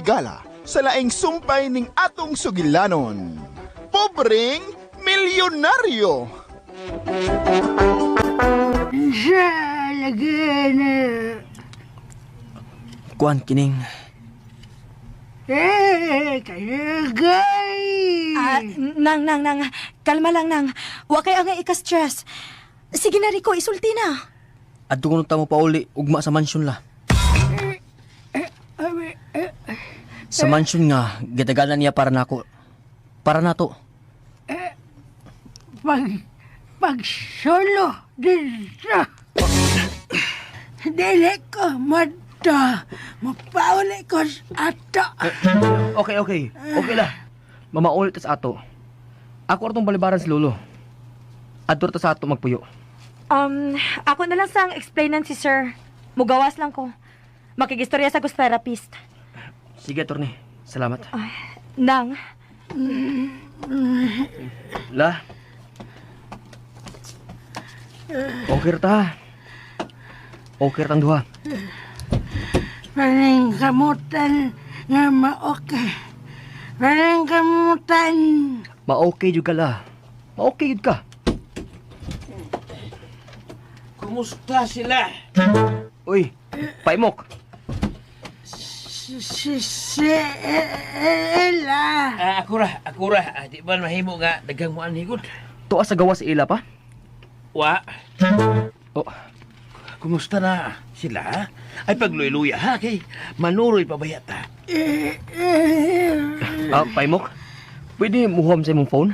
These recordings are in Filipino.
higala sa laing sumpay ning atong sugilanon. Pobreng milyonaryo. Sa lagyan Kuan kining. kalagay. Nang. Kalma lang, nang. Wa kay ang ika-stress. Sige na, Rico, isulti na. Adto ko ta mo pauli ugma sa mansyon la. Sa mansyon nga gitagalan niya para nako. Para nato. Pag solo dito. Dili ko mata. Mapauli ko sa ato. Okay. Okay la. Mamaulit ta sa ato. Ako ratong balibaran si Lolo. Adto ta sa ato magpuyo. Ako na lang sang explainan si sir. Mugawas lang ko. Makigistorya sa ghost therapist. Sige, attorney. Salamat. Nang, La. Okay ta. Okay tang duha. Parang kamutan nga maoke. Parang kamutan. Ma-okay jud ka la. Ma-okay jud ka. Kumusta sila? Uy, paimok. Si Ella. Ako ra. Di ba mahimo nga dagang mo anhigod? Tuwa sa gawa sa ila pa? Wa, Oh, kumusta na sila? Ay pagluya-luya ha, kay manuroy pa ba yata? paimok. Pwede muham sa imong phone?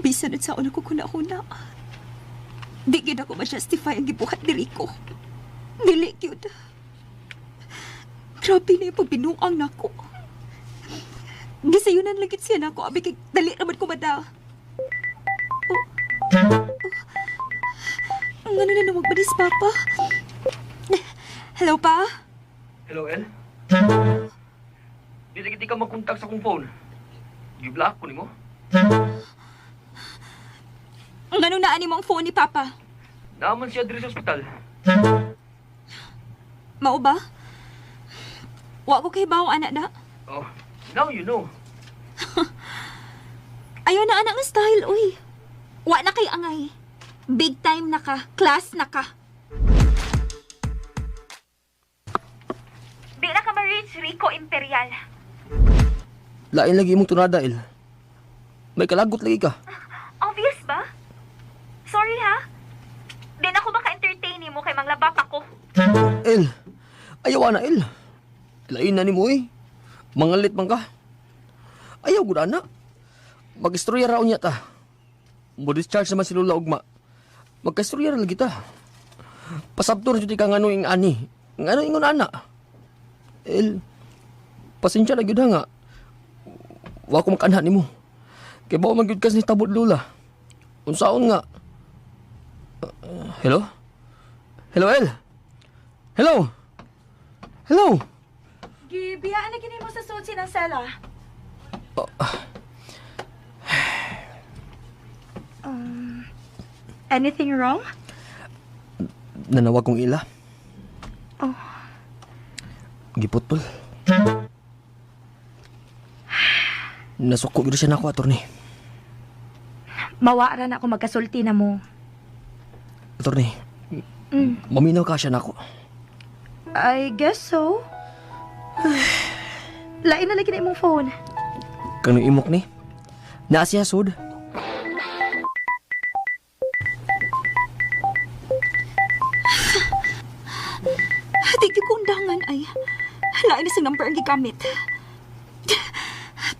Bisan at sa una ko kuna-kuna. Di gid ako ma-justify ang gibuhat ni Rico. Dili gyud. Grabe na yung pagbinuang nako. Gisayunan lagit siya nako, abi kay dali raman ko mada. Ang ano na nawag ba ni Papa? Hello, Pa? Hello, El? Di ka magkontak sa kong phone. Gi-block ko nimo. Ang anong naan mo ang phone ni Papa? Naaman siya diri sa ospital. Mao ba? Wa ko kay bawang anak na. Oh, now you know. Ayaw na anak ng style, uy. Wa na kay angay. Big time na ka. Class na ka. Di na ka ma-reach Rico Imperial. Lain lagi imong tunada, El. May kalagot lagi ka. Obvious ba? Sorry ha. Di na ako maka-entertain mo kay manglabak ako. El, ayaw na, El. Lain na ni mo eh. Mangalit man ka. Ayaw gud ana. Mag-istorya raon niya ta. Mo-discharge naman si Lola ugma. Magka-istorya ra lagi ta. Pasabtor jud ka ngano ing ani. Ngano ingon ana. El, pasensya na gyud nga. Wa ko makanha nimo. Kay bao man gyud kas ni tabod Lola. Unsaon nga? Hello? Hello, El? Hello? Hello? gibiyaan na gini mo sa susi ng sela. Anything wrong? Nanawag kong ila. Oh. Giputol. Nasuko gyud siya nako, attorney. Mawara na ako magkasulti na mo. Attorney, maminaw ka siya nako. I guess so. Lain na lagi na imong phone. Kano imok ni? Naa siya sud. Tigil ko undangan ay. Lain na sa number ang gigamit.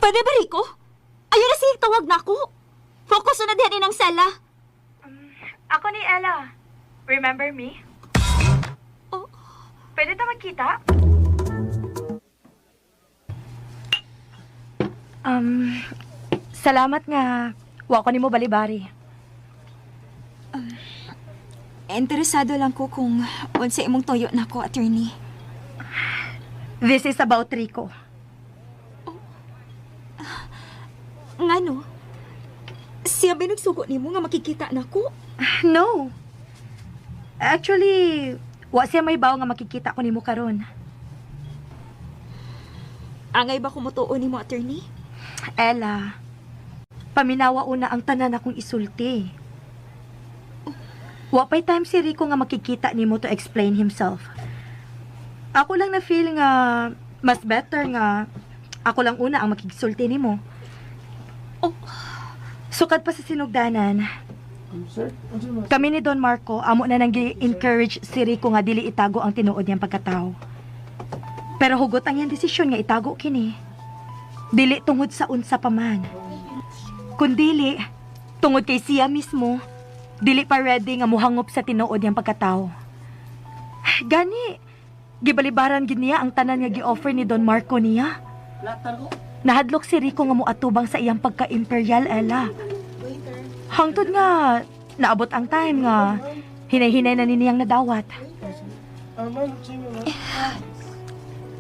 Pwede ba, Rico? Ayaw na siya tawag na ako. Focus na diyan ng sala. Ako ni Ella. Remember me? Oh. Pwede ta magkita? Salamat nga. Wa ko ni mo balibari. Interesado lang ko kung unsa imong toyo na ako, attorney. This is about Rico. Ngano? Siya ba nagsugo nimo nga makikita na ko? No. Actually, Wa siya may baw nga makikita ko nimo karon. Angay ba kumutuon ni mo, attorney? Ella, paminawa una ang tanan akong isulti. Wa pa'y time si Rico nga makikita nimo to explain himself. Ako lang na feel nga mas better nga ako lang una ang makigsulti nimo. Oh. Sukad pa sa sinugdanan. Kami ni Don Marco, amo na nang encourage si Rico nga dili itago ang tinuod niyang pagkatao. Pero hugot ang iyang desisyon nga itago kini. Dili tungod sa unsa pa man. Kundili, tungod kay siya mismo, dili pa ready nga muhangop sa tinuod niyang pagkatao. Gani, gibalibaran gid niya ang tanan nga gi-offer ni Don Marco niya. Nahadlok si Rico nga moatubang sa iyang pagka-imperial, Ella. Hangtod nga, naabot ang time nga hinay-hinay na niniyang nadawat.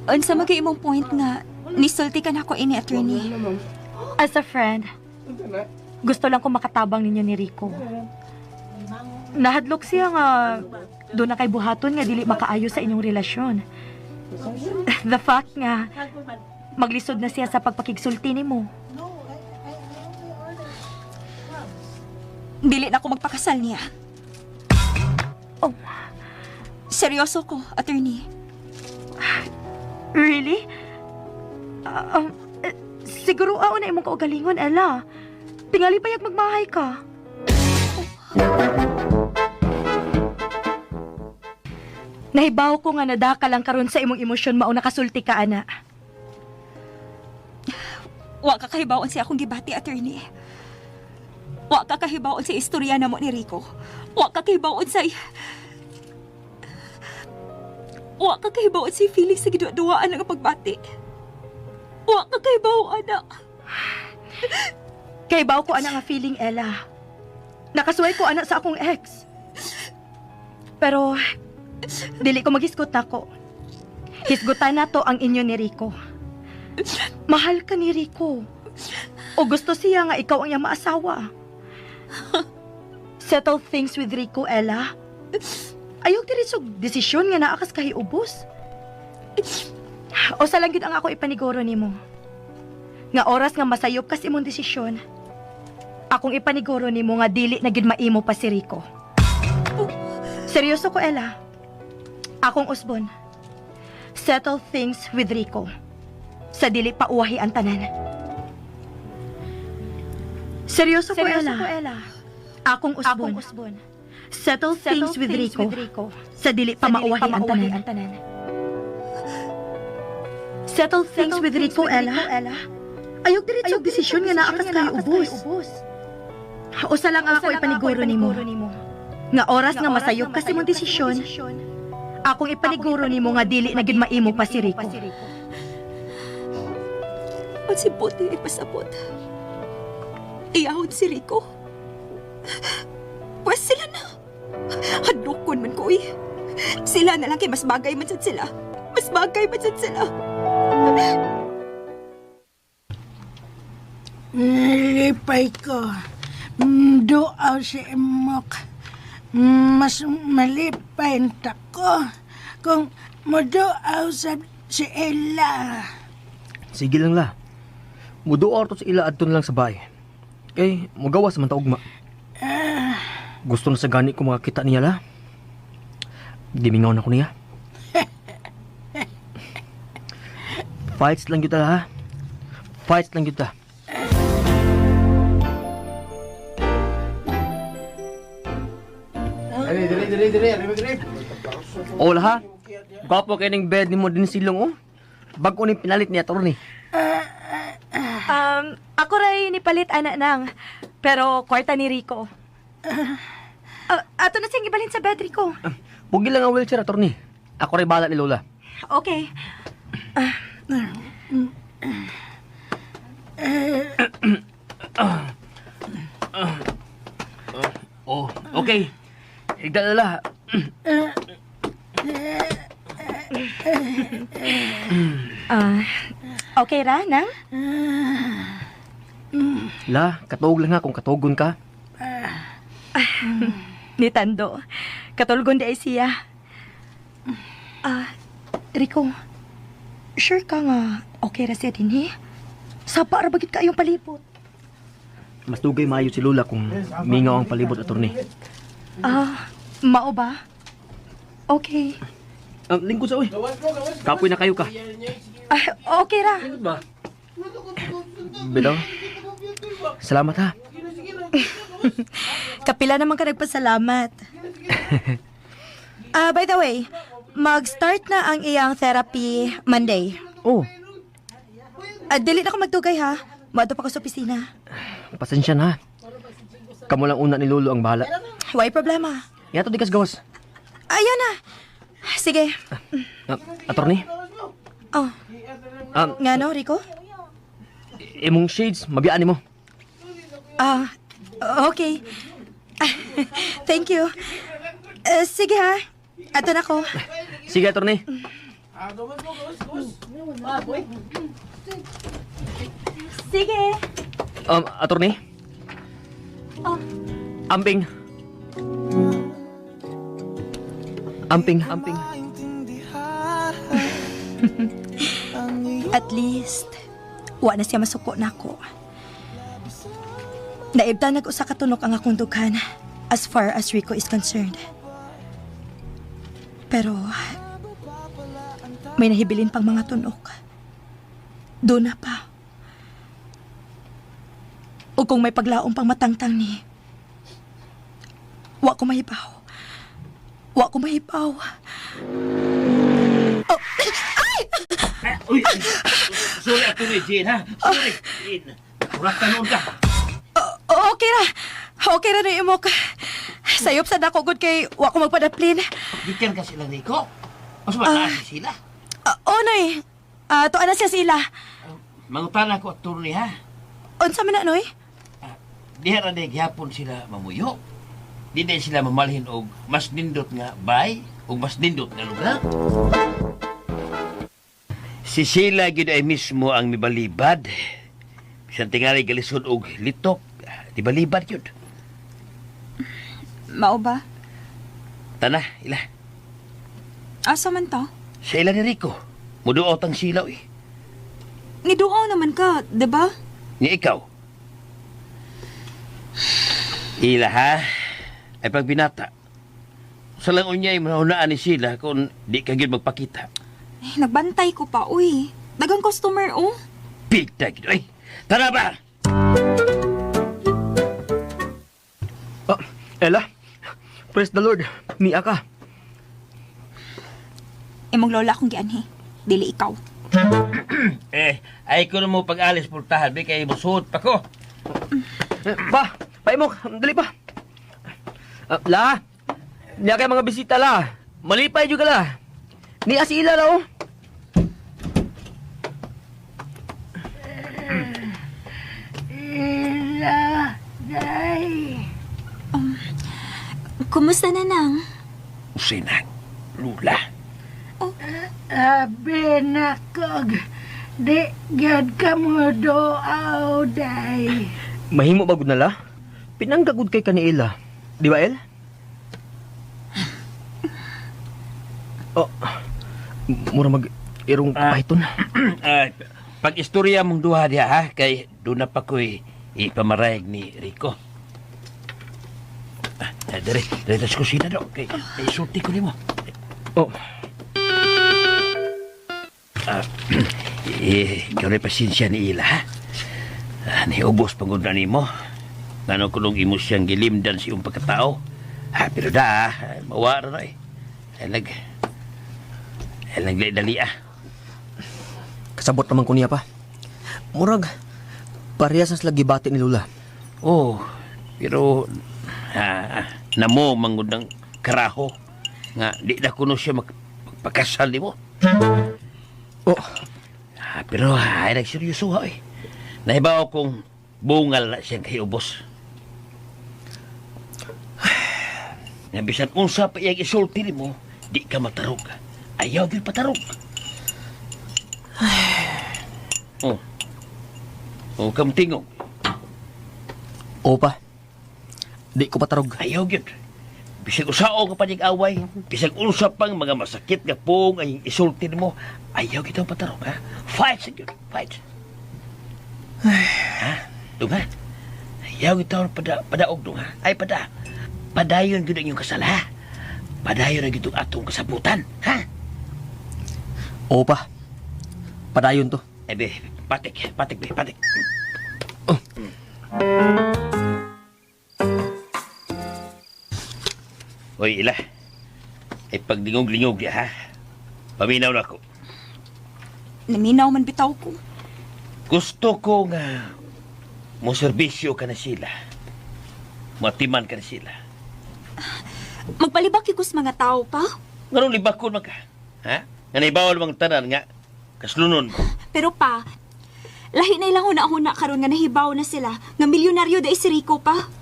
Unsa magay imong point nga nisulti ka na ako ini, attorney? As a friend, gusto lang ko makatabang ninyo ni Rico. Nahadlok siya nga doon na kay buhaton nga dili makaayo sa inyong relasyon. The fact nga maglisod na siya sa pagpakigsulti nimo. Dili na ako magpakasal niya. Oh, Seryoso ko, attorney. really? Siguro na imong kaugalingon, Ella. Tingali payag magmahay ka. Nahibaw ko nga nadaka lang karon sa imong emosyon mao nakasulti ka, ana. Wa ka kahibaon sa akong gibati, attorney. Wa ka kahibaon sa istorya na mo ni Rico. Wa ka kahibaon sa... Wa ka kahibaon sa feelings sa giduwa-duwaan nga pagbati. Wa ka kahibaon, anak. Kahibaw ko ana nga feeling, Ella. Nakasuway ko ana sa akong ex. Pero dili ko maghisgot nako. Hisgutan na to ang inyo ni Rico. Mahal ka ni Rico. O gusto siya nga ikaw ang iyang maasawa. Settle things with Rico, Ella. Ayaw tirisog desisyon nga naakas kahiubos. O sa lang gyud ang ako ipaniguro nimo. Nga oras nga masayop kas imong desisyon. Akong ipaniguro nimo nga dili na gyud maimo pa si Rico. Seryoso ko, Ella. Akong usbon. Settle things with Rico. Sa dili pa uwahi ang tanan. Seryoso ko, Ella. Akong usbon. Settle things with Rico. Sa dili pa mauwahi ang tanan. Settle things with Rico, Ella. Ayog diretsog desisyon nga naakas kayo ubos. Usa lang ako ipaniguro nimo. Nga oras nga masayop kasi mong desisyon. Akong ipaniguro nimo nga dili na gyud maimo pa si Rico. Pagsipot ni ipasabot. Iyahon si Rico. Pwes sila na. Hadlokon man ko eh. Sila na lang kay mas bagay man sad sila. Mas bagay man sad sila. Nilipay ko. Doaw si Emok. Mas malipay ta ko kung modoaw sa si Ella. Sige lang la. Muduor to sa ila adton lang sa bahay. Kay mugawas man ta ugma. Gusto na sa gani ko makakita niya la. Gimingaw na ko niya. Fights lang kita ha. Fights lang kita. Dili. Ola ha. Gwapo kay ning bed ni mo din silong oh. Bago ni pinalit niya Torni. Ako ray nipalit ana nang. Pero kwarta ni Rico. Ato na siyang ibalhin sa bed, Rico. Bugi lang ang wheelchair Torni. Ako ray bala ni Lola. Okay. Oh, okay. Higda la. Okay ra, nang? La, katog lang ha kung katugon ka. Ni Tando. Katulgon di ay siya. Rico, sure ka nga okay ra siya din, eh? Sapa ra bagit kayong palibot. Mas dugay maayo si Lola kung mingaw ang palibot, attorney. Mao ba? Okay. Lingkod sa uy. Kapoy na kayo ka. Okay ra. Ba? Bitaw. Salamat ha. Kapila naman ka nagpasalamat. By the way, mag-start na ang iyang therapy Monday. Oh, Dili na ako magtugay ha. Maado pa ko sa opisina. pasensya na. Kamu lang una ni Lolo ang bahala. Why problema? Yato di kas gawas. Ayun na. Sige. Attorney, Oh, nga no, Rico? imong shades, mabiyaan mo. Okay. Thank you. Sige ha. Ato na ko. Sige, attorney. Sige. Attorney? Amping. Amping. At least, wa na siya masuko na ako. Naibdan nag-usa katunok ang akong dughan as far as Rico is concerned. Pero, may nahibilin pang mga tunok. Doon na pa. O kung may paglaong pang matangtang ni, wa ko mahibaw. Wa ko mahibaw. Oh, Uy! Sorry, attorney Jane, ha? Sorry, Jane. Urak noon ka. okay ra. Okay ra ni imok. Sayop sa dako gud kay wa ko magpadaplin. Gikan ka sila, Rico. Mas mataas sila. Noy. Tuan na siya sila. Mangutan ako, attorney, ha? Unsa man na, Noy? Diha ra gyapon sila mamuyo. Di na sila mamalhin og mas nindot nga bay o mas nindot nga lugar. Si Sheila gyud ay mismo ang mibalibad. Bisan tingali galisod og litok, di balibad gyud. Mao ba? Tana, ila. Asa man ta? Sa ila ni Rico. Muduot ang silaw eh. Niduaw naman ka, diba? Ni ikaw. Ila ha, ay pagbinata. Sa lang unya ay manahunaan ni Sheila kung di ka gyud magpakita. Nagbantay ko pa, uy. Dagang customer, oh. Big tag, ay. Tara ba? Ella, praise the Lord. Niya ka. Imong lola akong gianhi. Dili ikaw. Ay ko na mo pag-alis pultahan, di kay musuot pa ko. Pa, paimok, dali pa. La, niya kay mga bisita la. Malipay juga la. Niya si Ila la oh. Ila, day. Kumusta na nang? Usinang, lula. Abi na kog. Di gyud ka mo doaw, day. Mahimo ba gud na la? Pinanggagud kay kani Ila. Di ba El? Oh, mura mag irong python. Pag-istorya mong duha diha ha, kay doon na pa ko'y ipamarayag ni Rico. Dari tas kusina daw, kay isulti ko ni mo. Oh, Ikaw na pasensya ni Ila, ha? Niubos pangod na ni mo. Ngano ko nung imo siyang gilimdan sa iyong pagkatao. Pero mawara na eh. Nagdali kasabot naman ko niya pa. Murag, parehas na lagi bati ni Lola. Oh, pero namo mangod ng karaho. Nga, di na kuno siya magpakasal di mo. Oh, Pero ay nagseryoso ha eh. Nahibaw kong bungal na siyang kayubos. Nabisan unsa pa iyang isulti ni mo, di ka matarog. Ayaw din patarog. Kamtingog. opa. Di ko patarog. Ayaw yun. Bisag usao ka pa niyang away, bisag usap pang mga masakit nga pong ay isultin mo, ayaw kitang patarong, ha? Fight, sige, fight. Ha? Dung, ha? Ayaw kitang padaog, dung, ha? Ay, padayon gud ang iyong kasal, ha? Padayon ang itong atong kasabutan, ha? Oo pa. Padayon to. Eh, be, patik. Hoy, Ila. Ay pagdingog-lingog niya, ha? Paminaw na ako. Naminaw man bitaw ko. Gusto ko nga mo serbisyo ka na sila. Matiman ka na sila. Magpalibak ko sa mga tao pa. Nganong libakon man ka? Ha? Nga naibawal mang tanan nga kaslunon ko. Pero pa, lahi na ilang huna-huna karon nga nahibaw na sila nga milyonaryo da si Rico pa.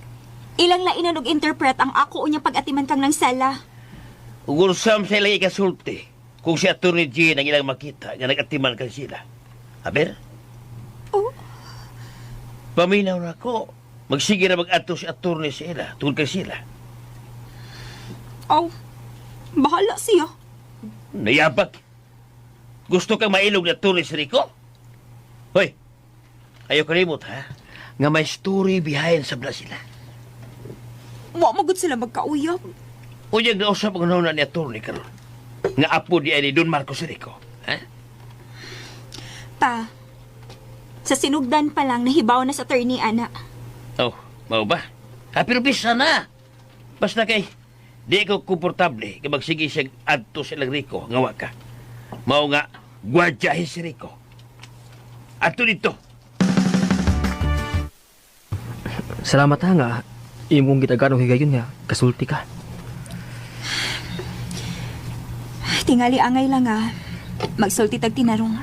Ilang lainan og interpret ang ako unya pag-atiman kang ng sala. Ug unsam sa ilang ikasulti kung si Atty. G ang ilang makita nga nag-atiman ka sila. Aber? Oh. Paminaw na ako. Magsige na mag-ato si Atty. Sila tungkol kay sila. Oh, bahala siya. Nayabag. Gusto kang mailog na Atty. si Rico? Hoy, ayaw kalimot, ha? Nga may story behind sa bala sila. Wa magud sila magkauyab. Unyag na usap ang nauna ni Atty. karon. Nga apo di ay ni Don Marcos Rico. Ha? Pa, sa sinugdan pa lang nahibaw na sa attorney ana. Oh, mau ba? Pero bisa na. Basta kay, di ko komportable kay magsige siya adto sa ilang Rico, nga wa ka. Mao nga, gwadyahin si Rico. Adto dito. Salamat ha nga. Imong gitaganong higayon nga. Kasulti ka. Tingali angay lang magsulti tag tinarong.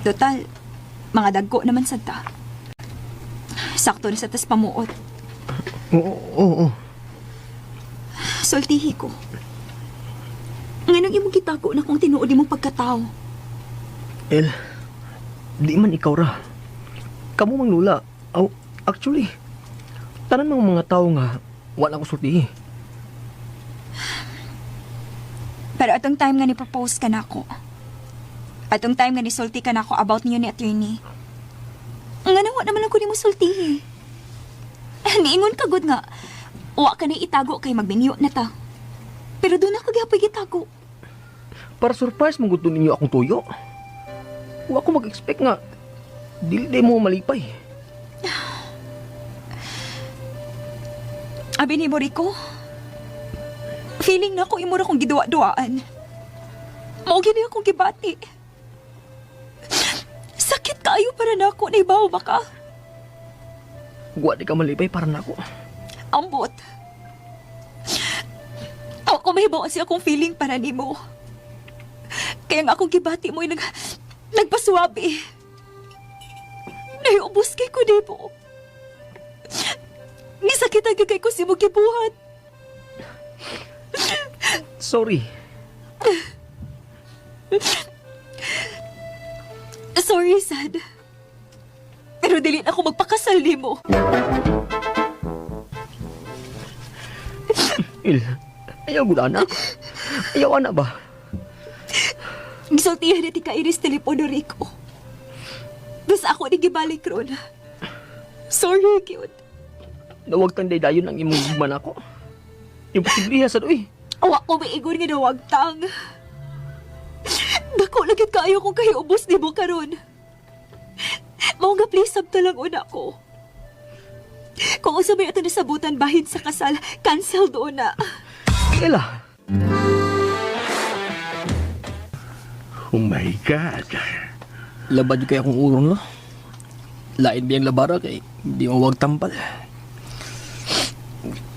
Total, mga dagko naman sa ta. Sakto na sa tas pamuot. Oo. Sultihi ko. Nganong imong gitago na kung tinuod imong pagkatao. El, di man ikaw ra. Kamu mang lula. Actually, tanan mga tao nga wala ko sultihi. Pero atong time nga ni-propose ka na ako. Atong time nga ni-sulti ka na ako about niyo ni attorney. Nga nawa naman ako ni mo sultihi. Niingon ka good nga. Wa ka na itago kay magbinyo na ta. Pero doon ako gyapon gitago. Para surprise mong gusto ninyo akong tuyo. Wa ko mag-expect nga dili mo malipay. Abi ni Rico, feeling na ako imo ra kong giduwa-duwaan. Mao gini akong gibati. Sakit kaayo para nako na ibaw ba ka? Wa di ka malipay para nako. Ambot. Ako mahibaw siya akong feeling para nimo. Kaya nga akong gibati mo nagpasuwabi. Naiubos kay ko di po. Nisakitan ka kay ko si mo gibuhat. Sorry. Sorry, Sad. Pero dili na ako magpakasal nimo. Il, ayaw gud anak. Ayaw anak ba? Gisultihan na ti ka iris telepono, Rico. Basta ako di gibalik ron. Sorry, cute. Nawag tang daydayon ang imong gugman ako. Imposible sa doy. Awa ko maigon nga nawag tang. Dako lagit kaayo kung kayo ubos ni mo karon. Mao nga please sabta lang una ko. Kung usa may ato nasabutan bahin sa kasal, cancel doon na. Ela. Oh my God. Labad kay akong urong no. Lain biyang labara kay di mawag tampal.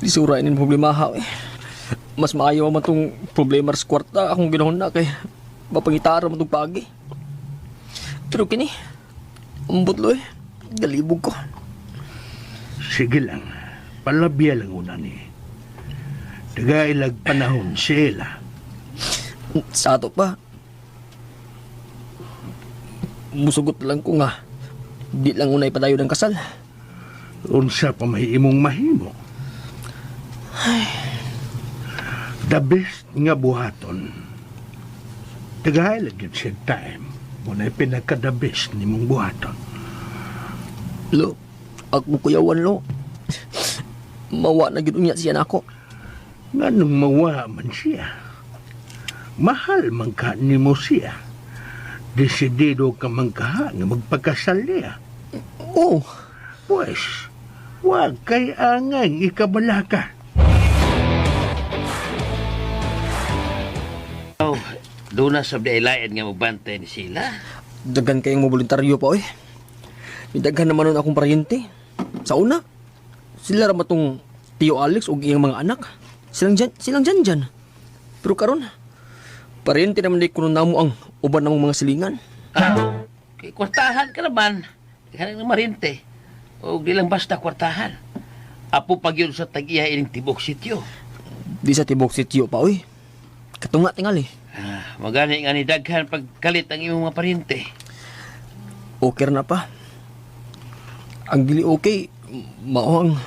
Isura inin problema ha eh. Mas maayaw man tong problema sa kwarta akong ginahon na kay mapangitara man tong pagi. Pero kini, ambot lo eh. Galibog ko. Sige lang, palabya lang una ni. Dagailag panahon sila. Sa ato pa. Musugot lang ko nga. Di lang unay padayon ng kasal. Unsa pa may imong mahimo. The best nga buhaton. Tagahay lang yun siya time. Muna pinaka-the best ni mong buhaton. Lo, ako kuyawan lo. Mawa na gid unya siya nako. Nga nung mawa man siya. Mahal man ka ni mo siya. Desidido ka man ka nga magpagkasal niya. Oh, Pues, wag kay angay ikabalaka. Oh, doon na sa dailayan nga magbantay ni sila. dagan kayong moboluntaryo pa oy. Midaghan naman nun akong paryente. Sa una, sila ra matong Tio Alex ug iyang mga anak. Silang dyan. Pero karon, paryente naman di kuno namo ang uban namong mga silingan. Kay kwartahan ka naman. Kanang na marinte. O di lang basta kwartahan. Apo pag yun sa tag-iya ining tibok sityo. Di sa tibok sityo pa oy. Katunga tingali. Magani nga ni daghan pagkalit ang imong mga parinte. Okay na pa. Ang dili okay, mao ang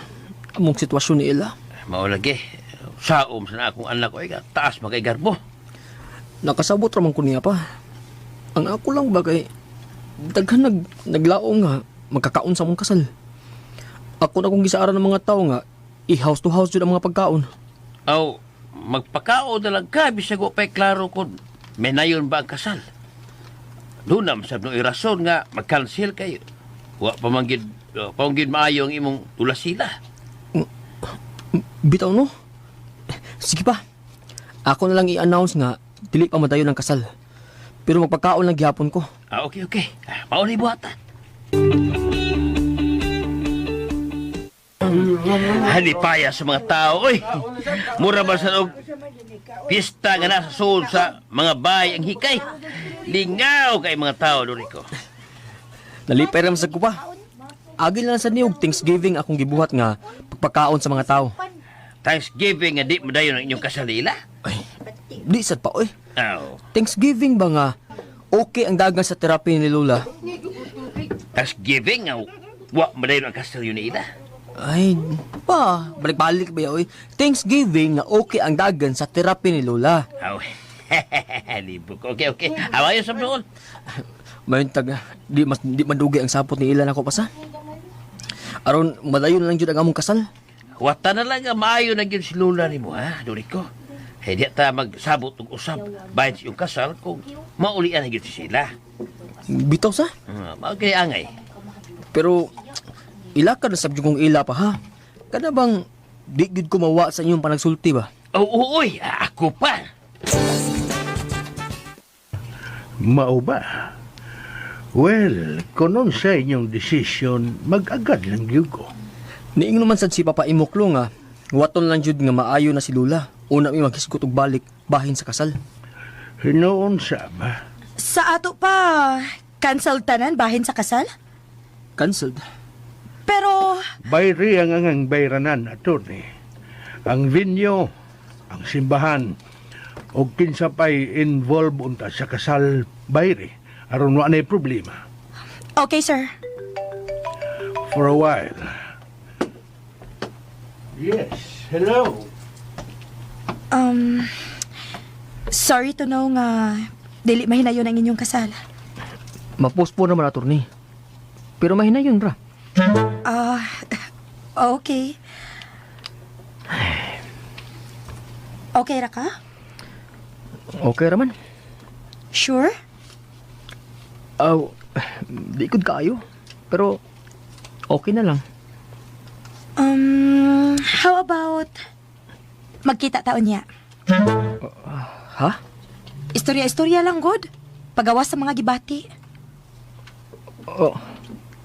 among sitwasyon ni Ella. Mao lagi. Saom sa na akong anak ko ay taas magay garbo. Nakasabot raman ko niya pa. Ang ako lang ba kay daghan naglaong nga magkakaon sa mong kasal. Ako na kung gisaaran ng mga tao nga i-house to house jud ang mga pagkaon. Aw, magpakao na lang ka bisag wa pay klaro kung may nayon ba ang kasal. Doon na masab no irason nga mag-cancel kayo. Wa pamanggid maayo ang imong tulasila. Bitaw no? Sige pa. Ako na lang i-announce nga dili pa madayon ang kasal. Pero magpagkaon lang gihapon ko. Okay. Mao ni buhatan. Halipaya sa mga tao, oy. Mura ba sa og pista nga nasa suod sa mga bahay ang hikay. Lingaw kay mga tao, Dorico. Nalipay ram sa ko pa. Agil na sa niyog Thanksgiving akong gibuhat nga pagpakaon sa mga tao. Thanksgiving nga di madayon ang inyong kasalila. Ay, di sad pa oy. Aw, Thanksgiving ba nga okay ang dagan sa therapy ni Lola? Thanksgiving nga wa madayon ang kasal yun ila. Ay, pa, balik-balik ba oy? Thanksgiving nga okay ang dagan sa therapy ni Lola. Aw, libog. Okay. Awayo sa doon. Mayon tag di madugi ang sapot ni ilan ako pa sa. Aron madayon lang jud ang among kasal. Wata na lang nga maayo na gyud si Lola nimo ha, Dorico. Hey, di ta magsabot og usab bahin sa iyong kasal kung maulian na gyud si sila. Bitaw sa. Magkay angay. Pero ila ka na sabjud kong ila pa ha. Kada bang di gid ko mawa sa inyong panagsulti ba? Uy, ako pa. Mao ba? Well, kunon sa inyong desisyon, mag-agad lang yun ko. Niing naman sad si Papa Imoklo nga waton lang jud nga maayo na si Lola. Una mi maghisgot og balik bahin sa kasal. Hinoon sa ba? Sa ato pa, cancel tanan bahin sa kasal? Cancelled. Pero, Bayri ang angang bayranan, attorney. Ang venue, ang simbahan, o kinsa pa'y involve unta sa kasal bayri. Aron wa na'y problema. okay sir. For a while. Yes, hello. Sorry to know nga dili mahinayon ang inyong kasal. Mapostpo naman attorney. Pero mahinayon ra. Okay. Okay ra ka? Okay raman. Sure? Di gud kaayo. Pero okay na lang. How about magkita taon niya? Ha? Istorya-istorya lang, God. Pagawas sa mga gibati. Oh,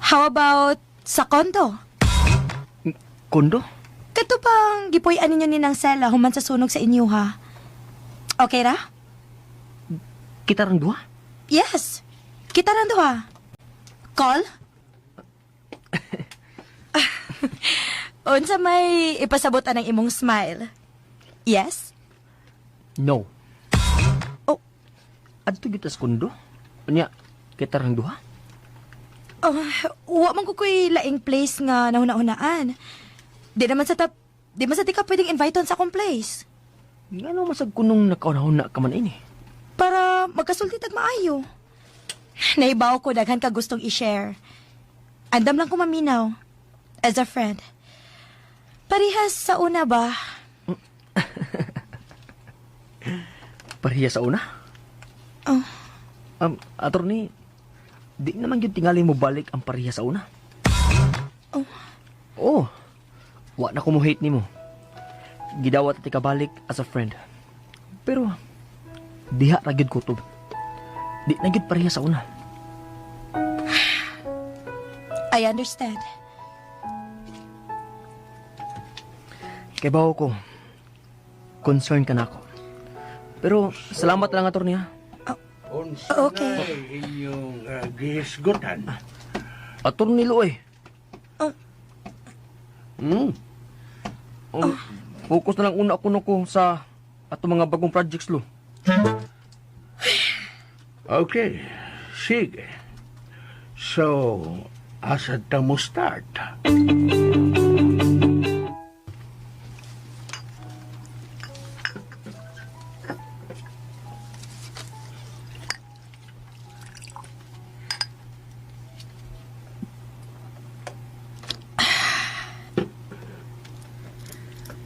How about sa kondo? kondo? Kato bang gipoy-an ninyo ni nang Sela human sa sunog sa inyo, ha? Okay ra? Kita rang duha? Yes. Kita lang duha. Call? Unsa may ipasabotan ng imong smile? Yes? No. Oh. Adto gyud tas kondo? Unya, kita rang duha? Wa man ko ko'y laing place nga nahuna-hunaan. Di man sa tika pwedeng invite sa akong place. Nga naman masag kunong nakaunahon na ka man ini. Para magkasulti tag maayo. Naibaw ko daghan ka gustong i-share. Andam lang ko maminaw. As a friend. Parihas sa una ba? Pareha sa una? Oh. Attorney, di naman yun tingali mo balik ang pareha sa una. Oh. Oo. Wa na ko mo hate ni mo. Gidawat at ikabalik as a friend. Pero, diha ragyod ko to. Di na gyud pareha sa una. I understand. Kay bawo ko, concern ka na ako. Pero, salamat lang, attorney, ha? Unsa Okay. na inyong gihisgutan? Attorney Loy. Hmm? Focus na lang una ko sa ato mga bagong projects, Lo. Okay, sige. So, asad ta mo start?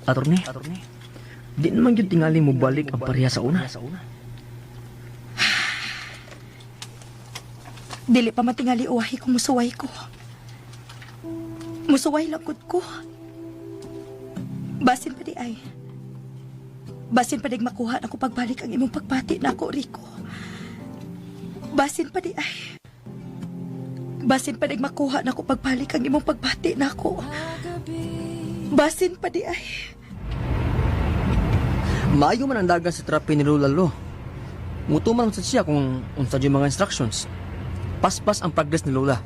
Attorney, di naman yun tingali mo balik ang pareha sa una. Dili pa matingali uwahi ko musuway ko. Musuway lang gud ko. Basin pa di ay. Basin pa di makuha ako pagbalik ang imong pagpati na ako, Rico. Basin pa di ay. Basin pa di makuha na ako pagbalik ang imong pagbati na ako. Basin pa di ay. Maayo man ang dagan sa trape ni Lola, Lo. Muto man sa siya kung unsa yung mga instructions. Paspas ang progress ni Lola.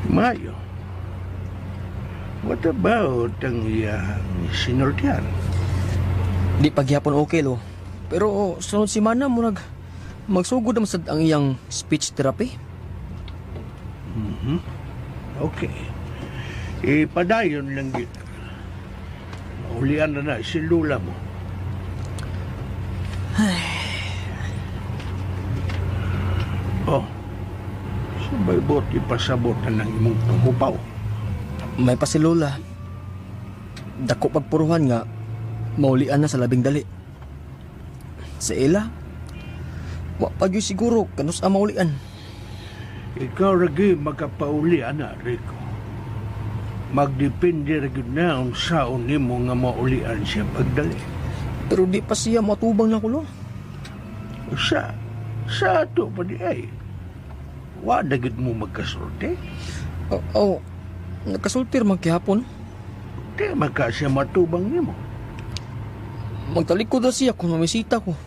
Mayo. What about ang iyang sinultihan? Di pagyapon okay, Lo. Pero sunod si Mana murag magsugod naman sad ang iyang speech therapy. Okay. Ipadayon lang yun. Maulian na si Lula mo. Oh, sabay bot ipasabot na ng imong pagkupaw. May pa si Lola. Dako pagpuruhan nga, maulian na sa labing dali. Sa ila, wa pa gyud siguro kanus ang maulian. Ikaw ragi magkapaulian na, Rico. Magdepende ragi na ang saon nimo nga maulian siya pagdali. Pero di pa siya matubang na kulo. Sa ato pa di ay. Wa dagit mo magkasorte. Nakasultir man kihapon. Di maka siya matubang nimo. Magtalikod na siya kung mamisita ko.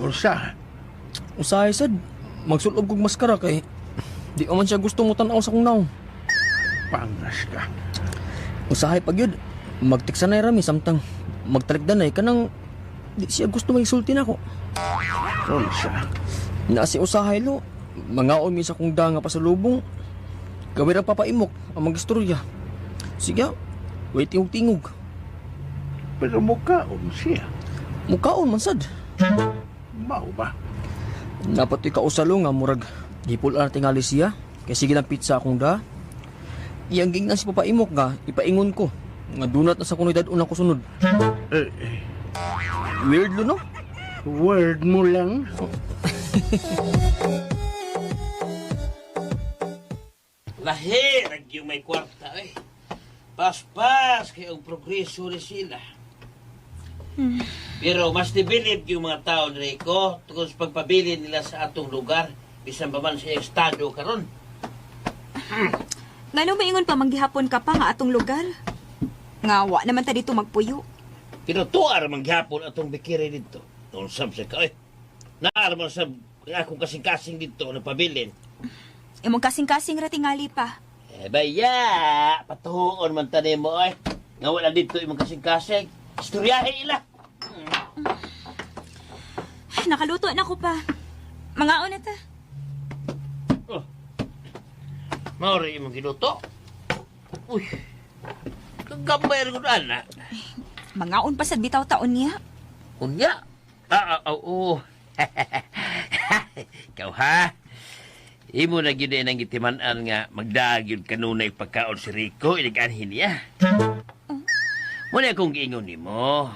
Usa, Usahay sad, magsulob kog maskara kay di man siya gusto mo tan-aw sa kong naong. pangas ka. Usahay pag yun, magtiksanay rami samtang magtalikdanay kanang di siya gusto maisulti na ko. Unsa, Na si usahay lo, mga mi sa kong danga pa sa lubong. Gawin ang papaimok ang mag-istorya. Sige, wait tingog. pero mukhaon siya. Mukaon man sad. Mao ba? Dapat ikausalo nga murag gipul na tingali siya. Kaya sige lang pizza akong da. Iyang ging na si papaimok nga, ipaingon ko. Nga dunat na sa komunidad unang kusunod. Weird lo no? Word mo lang. Lahir ang yung may kwarta eh. Paspas kay ang progreso ni sila. Pero mas debilib yung mga tao ni Rico tungkol sa pagpabili nila sa atong lugar bisan pa man sa estado karon. Ngano maingon pa manggihapon ka pa nga atong lugar? Nga wa naman ta dito magpuyo. Pero tuar manghapon atong bikiri dito. Noon sab sa ka eh. Naar man sab akong kasing-kasing dito na pabilin. Imong kasing-kasing ra tingali pa. Eh baya, patuhoon man tanim mo ay. Nga wala dito imong kasing-kasing. Istoryahe ila. Nakaluto na ko pa. Mangaon na ta. Maori imong giluto. Uy. Gamay ko ana. Mangaon pa sa bitaw taon niya. Unya? Oo. Ikaw ha? Imo na gyud nang gitiman-an nga magdaag yun kanunay pagkaon si Rico iliganhin niya. Muna akong giingon nimo.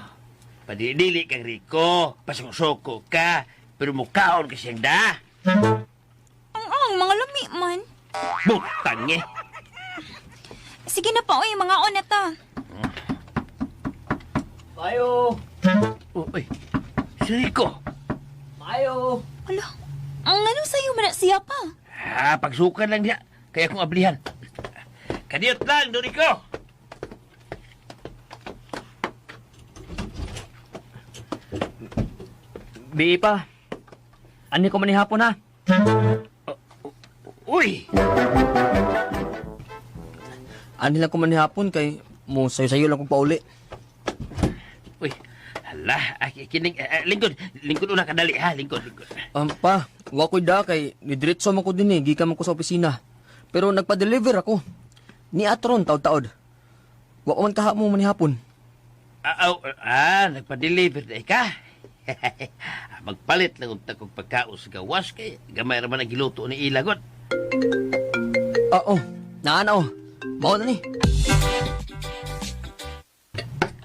Padili kang Rico, pasok-soko ka, pero mukaon ka siyang da. Ang mga lami man. Butang eh. Sige na pa, oy, mga on na ta. Mayo! Uy, si Rico. Mayo! Ala, ang anong sa'yo man na siya pa? Pagsukan lang niya. Kaya kong ablihan. Kaniyot lang, do Rico. Bi pa. Ani ko manihapon ha. Uy! Ani lang ko manihapon kay mo sayo-sayo lang kong pauli. Uy, hala, kining, lingkod una kadali ha, lingkod. Pa, wa ko'y da kay nidiretso man ko din gikan man ko sa opisina. Pero nagpa-deliver ako. Ni Atron taod-taod. Wa ko man kaha mo manihapon. Nagpa-deliver na ka. Magpalit lang unta kong pagkaos sa gawas kay gamay raman ang giluto ni Ilagot. Oo, naana o. Mao na ni.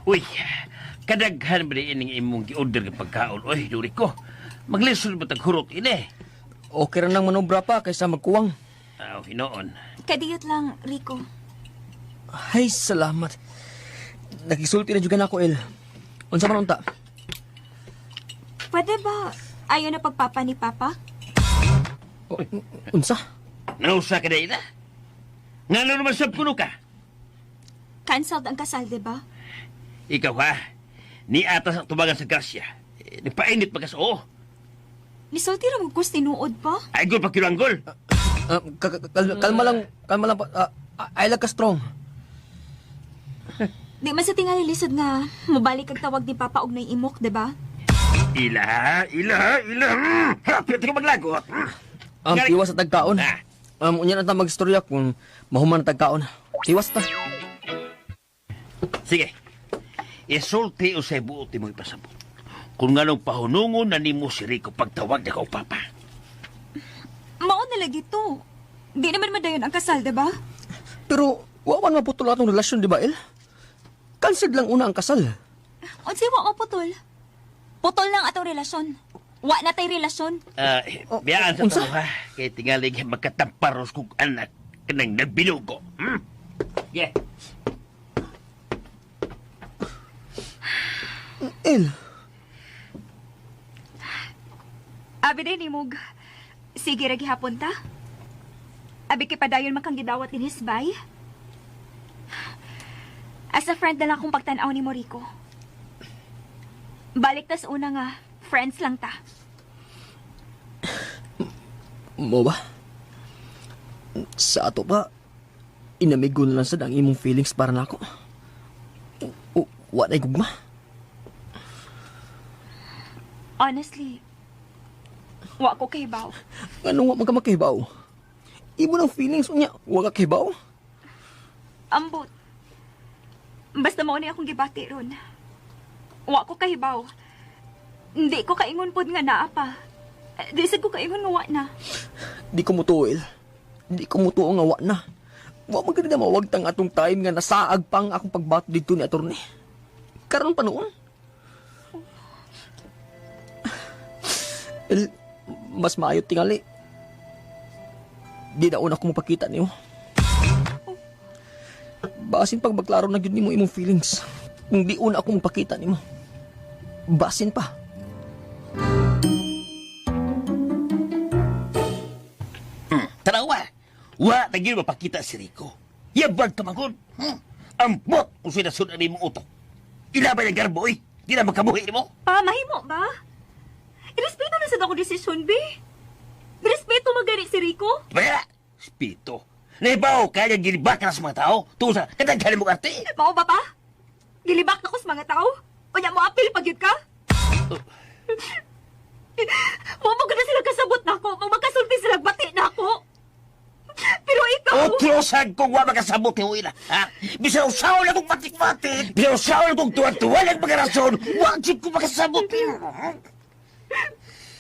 Uy, kadaghan ba ining imong gi-order ng pagkaon? Uy, duri ko. Maglisod ba taghurot ini? Okay ra nang manobra pa kaysa magkuwang. Hinoon. Kadiyot lang, Rico. Ay, salamat. Nagisulti na juga na ako, El. Unsa man unta? Pwede ba ayaw na pagpapa ni Papa? Unsa? Nausa ka na ina? Nga naman sab kuno ka? Cancelled ang kasal, di ba? Ikaw ha, ni atas ang tubagan sa grasya. Nagpainit pa ka sa oo. Nisulti ra mo kus tinuod pa? Ay, gol pa kilanggol. Kalma lang pa. I like ka strong. Di man sa tingali lisod nga, mabalik kag tawag ni Papa og nay imok, di ba? Ila. Hapit ka maglagot. Tiwas sa tagkaon. Ah. Unya na ta magstorya kung mahuman ang tagkaon. Tiwas ta. Sige. Isulti o sa buot mo ipasabot. Kung nga nung pahunungon na ni mo si Rico pagtawag na kau Papa. Mao na lagi to. Di naman madayon ang kasal, di ba? Pero, wa man maputol atong relasyon, di ba, El? Cancelled lang una ang kasal. Unsay wa maputol? Putol lang atong relasyon. Wa na tay relasyon. Biyaan sa unsa? tao ha. Kaya tingalig magkatamparos kong anak ka nang nagbinugo. Yeah. El, Abi din ni Mug. Sige ra gihapon ta. Abi kay padayon man kang gidawat din hisbay. As a friend na lang akong pagtan-aw ni Rico. Balik tas una nga, friends lang ta. mo ba? Sa ato ba, inamigo na lang sad ang imong feelings para nako. Wa na gugma. Honestly, wa ko kahibaw. Ano wa magkamakibaw? Imo ng feelings unya, wa ka kibaw? Ambot. Basta mao ni akong gibati ron. Wa ko kahibaw. Hindi ko kaingon pod nga naa pa. Di sad ko kaingon nga wa na. Di ko mutuil. Di ko mutuo nga wa na. Wa maganda na mawagtang atong time nga nasaag pang akong pagbato dito ni attorney. Karon pa noon. El, mas maayo tingali. Di na una ko mapakita niyo. Basin pag maklaro na gyud nimo imong feelings. Kung di una ako mapakita nimo. Basin pa. Tanawa. Wa tagil mapakita si Rico. Yabag tamagod. Ambot kung sinasunod ni mong utok. Ilabay ang garbo eh. Di na magkabuhi mo. Pa, mahimo ba? Irespeto na sad ako desisyon, be. Irespeto magani si Rico. Baya, spito. Nahibaw, kaya gilibak ka na sa mga tao. Tungkol sa kataghan mong arte. Mao ba pa? Gilibak na ko sa mga tao? O niya mo apil pag yun ka? Mo na sila kasabot na ako. Magmakasulti sila bati na ako. Pero ikaw... Utrosan kong wa makasabot ni Uila, ha? Bisan usaw na kong matik-matik, bisan usaw na kong tuwa-tuwa ng mga rason, wa jud ko makasabot.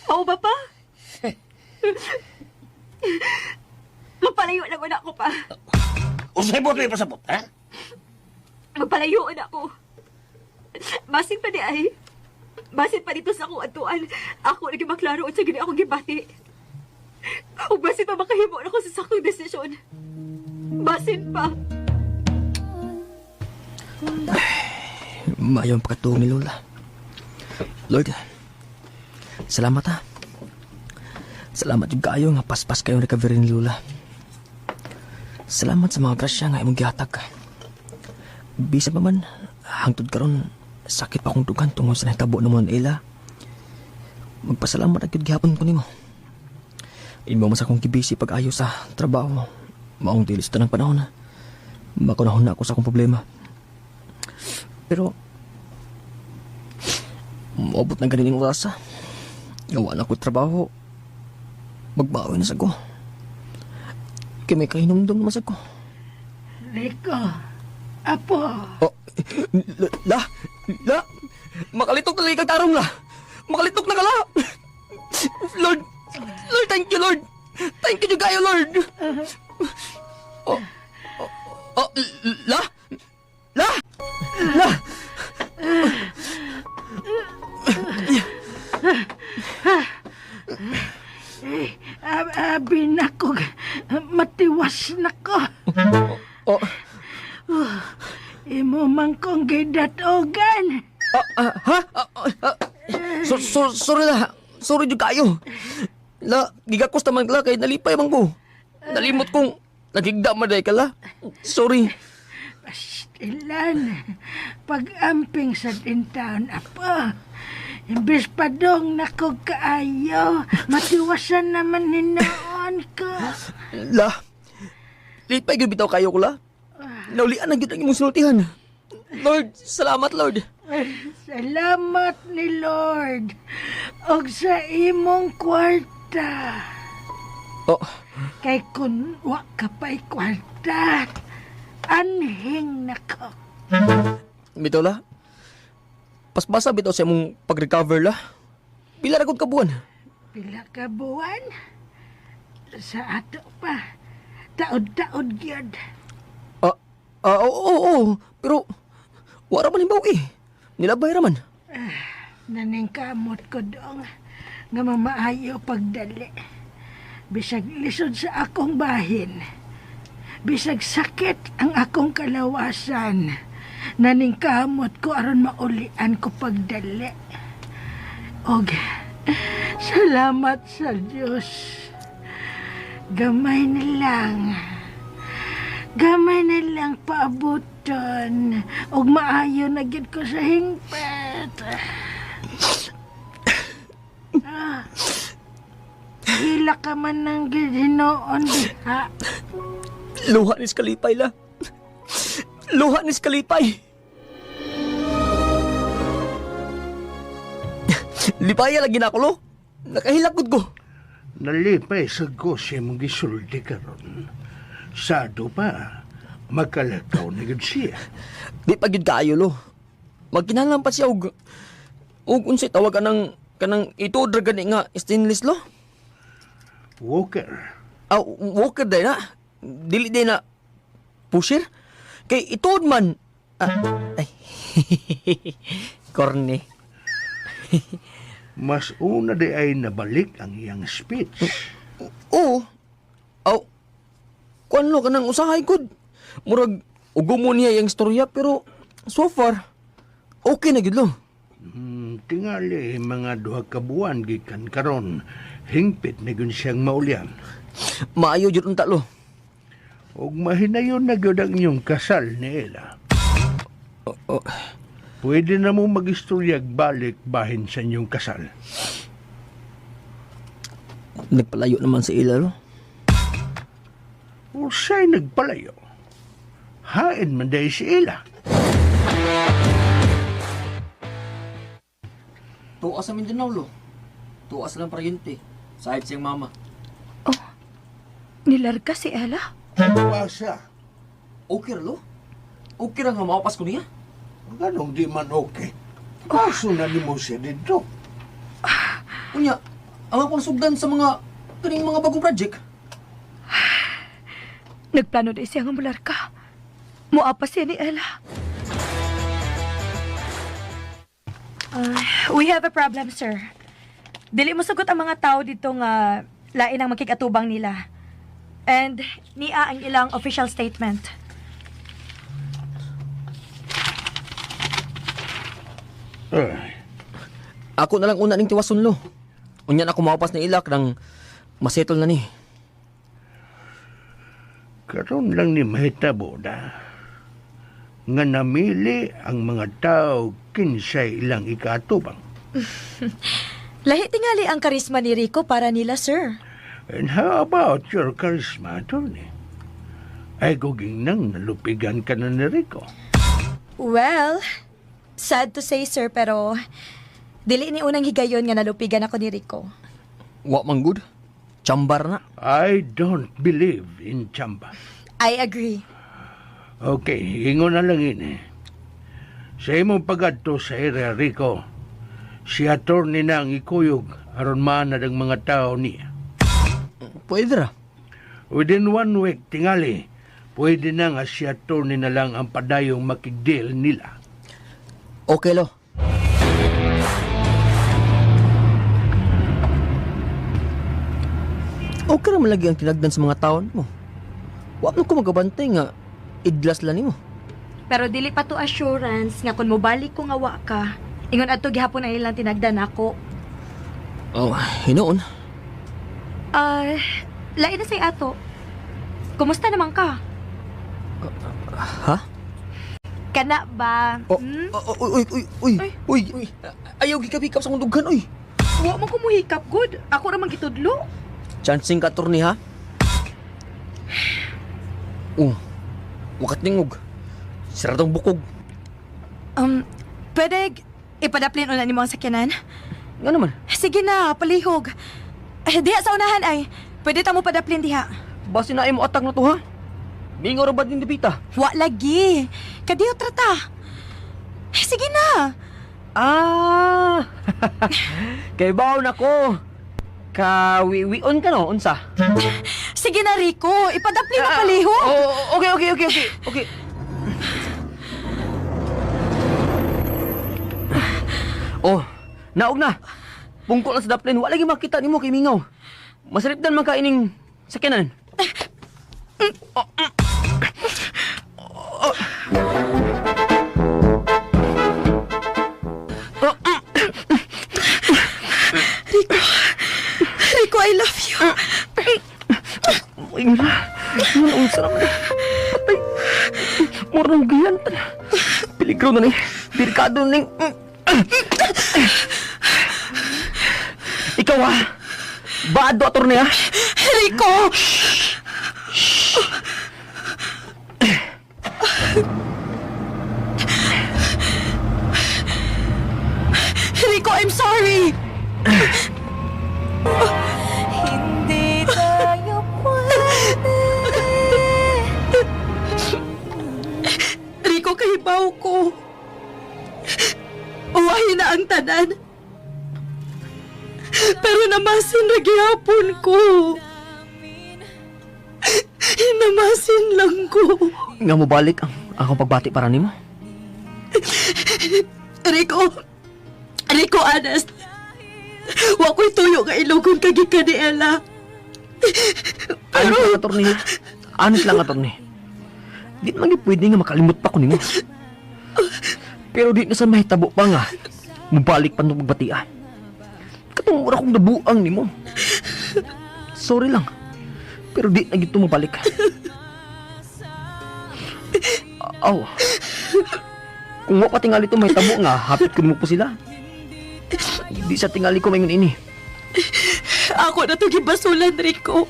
Oo ba pa? Magpalayo na ko na ako pa. Usay mo ito pasabot, ha? Magpalayo na ako. Basin pa di ay. Basin pa dito sa akong atuan. Ako naging maklaro sa gini akong gibati. O basin pa makahimo na ako sa sakong desisyon. Basin pa. Mayong pagkatuong ni Lola. Lord, salamat ha. Salamat yung kayo nga paspas kayo recovery ni Lola. Salamat sa mga grasya nga imong gihatag. Bisa pa man, hangtod karon sakit pa akong dugan tungod sa nahitabo na mo na ila. Magpasalamat agad gihapon ko nimo. Imo mas akong kibisi pag-ayo sa trabaho. Maong dilis ito ng panahon na. Makunahon na ako sa akong problema. Pero, maabot ng ganiling orasa. Gawa na ko trabaho. Magbawi na sa ko. Kaya may kahinumdum naman sa ko. Rico, apo, Oh, la, makalitok na lang kang tarong la. Makalitok na ka la. Lord, thank you, Lord. Thank you kayo, Lord. La. abi na ko, matiwas na ko. Oh, Imo man kong gidatogan. ha? Sorry la. Sorry jud kayo. La, gigakos naman la kay nalipay man ko. Nalimot kong nagigda maday ka la. Sorry. Pastilan, pag-amping sa dintaon, apo. Imbis pa dong nako kaayo, matiwasan naman ni noon ko. La, lipay gyud bitaw kayo ko la. Naulian na gyud ang imong sultihan. Lord, salamat Lord. Salamat ni Lord. Og sa imong kwarta. Oh, Kay kun wa ka pa'y kwarta, anhing nako. bitaw la. Pasbasa bitaw sa imong pag-recover la. Pila ra gud ka buwan? Pila ka buwan? Sa ato pa. Taod-taod gyud. Oo. Pero, wala man imbaw eh. Nilabay raman. Naning kamot ko dong nga mamaayo pagdali. Bisag lisod sa akong bahin. Bisag sakit ang akong kalawasan. Naning kamot ko aron maulian ko pagdali. Og salamat sa Diyos. Gamay na lang paabuton. Og maayo na gid ko sa hingpet. Hila ka man ng gihinoon diha. Luha ni Skalipay la. Luha ni Skalipay. Lipaya lagi na ako lo. Nakahilakod ko. Nalipay sa ko siya mong gisulti karon. Sado pa, magkalakaw na gud siya. Di pa gid kaayo lo. Magkinalang pa siya og unsay tawag kanang ito gani nga stainless lo. Walker, Walker day na. Dili day na pusher. Kay ituod man. Ay. Corny. mas una di ay nabalik ang iyang speech. Oo. Kuan lo kanang usahay gud. Murag ugo mo niya yung istorya pero so far okay na gid lo. Tingali mga duha ka buwan gikan karon, hingpit na gyud siyang maulyan. Maayo jud unta lo. Og mahinayon na gyud ang inyong kasal ni Ella. Pwede na mo mag-istoryag balik bahin sa inyong kasal. Nagpalayo naman si Ila lo. O siya'y nagpalayo. Hain man dahil si Ella. Tuwa sa Mindanao lo. Tuwa sa lang paryente. Sahib siyang mama. Nilarga si Ella? Basa. Okay ra, lo? Okay ra nga mawapas ko niya? Ganong di man okay. Kaso na ni mo siya dito. Unya, ang akong sugdan sa mga kaning mga bagong project. Nagplano na siya nga mular ka. Muapas siya ni Ella. We have a problem, sir. Dili mo sugot ang mga tao dito nga lain ang makikatubang nila. And niya ang ilang official statement. Ay, Ako na lang una ning tiwason, lo. Unya na ako mawapas ni ilak nang masettle na ni. karon lang ni mahitabo na nga namili ang mga tao kinsay ilang ikatubang. Lahi tingali ang karisma ni Rico para nila, sir. And how about your charisma, attorney? Ay guging nang nalupigan ka na ni Rico. Well, sad to say, sir, pero dili ni unang higayon nga nalupigan ako ni Rico. Wa man good. Chambar na. I don't believe in chamba. I agree. Okay, ingon na lang ini. Sa imong pagadto sa area, Rico, si attorney na ang ikuyog aron maanad ang mga tao niya. Pwede ra. Within 1 week, tingali, pwede na nga si attorney na lang ang padayong makigdeal nila. Okay, lo. Okay naman lagi ang tinagdan sa mga taon mo. Wa man ko magabantay nga idlas lang nimo. Pero dili pa to assurance nga kung mobalik ko nga wa ka, ingon adto gihapon ang ilang tinagdan ako. Oh, hinoon. Lain na say ato. Kumusta naman ka? Ha? Kana ba? Oh, uy. Ayaw gikapikap sa kundugan, uy. Wa mo ko muhikap, good. Ako ramang gitudlo. Chancing ka, attorney, ha? Wakat ningog. Siratong bukog. Pwede ipadaplin una ni mo ang sakyanan? Nga naman. Sige na, palihog. Diha sa unahan ay. Pwede ta mo padaplin diha. Basi na mo atag na to, ha? Mingo ra ba din dibita? Wa lagi. Kadiyo trata. Sige na. Kay baw na ko. Kawiwion ka no, unsa? Sige na, Rico. Ipadaplin mo palihog. Okay. Naog na. Pungko lang sa daplin, wala lagi makita nimo kay Mingaw. Masaripdan man ka ining sakyanan. Rico, I love you. Unsa naman. Patay. Murang giyan ta. Peligro na ni. Birkado ning. Ikaw ha? Baado attorney ha? Rico! Rico, I'm sorry! Hindi tayo pwede. Rico, kahibaw ko. Uwahin na ang tanan. Pero namasin na gihapon ko. Namasin lang ko. Nga mo balik ang akong pagbati para nimo. Rico, honest. Wa ko'y tuyo nga ilugon kagika ni Ella. Ano lang attorney? Honest lang attorney. Di naman pwede nga makalimot pa ko nimo. Pero di na sa mahitabo pa nga. Mubalik pa nung magbatian. Katong mura kong nabuang nimo. Sorry lang. Pero di na gito mabalik. Aw. Kung wa pa tingali ito mahitabo nga, hapit ko nimo po sila. Di sa tingali ko mayon ini. Ako na to gibasulan, Rico.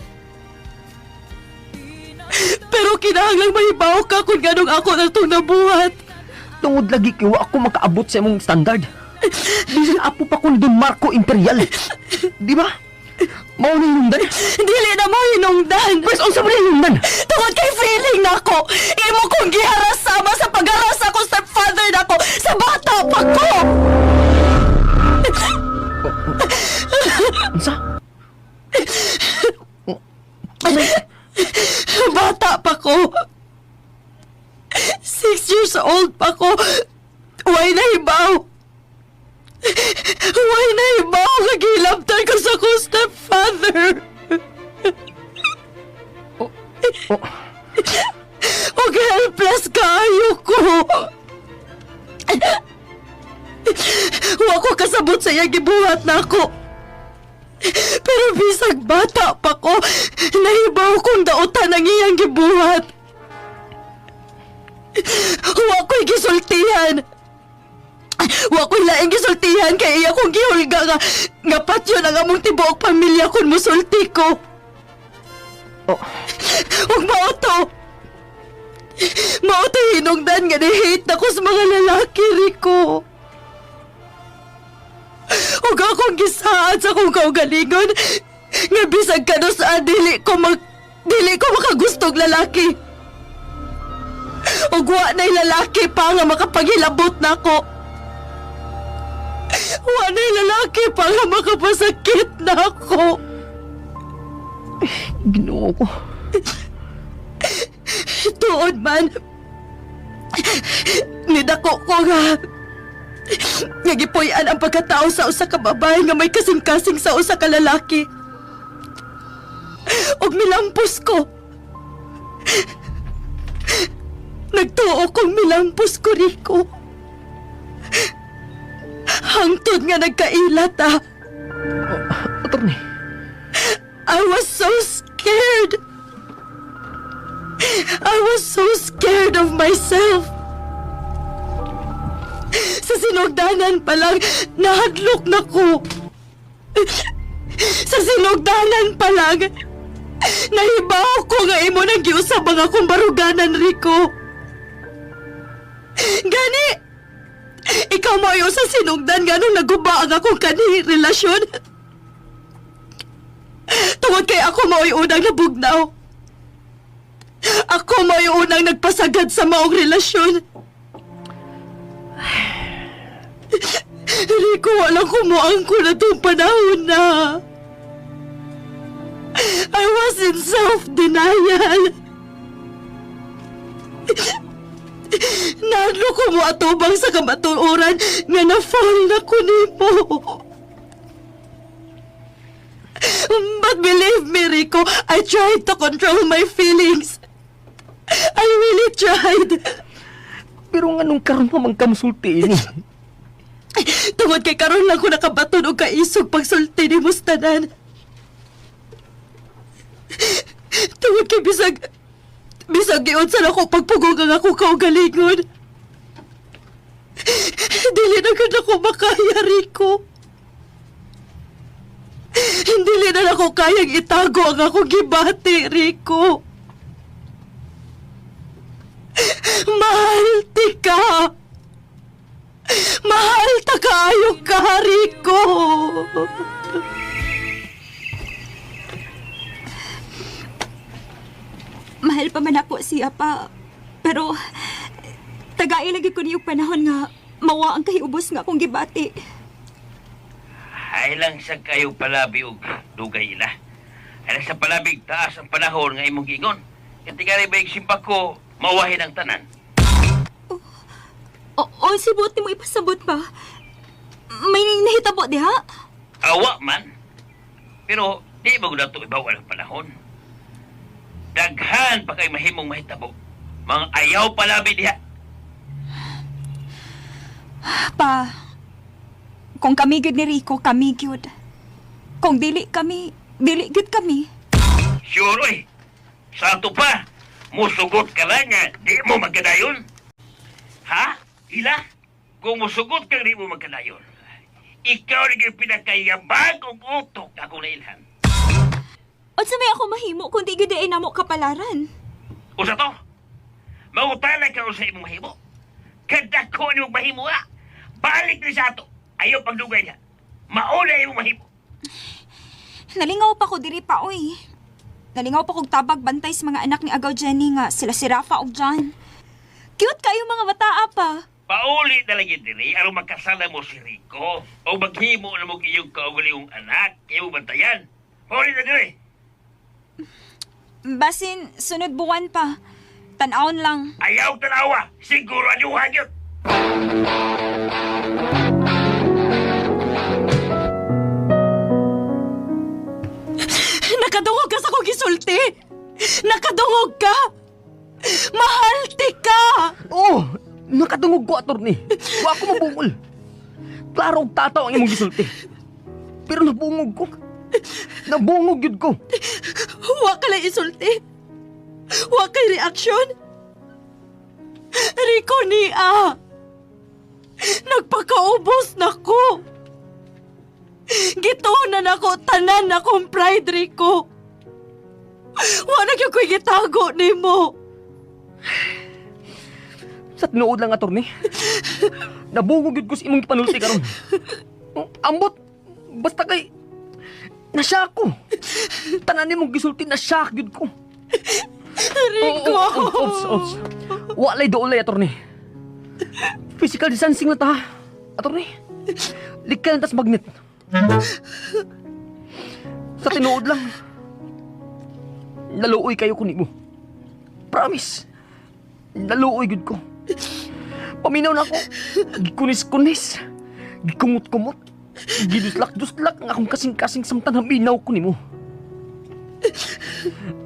Pero kinahanglang mahibaw ka kung ganong ako na itong nabuhat. Tungod lagi kiwa ako makaabot sa imong standard. Bisan apo pa kung Don Marco Imperial. Di ba? Mao ni hinungdan. Dili na mo hinungdan. Pwes, unsa man hinungdan? Tungod kay feeling nako, imo kong giharas sama sa pag-aras ako stepfather nako sa bata pa ko. Unsa? Bata pa ko. 6 years old pa ko. Why na hibaw? Why na hibaw? Nagilabtan ko sa ko stepfather. Og helpless kaayo ko. Wa ko kasabot sa iya gibuhat nako. Pero bisag bata pa ko, nahibaw kong dautan ang iyang gibuhat. Wa ko'y gisultihan. Wa ko'y laing gisultihan kay iya kong gihulga nga patyon ang among tibuok pamilya kung musulti ko. Ug mao to hinungdan nga ni-hate na ko sa mga lalaki, Rico. Ug akong gisaad sa akong kaugalingon nga bisag kano saan dili ko makagustog lalaki. Ug wa na'y lalaki pa nga makapaghilabot nako. Wa na'y lalaki pa nga makapasakit nako. Ginoo ko. Tuod man. Nidako ko nga gipuy-an ang pagkatao sa usa ka babae nga may kasing-kasing sa usa ka lalaki. Og milampos ko. Nagtuo kong milampos ko, Rico. Hangtod nga nagkailat, Attorney. I was so scared. I was so scared of myself. Sa sinugdanan pa lang, nahadlok na ko. Sa sinugdanan pa lang, nahibaw ko nga imo nang giusab ang akong baruganan, Rico. Gani, ikaw mo ayo sa sinugdan nga nung naguba ang akong kani relasyon. Tungod kay ako mao'y unang nabugnaw. Ako mao'y unang nagpasagad sa maong relasyon. Rico, walang kumuang ko na itong panahon na. I was in self-denial. Nadlo ko mo atubang sa kamatuoran nga na-fall na ko nimo. But believe me, Rico, I tried to control my feelings. I really tried. Pero nga nung karon pa man kamusulti ini. Tungod kay karon lang ko nakabaton og kaisog pagsulti ni Mustanan. Tungod kay bisag giunsa na ko pagpugong ang ako kaugalingon. Dili na gud ako makaya, Rico. Dili na ako kayang itago ang akong gibati, Rico. Mahal ti ka. Mahal ta kaayo ka, Rico. Mahal pa man ako siya pa. Pero, tagay lagi ko niyong panahon nga mawa ang kahiubos nga akong gibati. Ay lang sa kayo palabi og dugay ila. Ay lang sa palabig taas ang panahon nga imong gingon. Katigari ba yung simpa ko mawahin ang tanan? O si Bote mo ipasabot pa? May nahitabo diha? Awa man. Pero di ba na ito ibawal ang panahon? Daghan pa kay mahimong mahitabo. Mga ayaw palabi diha. Pa, kung kami gud ni Rico, kami gud. Kung dili kami, dili gud kami. Sure, oy. Sa ato pa, musugot ka lang nga, di mo magkadayon. Ha? Ila? Kung musugot ka, di mo magkadayon. Ikaw rin yung pinakayabag o utok ako na ilhan. At sa may ako mahimo kung di gud ay namo kapalaran. O sa to, mautala ka sa imong mahimo. Kadako ni mong mahimo ha. Balik ni sa ato. Ayaw pagdugay niya. Mauna imong mahimo. Nalingaw pa ko diri pa, oy. Nalingaw pa kong tabag bantay sa mga anak ni Agaw Jenny nga sila si Rafa o John. Cute kayo mga bataa pa. Pauli na lagi diri, aron makasala mo si Rico. O maghimo na mo iyong kaugalingong anak, iyong bantayan. Pauli na diri. Basin, sunod buwan pa. Tanawon lang. Ayaw tanawa, siguro anong hagyot. Nakadungog ka sa kong gisulti! Nakadungog ka! Mahalti ka! Oh, nakatungog ko, attorney. Wa ako mabungol. Klaro og tataw ang imong gisulti. Pero nabungog ko. Nabungog yun ko. Wa ka lang isulti. Wa kay reaksyon. Rico niya. Nagpakaubos na ko. Gitunan ako tanan akong pride, Rico. Wa na gyud ko'y gitago nimo. Sa tinuod lang, attorney. Nabungog yun ko sa imong panulti karon. Ambot, basta kay nasyak ko. Tanan nimong gisulti, nasyak yun ko. Rico! Ops. Walay doolay, attorney. Physical distancing na ta, attorney. Likal tas magnet. Sa tinuod lang, naluoy kayo ko nimo. Promise. Naluoy gud ko. Paminaw na ako. Gikunis-kunis. Gikumot-kumot. Giduslak-duslak nga akong kasing-kasing samtang haminaw ko nimo.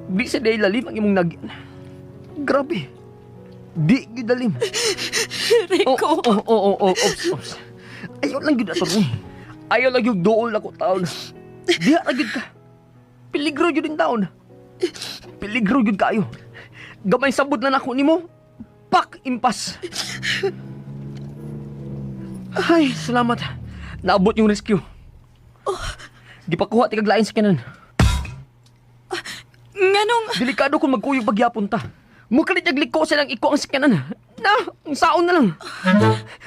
Di sa day lalim ang imong nagyan. Grabe. Di gidalim. Rico! Ops. Ayaw lang yun, attorney. Ayaw lang yung dool ako taon. Diha na yun ka. Peligro yun din taon. Peligro yun kayo. Gamay sabod na nako nimo. Pak impas. Ay, salamat. Naabot yung rescue. Gipakuha ti kaglain sa kanan. Nganong... Delikado kung magkuyog pagyapon ta. Mukalit nagliko silang iko ang sikyanan. Na, ang saon na lang.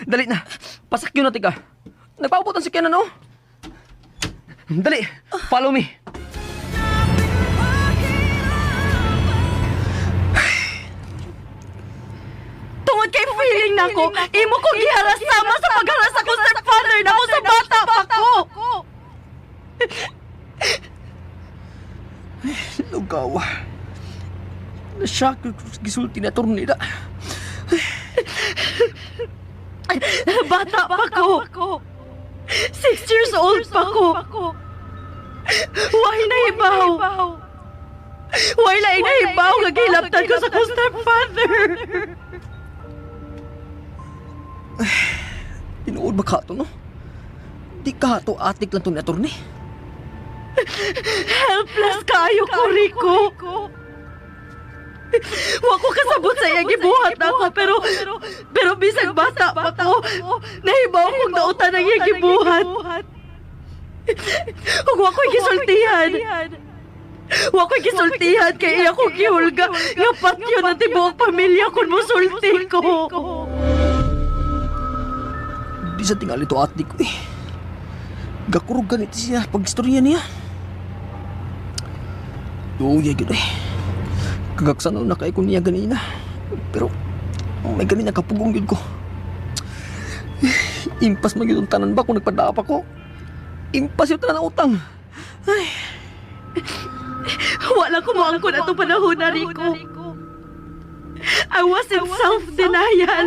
Dali na. Pasakyo na tika. Nagpaupot ang sikyanan, no? Dali, follow me. Tungod kay feeling nako, imo ko giharas sama sa pagharas ako sa father nako sa bata pa ko. Lugawa. Nasyak yung gisulti na tornida. Bata pa ko. 6 years old pa ko. Why na ibaw? Why na ibaw nga gilaptan ko sa kong stepfather? Tinuod ba ka ito, no? Di ka ito atik lang ito ni attorney. Helpless kayo ko, Rico. Wa ko kasabot sa iyang gibuhat ako, pero bisag bata pa ko, nahibaw kong nautan ang iyang gibuhat. Ug wa ko'y gisultihan. Wa ko'y gisultihan kay iya ko gihulga nga patyo na tibuok pamilya kun mosulti ko. Di sa tingali ito atik ko eh. Gakurog ganito siya pag-istorya niya. Duya yun eh. Kagaksanaw na kay ko niya ganina. Pero may ganina kapugong yun ko. Impas man yun tanan ba kung nagpadapa ko. Impas yun tanan utang. Ay. Wala ko mo angkon atong panahon na, Rico. I was in self-denial.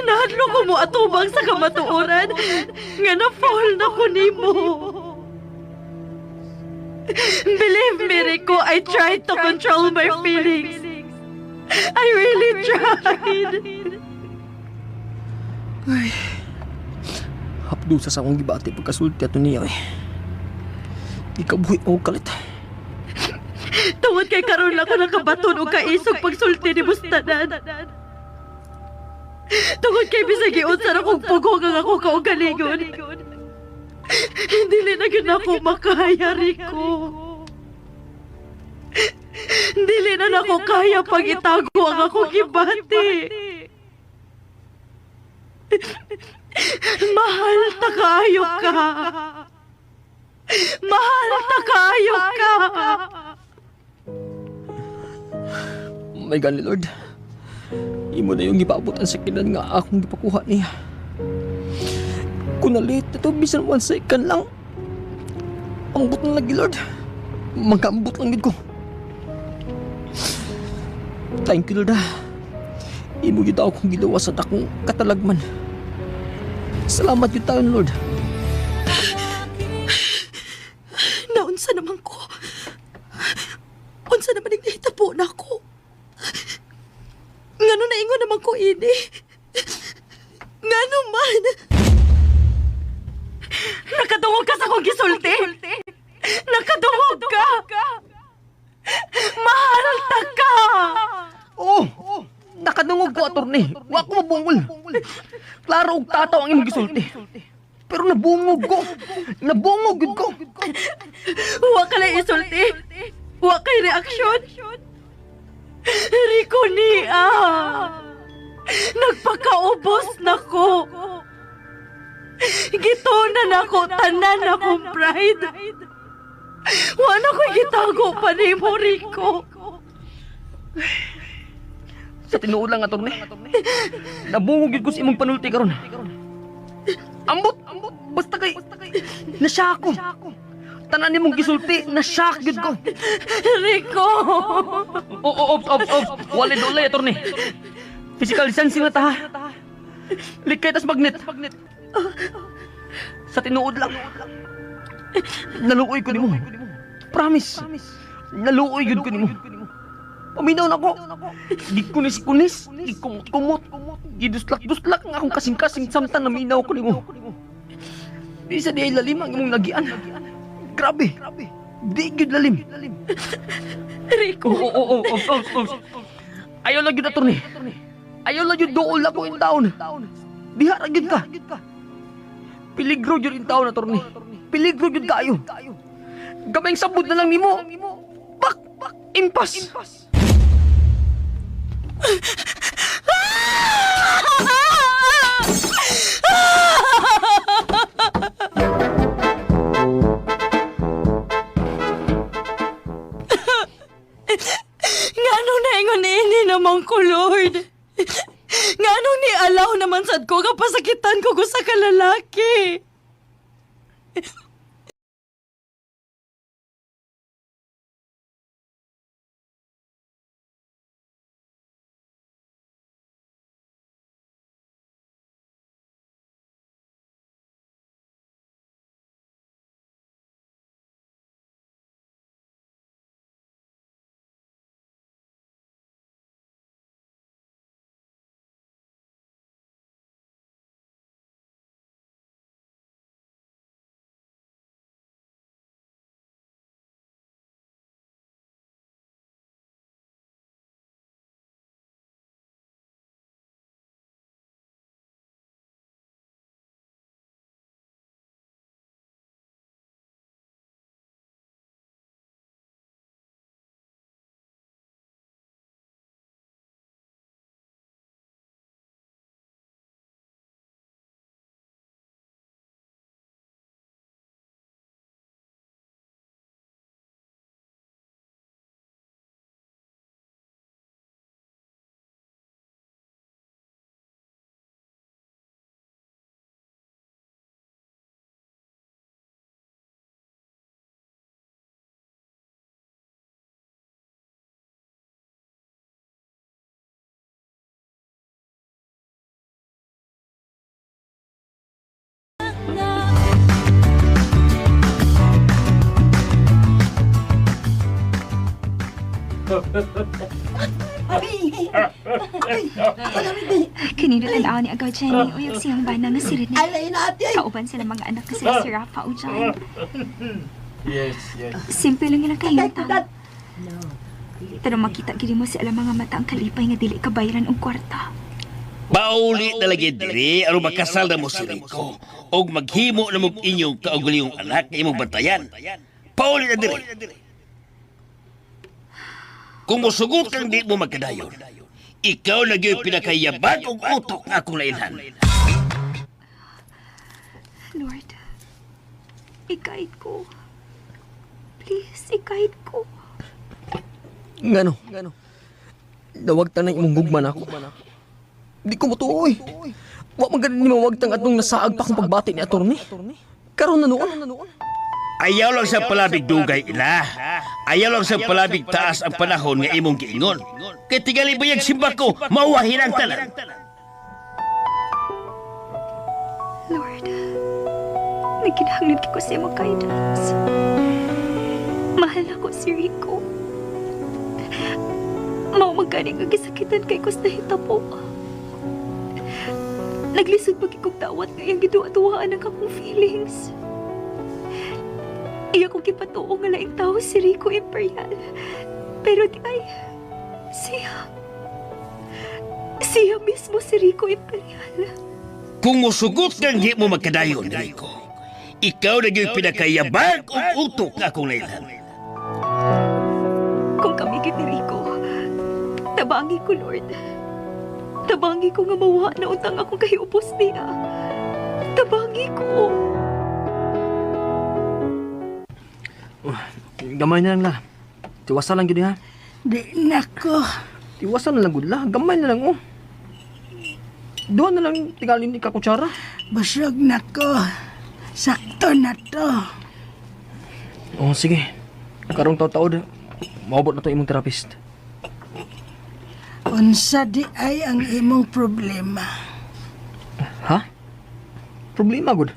Nahadlo ko mo atubang sa kamatuoran nga na-fall na ko nimo. Believe me, Rico, I tried to control my feelings. I really tried. Ay. Hapdo sa akong gibati pagkasulti ato niya eh. Ikabuhi ako kalit. Tungod kay karon ako nakabaton o kaisog pagsulti ni Bustanan. Tungod kay bisag iunsa na kong pugong ang ako kaugalingon. Dili na gyud ako makaya, Rico. Dili na nako kaya pag itago ang ako gibati. Mahal ta kaayo ka. Mahal ta kayo ka. My God, Lord. Imo na yung ipaabot ang sakinan nga akong gipakuha niya. Kung nalit ito, bisan 1 second lang. Ambot na lagi, Lord. Magkaambot lang gid ko. Thank you, Lord. Imo yun akong gilawa sa takong katalagman. Salamat yun tayo, Lord. Naunsa naman ko. Unsa naman ang nahitabo na ako. Ngano na ingon naman ko, ini. Ngano man. Nakatungog ka sa kong gisulti. Nakatungog ka. Mahal ta ka. Oh, nakadungog ko, attorney. Wa ko mabungol. Klaro og tataw ang imong gisulti. Pero nabungog ko. Nabungog yun ko. Wa ka lang isulti. Wa kay reaksyon. Rico niya. Nagpakaubos na ko. Gitunan ako tanan akong pride. Wala ko gitago pa ni mo, Rico. Sa tinuod lang, attorney. Nabungog yun ko sa imong panulti karon. Ambot. Basta kay nasya ako. Tanan nimong gisulti, nasyak yun ko. Rico. Walid ulay, attorney. Physical distancing na ta, ha? Likay tas magnet. Sa tinuod lang. Naluoy ko nimo. Promise. Naluoy yun ko nimo. Paminaw na ko. Di kunis-kunis. Di kumot-kumot. Giduslak-duslak nga akong kasing-kasing samtang naminaw ko nimo. Di sa di ay lalim ang imong nagian. Grabe. Di gyud lalim. Rico. Ayaw lang yun, attorney. Ayaw lang yun, dool ako in town. Diha ra gyud ka. Peligro yun in town, attorney. Peligro yun kayo. Gamayng sabod na lang nimo. Bak! Impas! Ngano na ingon ini naman ko, Lord. Ngano ni alaw naman sad ko kapasakitan ko sa kalalaki. Kanino tanaw ni agaw Jenny uyab siyang bana nga si Rene. Kauban sila mga anak kasi si Rafa o John. Yes. Simple lang ilang kahintang. Pero makita gini mo sa mga mata ang kalipay nga dili kabayaran og kwarta. Pauli talaga diri aron makasal na mo si Rico og maghimo na mo inyong kaugalingong anak nga imong bantayan. Pauli na diri. Kung musugot kang di mo magkadayon, ikaw na gyud pinakayabag og utok nga akong lainhan. Lord, I-guide ko. Please, i-guide ko. Ngano? Nawag ta na imong gugman ako. Di ko mutuoy. Wa man ganin ni mawagtang atong nasaag pa kung pagbati ni attorney. Karon na noon. Ayaw lang sa palabig dugay ila. Ayaw lang sa palabig taas ang panahon nga imong giingon. Kay tigali bayag simba ko, mauwahin ang tanan. Lord, nagkinahanglan ko sa imong guidance. Mahal ako si Rico. Mao magkani nga gisakitan kay kus nahitabo. Naglisod pag ikong tawat nga yung giduwa-duwaan ang akong feelings. Iya kong kipatuo nga laing tao si Rico Imperial. Pero di ay, siya mismo si Rico Imperial. Kung musugot kang di mo magkadayon, Rico, ikaw na yung pinakayabag o utok nga akong nailan. Kung kami kiti Rico, tabangi ko, Lord. Tabangi ko nga mawa na utang akong kahiupos niya. Tabangi ko. Gamay na lang la. Tiwasan lang gid ha. Di nako. Tiwasan na lang gud la. Gamay na lang oh. Doon na lang tingalin ni kakutsara. Busog nako. Sakto na to. Oh, sige. Karong taod-taod, maabot na to imong therapist. Unsa di ay ang imong problema? Ha? Problema gud.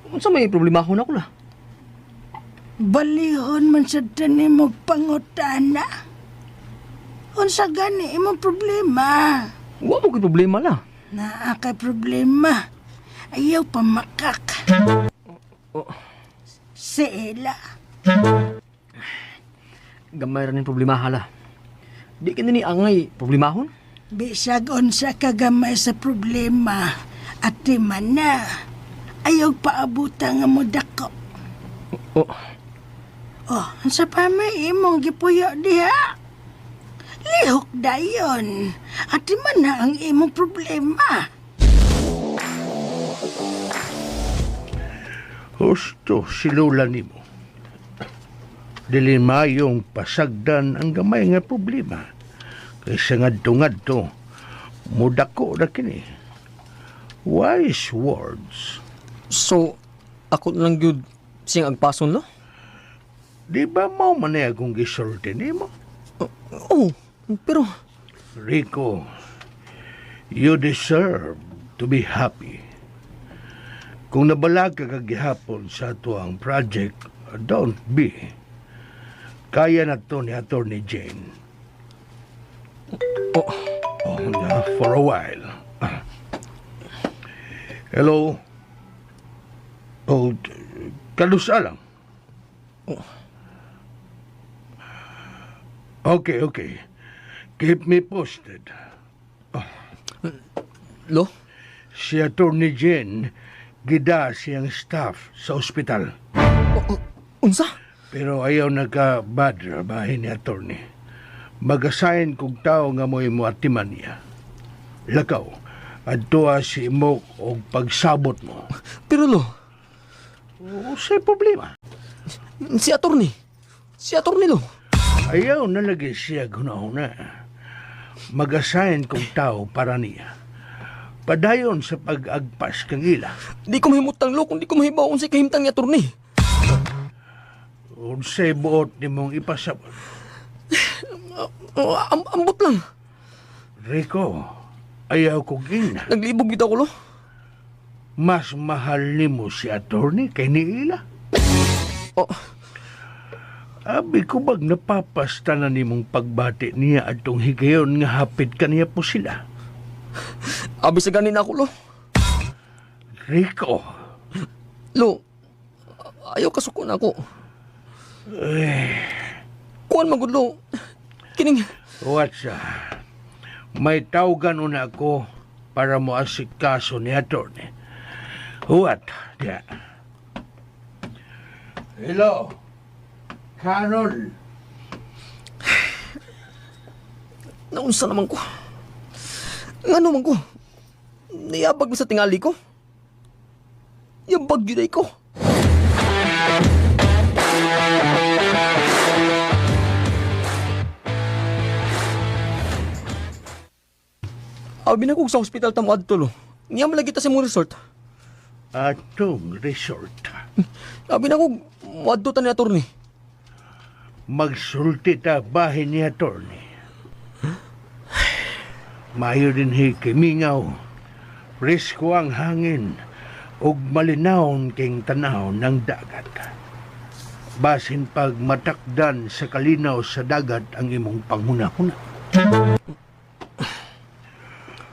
Unsa may problema ko na ko la? Balihon man sa tanim mo pangutana. Unsa gani imong problema? Wa mo gud problema la. Naa kay problema. Ayaw pamakak. Oh, Sila. gamay ra ning problema hala. Di kini ni angay problemahon. Bisag unsa kagamay sa problema at di man na. Ayaw paabutan nga mo dako. Oh, Oh, unsa pa may imong gipuyo diha? Lihok dayon. At di man na ang imong problema. Husto silula nimo. Dili mayong pasagdan ang gamay nga problema. Kaysa ngadto-ngadto, mudako na kini. Wise words. so ako na lang gyud sing agpason lo? Di ba mao man akong gisulti nimo? Oh, pero Rico, you deserve to be happy. Kung nabalag ka kagihapon sa ato ang project, don't be. Kaya na to ni Attorney Jane. oh, For a while. Hello? Oh, kalusa lang. Okay. Keep me posted. lo? Si Attorney Jane, gida siyang staff sa ospital. Unsa? Pero ayaw nagka-bad bahin ni Attorney. Mag-assign kong tao nga mo'y muatiman niya. Lakaw, adtoa si Imok o pagsabot mo. Pero lo, O sa'y problema. si attorney lo. Ayaw na lagi siya guna-una. Mag-assign kong tao para niya. Padayon sa pag-agpas kang ila. Di ko mahimutang lo kung di ko mahibaw unsay kahimtang ni attorney. Unsay buot ni mong ipasabot. Ambot lang. Rico, ayaw ko gina. Naglibog gid ako lo. Mas mahal ni mo si Attorney kay ni ila. Oh, Abi ko bag napapasta na ni mong pagbati niya atong higayon nga hapit kaniya po sila. abi sa ganin ako lo. Rico, Lo, ayaw kasukon ako. Kuan magudlo. Kining what's may tawgan una ako para mo asikaso ni Attorney. What? Yeah. Hello? Carol? naunsa naman ko. Ngano man ko? Niyabag mi sa tingali ko. Yabag yun ay ko. Abi na kog sa hospital tamo adto lo. Niya malagi ta sa mong resort. Atong resort. Abi na kog adto ta ni attorney. Magsulti ta bahin ni attorney. Mayo din hikimingaw. Presko ang hangin. Ug malinawon king tanaw ng dagat. Basin pag matakdan sa kalinaw sa dagat ang imong panghuna-huna.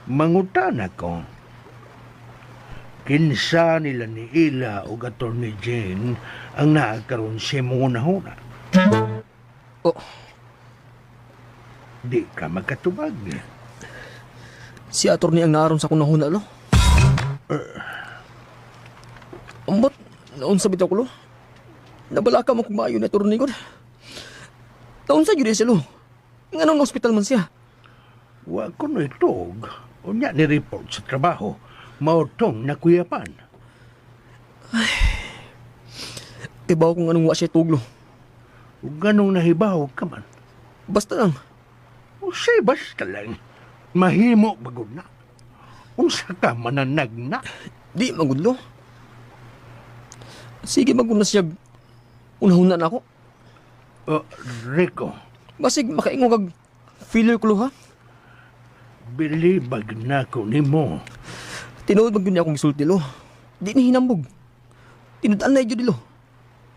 Mangutan ako. Kinsa nila ni Ila o Attorney Jane ang naakaroon sa imong una-huna. Oh, Di ka magkatubag. si attorney ang naaron sa kunahuna lo. Ambot, naon sa bitaw ko lo. Nabalaka mo kung maayo na attorney ko. Naon sa judy silo. Nganong hospital man siya. Wa ko no itog. Unya ni report sa trabaho. Mautong nakuyapan. Ibaw kung anong wa siya tuglo. Ug ganong nahibaw ka man. Basta lang, O say basta lang. Mahimo bagod na. Unsa ka mananag na. di magudlo. Sige maguna siya. Unahuna na ako. Rico, Basig makaingo kag filler ko lo ha. bilibag na ko ni mo. Tinuod mag niya akong isulti lo. Di ni hinambog. Tinudaan na idyo dilo.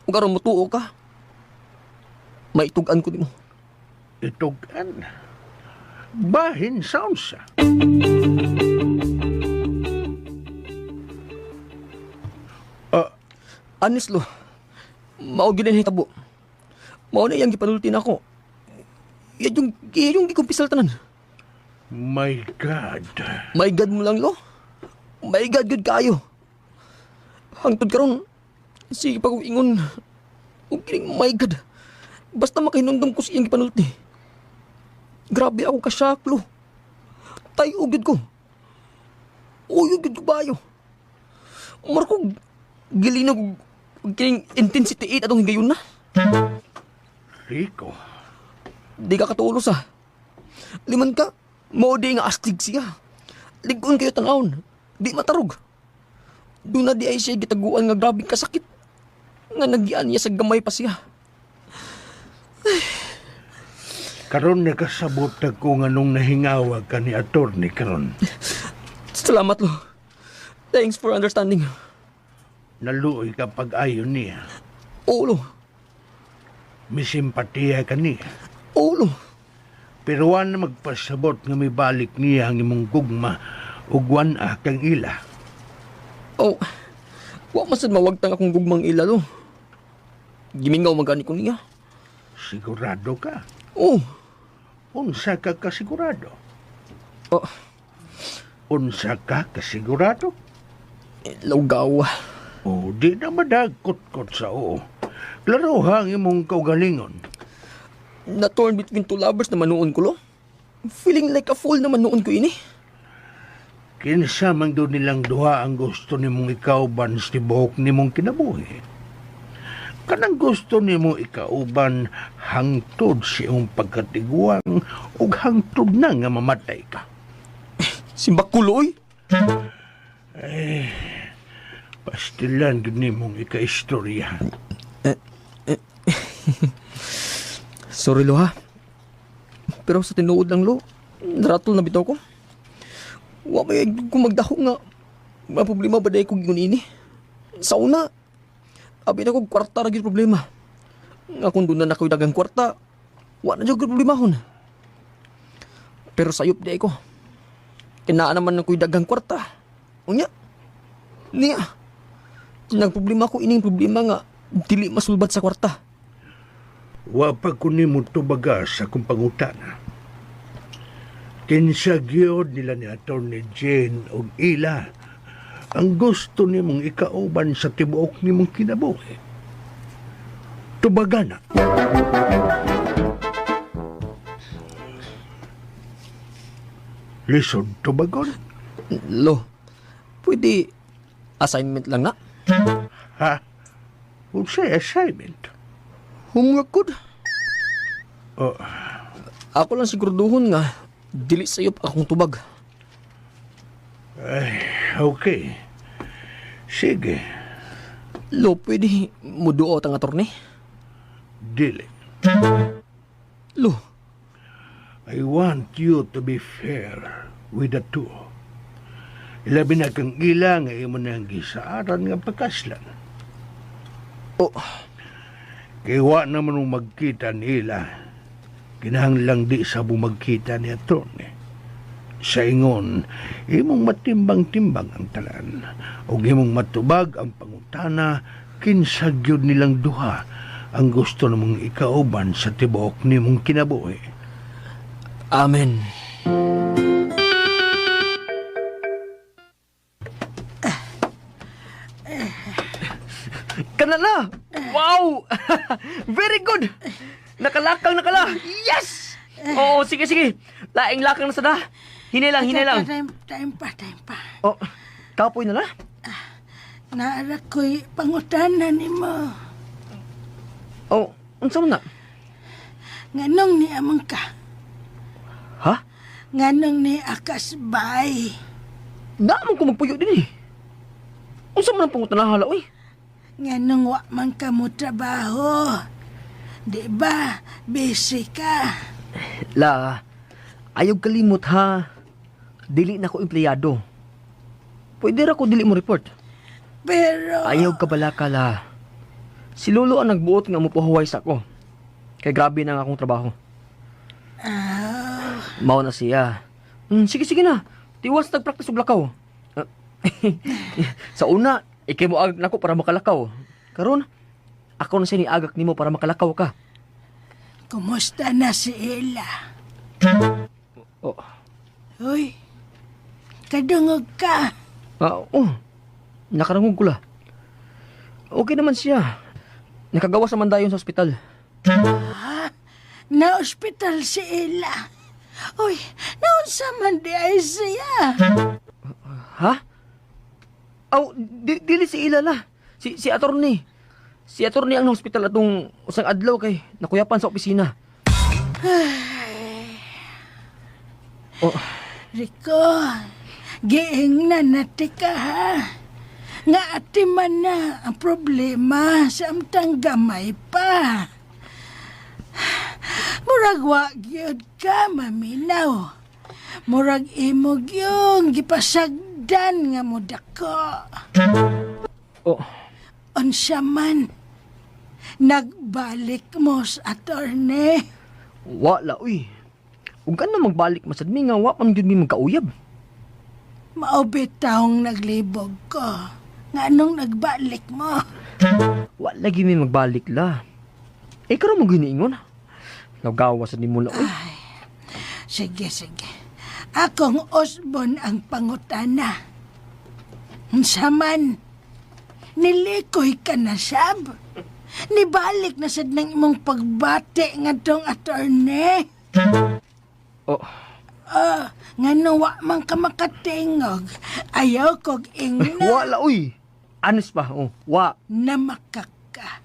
Kung karon mo tuo ka, maitugan ko di mo. Itugan. Bahin sa unsa. Anis lo. Mao gyud ang hitabo. Mao na iyang gipanulti na ako. Yung gikumpisal tanan. My God. My God mo lang lo. My God good kayo. Hangtod karon. Sige pa kong ingon. Huwag kining my God. Basta makahinundong ko siyang gipanulti. Grabe ako kasyaklo. Tayo ugid ko. Uyugid ko bayo. Marko, gilinog. Huwag kining intensity 8 atong higayon na. Rico, Di ka katulos ah. Liman ka, mao di nga astig siya. Ligon kayo tanawon. Di matarog. Doon na di ay siya gitaguan nga grabing kasakit. Nga nagyan niya sa gamay pa siya. karon nakasabot ako nga nung nahingawa ka ni attorney karon. Salamat lo. Thanks for understanding. Naluoy ka pag-ayon niya. Oo lo. Misimpatiya ka niya. Oo lo. Pero wan na magpasabot nga may balik niya ang imong gugma ug wan kang ila. Oh, wa masad mawagtang akong gugmang ila lo. Gimingaw magani ko niya. Sigurado ka? Oo. Unsa ka kasigurado? Oh, Unsa ka kasigurado? lawgaw. O di na madagkot-kot sa oo. Klaro hang imong kaugalingon. Na-torn between two lovers na manuon ko lo. Feeling like a fool na manuon ko ini. Kinsa man doon nilang duha ang gusto nimong ikauban sa tibuok nimong kinabuhi. Kanang gusto nimo ikauban hangtod sa iyong pagkatiguang ug hangtod na nga mamatay ka. Simbakuloy. Pastilan gud nimong ikaistorya. Sorry lo ha. Pero sa tinuod lang lo, naratol na bitaw ko. Wa may kung magdaho nga. May problema ba dahil kong yun ini? Sa una, abi na kong kwarta na yung problema. Nga kung doon na nako'y dagang kwarta, wa na yung problema hon. Pero sayop dahil ko. Kinaan naman na ko'y dagang kwarta. Unya, niya. Nagproblema ko ining problema nga, dili masulbad sa kwarta. Wa pa ko nimo tubaga sa akong pangutana. Kinsa gyud nila ni Attorney Jane og ila ang gusto nimong ikauban sa tibuok nimong kinabuhi. Tubaga na. Lisod tubagon? Lo, pwede assignment lang na. Ha? Kung sa assignment. Homework good. Oh, Ako lang siguraduhon nga, dili sayop akong tubag. okay. Sige, Lo, pwede muduot ang attorney? dili. Lo, I want you to be fair with the two. Ilabi na kang ilang ay mo nang gisaaran nga pagkaslan. oh, Kaya wa naman mong magkita nila. Kinahanglang di sa bumagkita ni attorney. Sa ingon, imong matimbang-timbang ang talan. O imong matubag ang pangutana, kinsagyod nilang duha ang gusto namong ikauban sa tibuok nimong kinabuhi. amen. Kanala! Wow! Very good! Nakalakang nakala! Yes! Oo, sige, sige. Laing-lakang na sada. Hinay lang. Time pa. Oh, kapoy na la? Naara ko'y pangutanan ni mo. Oh, unsa man na? Nganong ni amang ka? Ha? Nganong ni akasbay? Naman ko magpuyo din eh. Unsa man ang pangutan na hala, uy? Nganong wa man ka mo trabaho? Di ba, busy ka? La, ayog kalimot ha. Dili na ko empleyado. Pwede ra ko dili mo report. Pero... Ayaw ka bala ka la. Si Lolo ang nagbuot nga mo pahuway sa ko. Kay grabe na nga akong trabaho. Mao na siya. Sige na. Tiwas nagpractice og lakaw. Sa una, ikay mo agak nako para makalakaw. Karon, ako na siya ni agak nimo para makalakaw ka. Kumusta na si Ella? Oh. Hoy, kadungog ka. Nakarangog ko la. Okay naman siya. Nakagawas naman dayon sa ospital. Na-hospital si Ella. Hoy, naunsa man di ay siya. Ha? Dili si Ilala. Si attorney. Si attorney ang hospital atong usang adlaw kay nakuyapan sa opisina. Rico, giing na natika ha. Nga ati man na ang problema sa amtang gamay pa. Murag wa gyud ka maminaw. Murag imog yung gipasagdan nga mo dako. Unsa man, nagbalik mo sa attorney. Wala, uy. Ug na magbalik masad mi nga wa man gyud mi magkauyab. Maubitawng naglibog ko. Nganong nagbalik mo? Wa lagi mi magbalik la. Karon mo giniingon. Nagawa sa nimo la, uy. Sige. Akong Osbon ang pangutana. Unsa man, nilikoy ka na sab. Nibalik na sad ng imong pagbati nga tong attorney. Ngano wa man ka makatingog. Ayaw kog ingna. Wala, uy. Anis pa, wa. Na makaka.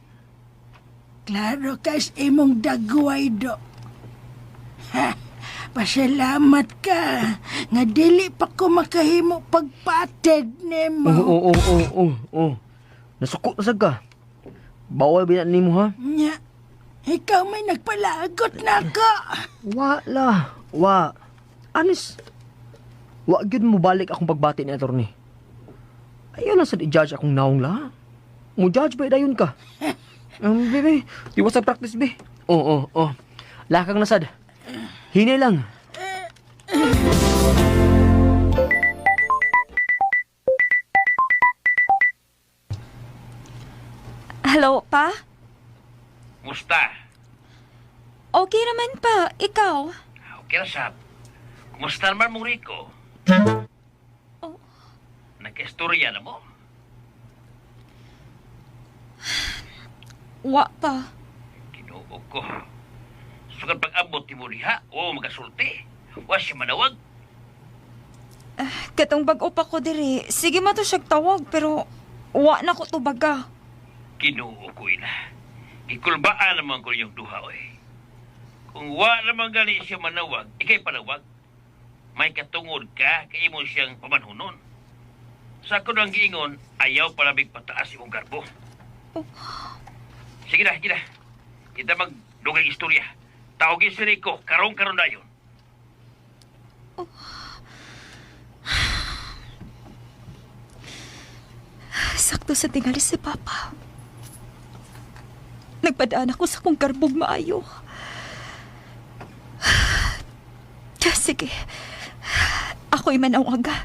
Klaro kas imong dagway do. Ha, pasalamat ka. Nga dili pa ko makahimo pagpatid nimo. Oo. Nasuko na sad ka. Bawal binan nimo ha. Nya, ikaw may nagpalagot na ka. Wa. Anis. Wa gyud mo balik akong pagbati ni attorney. Ayaw na sad i-judge akong naong la. Mo judge ba dayon ka? Bebe, iwas sa practice, be. Oo. Lakang na sad. Hinay lang. Hello, pa? Musta? Okay naman pa. Ikaw? Okay na, Sab. Kumusta naman mong Rico? Oh. Nag-istorya na mo? Wa pa. Tinuog ko. Sugad pag-abot ti mo diha, o magasulti. Wa siya manawag. Katong bag-o pa ko diri. Sige man to siyag tawag, pero wa na ko to baga. Ginoo ko ina. Ikulbaan naman ko yung duha, oy. Kung wa naman gani siya manawag, ikay panawag. May katungod ka, kay mo siyang pamanhunon. Sa ko nang giingon, ayaw palabig pataas imong garbo. Sige na, sige na. Kita magdugay istorya. Tawagin si Rico, karong-karon na yun. Sakto sa tingali si Papa. Nagpadaan ako sa kong garbog maayo. Sige. Ako'y manawaga.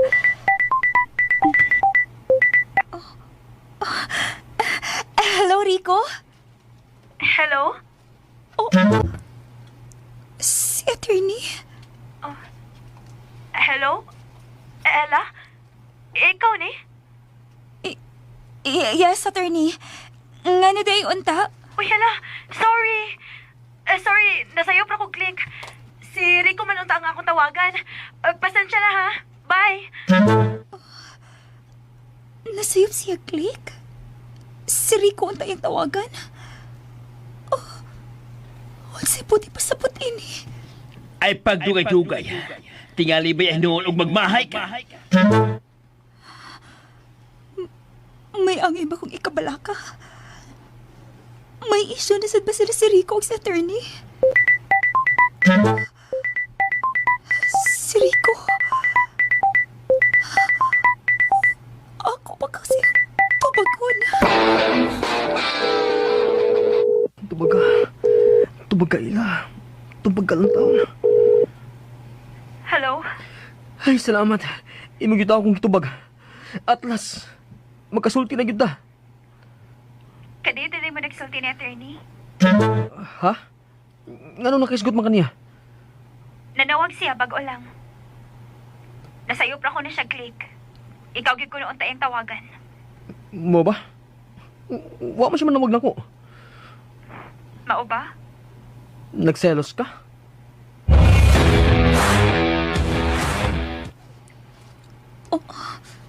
Hello, Rico? Hello? Oh. Si attorney? Hello? Ella? Ikaw ni? Yes, attorney. Ngano day unta? Uy, hala. Sorry. Sorry, nasayo pa ko click. Si Rico man unta ang akong tawagan. Pasensya na ha. Bye. Nasayop siya, Click? Si Rico unta yung tawagan? Oh, si puti pa sa puti ni. Ay pagdugay-dugay. Tingali ba yan noon og magmahay ka? May angay ba kung ikabala ka? May issue na sad ba sila si Rico o si attorney? Si Rico? Ako pa kasi tubagon. Tubaga ila. Tubaga lang taon. Hello? Ay, salamat. Imong yuta akong gitubag. Atlas, magkasulti na yuta. Kadito rin mo nagsulti ni attorney? Ha? Ngano nakisgot man kaniya? Nanawag siya bago lang. Nasayop ra ko na siya click. Ikaw gid ko noon tayong tawagan. Mo ba? Wa mo siya manawag na ko. Mao ba? Nagselos ka?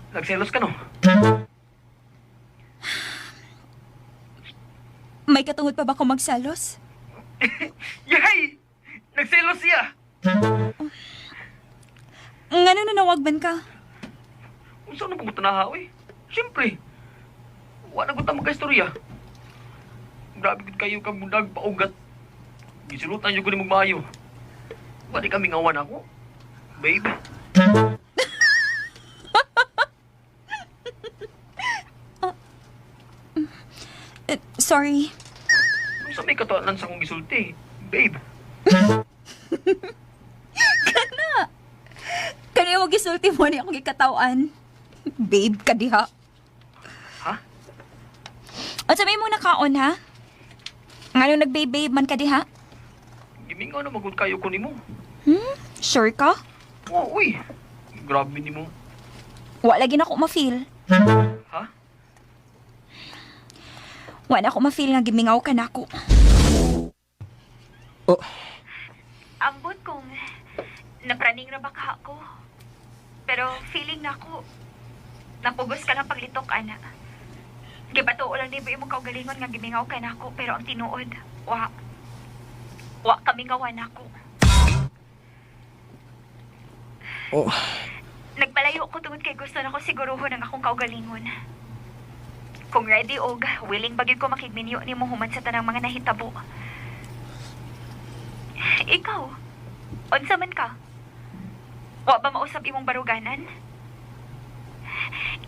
Nagselos ka no? May katungod pa ba kung magsalos? Yahay! Nagselos siya! Ngano nanawagban ka? Kung saan na pumunta na hawi? Siyempre. Wala ko tamang ka-istorya. Grabe ko kayo kang mundag paugat. Gisilutan yung ko ni magmayo. Bali kami ngawan ako. Babe. Sorry. Kung sa may katuanan sa kong gisulti. Babe. Kaya mo gisulti mo ni akong gikatawan. Babe ka diha. Ha? At sabi mo nakaon ha? Ngano nag-babe man ka diha? Gimingaw na magod kayo ko ni mo. Sure ka? Oo, uy. Grabe ni mo. Wala lagi na ako ma-feel. Ha? Wala na ako ma-feel nga gimingaw ka na ako. Oh. Ambot kong napraning ra ba ka ako. Pero feeling na ako, napugos ka ng paglitok, ana. Gibatuo lang di ba imong kaugalingon nga gimingaw ka na ako, pero ang tinuod, wa kami ngawan ako. Oh. Nagpalayo ko tungod kay gusto na ko siguruhon ang akong kaugalingon. Kung ready og willing bagid ko makigminyo ni mo human sa tanang mga nahitabo. Ikaw, unsa man ka? Wa ba mausap imong baruganan?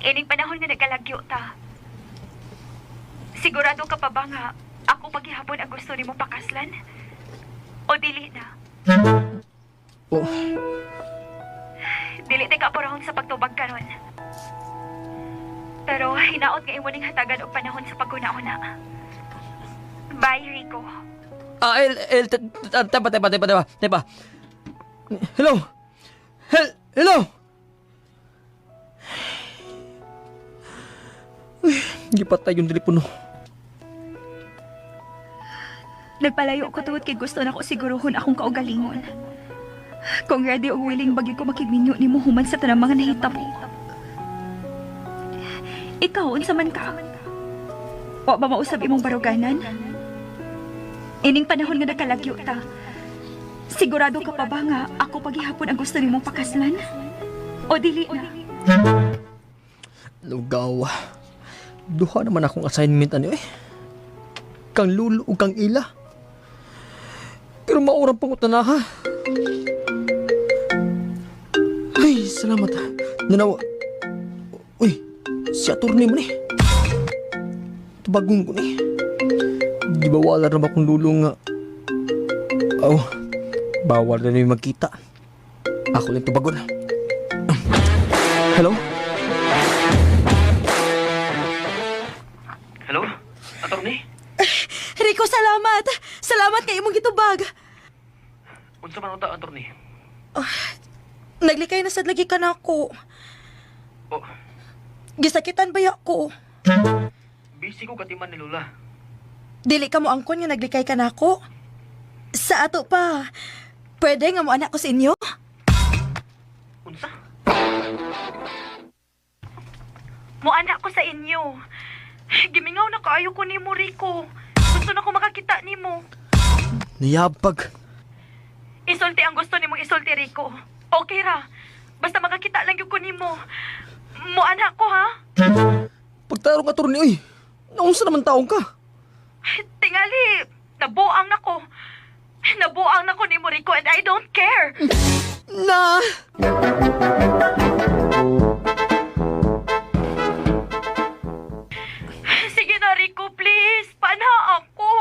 Ining panahon nga nagkalagyo ta. Sigurado ka pa ba nga ako paghihapon ang gusto nimo pakaslan? O dili na? Oh. Dili tay ka porahon sa pagtubag karon. Pero hinaot nga imo ning hatagan og panahon sa paguna-una. Bye, Rico. Tepa. Hello? Hello? Uy, gipatay yung telepono. Nagpalayo ko tungod kay gusto na ko siguruhon akong kaugalingon. Kung ready o willing bagay ko makigminyo ni mo human sa tanang mga nahitabo. Ikaw, unsa man ka? O ba mausab imong baruganan? Ining panahon nga nakalagyo ta. Sigurado ka pa ba nga ako paghihapon ang gusto nimong pakaslan? O dili na? Lugaw. Duha naman akong assignment ano eh. Kang lulo o kang ila. Pero maurang pangutan na ha. Ay, salamat. Nanawa. Uy, si attorney mo ni. Tubagong ko ni. Di ba wala na ba akong lulong nga? Oh, bawal na yung magkita. Ako lang tubagon. Hello? Hello? Attorney? Rico, salamat! Salamat kay imong gitubag! Unsa man unta, attorney? Naglikay na sad lagi ka na ako. Oh, Gisakitan ba ako? busy ko katiman ni Lola. Dili ka mo angkon nga naglikay ka na ako? Sa ato pa, pwede nga mo anak ko sa inyo? Unsa? Mo anak ko sa inyo. Gimingaw na kaayo ko ni mo, Rico. Gusto na ko makakita ni mo. Niyabag. Isulti ang gusto ni mong isulti, Rico. Okay ra. Basta makakita lang yung ko ni mo. Mo anak ko, ha? Pagtarong attorney, oy. Naunsa naman taong ka? Tingali, nabuang na ko. Nabuang na ko ni mo, Rico, and I don't care. Na! Sige na, Rico, please. Pana ako.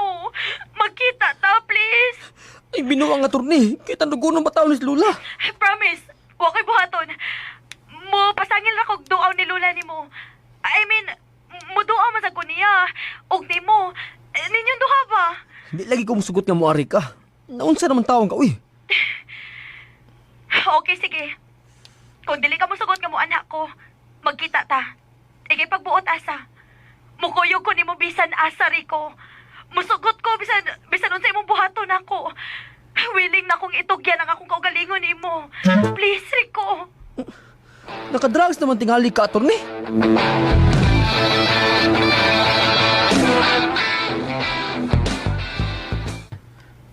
Magkita ta, please. Ay, binuang attorney. Kita nugunan ba taon ni Lola? Promise, huwag kay buhaton. Mo, pasangil na kog duaw ni Lula ni mo. I mean, mo duaw man sa ko niya. Og ni mo, ninyong duha ba? Hindi lagi ko musugot nga mo, Ari ka. Naunsa naman taong ka, uy. Okay, sige. Kung dili ka mo sugot nga mo anak ko, magkita ta. Igay pagbuot asa. Mukuyog ko ni mo bisan asa, Rico. Musugot ko bisan unsa imong buhaton ako. Willing na kong itugyan ang akong kaugalingon ni mo. Please, Rico. Nakadrugs naman tingali ka, attorney.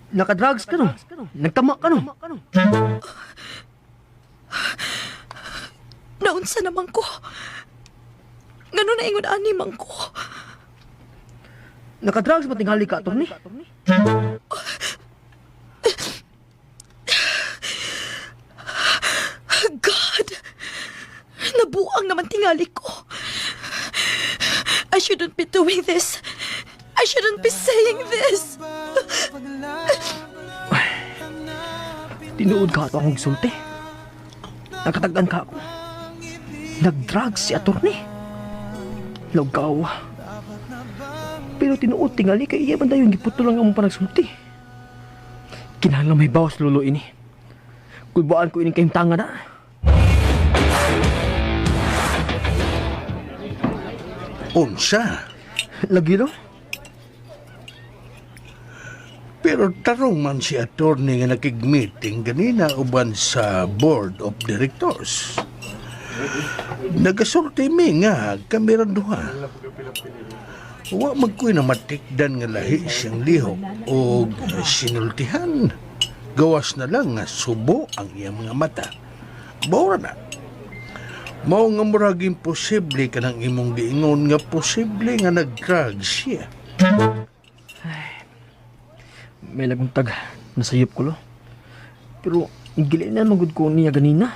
Nakadrugs ka no? Nagtama ka no? Naunsa naman ko? Ganun na ingon animang ko. Nakadrugs ba tingali ka, attorney? God! Nabuang naman tingali ko. I shouldn't be doing this. I shouldn't be saying this. Tinuod ka ito akong gisulti. Nakatagdan ka ako. Nag-drugs si attorney. Lugaw. Pero tinuod tingali kay iya man daw yung giputo lang ang panagsulti. Kinahanglan may bawas lulo ini. Kulbaan ko ining kayong tanga na. Unsa? Lagi lo? Pero tarong man si attorney nga nakig-meeting ganina uban sa board of directors. Nagasulti mi nga kami ron duha. Wa magkoy na matikdan nga lahi siyang lihok o sinultihan. Gawas na lang nga subo ang iyang mga mata. Bawa na. Mao nga murag imposible ka ng imong giingon nga posible nga nag-drugs siya. May laguntag. Nasayop ko lo. Pero igilin na magud ko niya ganina.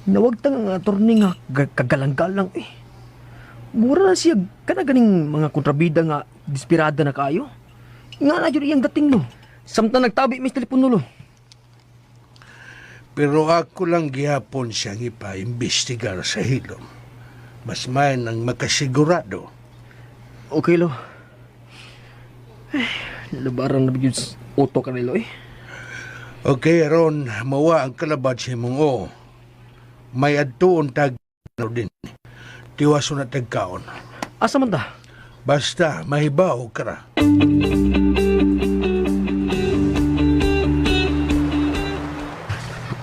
Nawag tang nga attorney nga kagalang-galang eh. Mura na siya kanaganing mga kontrabida nga dispirada na kayo. Nga na yun iyang dating no. Samtang nagtabi mis telepono lo. Pero ako lang gihapon siyang ipa-imbestigar sa hilom. Mas may nang makasigurado. Okay lo. Labaran na bigyan auto ka nilo eh. Okay, Ron, mawa ang kalabad sa imong o. May adtuon tag din. Tiwaso na tagkaon. Asa man ta? Basta mahibaw ka ra.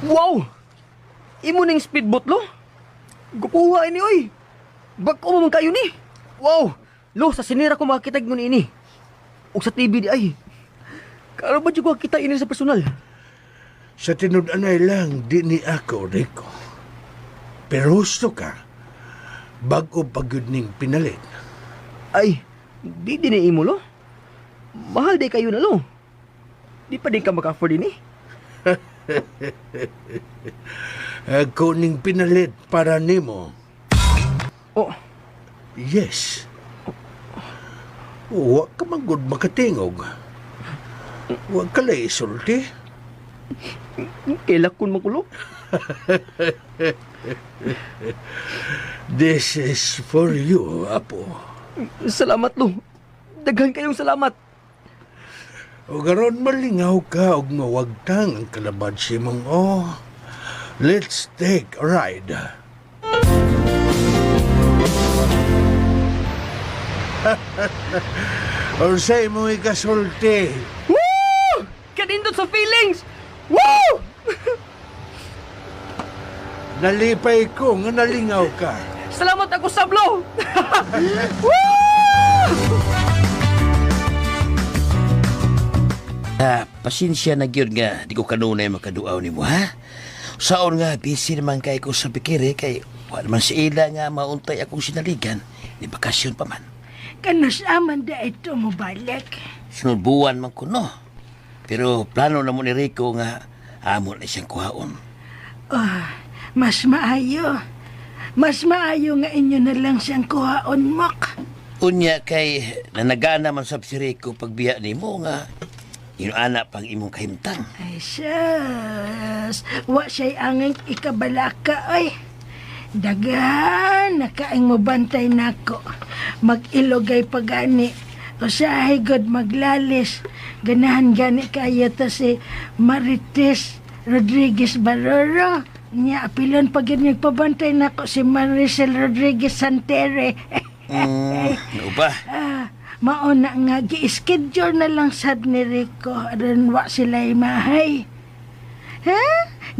Wow! Imo ning speedboat lo? Gupuha ini oy. Bako man kayo ni. Wow! Lo, sa sinira ko makakitag mo ni ini. O sa TV di ay. Karo ba ko kita ini sa personal? Sa tinud-anay lang, di ni ako, Rico. Pero gusto ka, bago pagyud ning pinalit. Ay, di imo lo. Mahal di kayo na lo. Di pa din ka maka-afford ini. Ako ning pinalit para nimo. Oh, Yes. Wa ka magud makatingog. Wa ka lay sulti. kailakon makulo. This is for you, Apo. Salamat lo. Daghan kayong salamat. O garon malingaw ka og mawagtang ang kalabansi mong Let's take a ride. Ursay mo ikasulti. Woo! Kanindot sa feelings! Woo! Nalipay ko nga nalingaw ka. Salamat ako, Sablo! Pasensya na gyud nga di ko kanunay makaduaw nimo ha. Saon nga busy naman kay ko sa pikiri kay wala man si ila nga mauntay akong sinaligan ni bakasyon pa man. Kanos aman da ito mo balik. Sunod buwan man kuno. Pero plano na mo ni Rico nga amo na siyang kuhaon. Oh, mas maayo. Mas maayo nga inyo na lang siyang kuhaon mok. Unya kay nanagana man sab si Rico pagbiya nimo nga inuana pang imong kahimtang. Ay, sus. Wa siya'y angin ikabalaka, ay. Dagan, nakaing mo bantay nako. Mag-ilogay pagani. O sahay god maglalis. Ganahan gani kayo to si Marites Rodriguez Barrero. Nya, apilon pag yun nagpabantay nako si Maricel Rodriguez Santere. Ano ba? Mauna nga, gi-schedule na lang sad ni Rico. Aron wa sila'y mahay. Ha?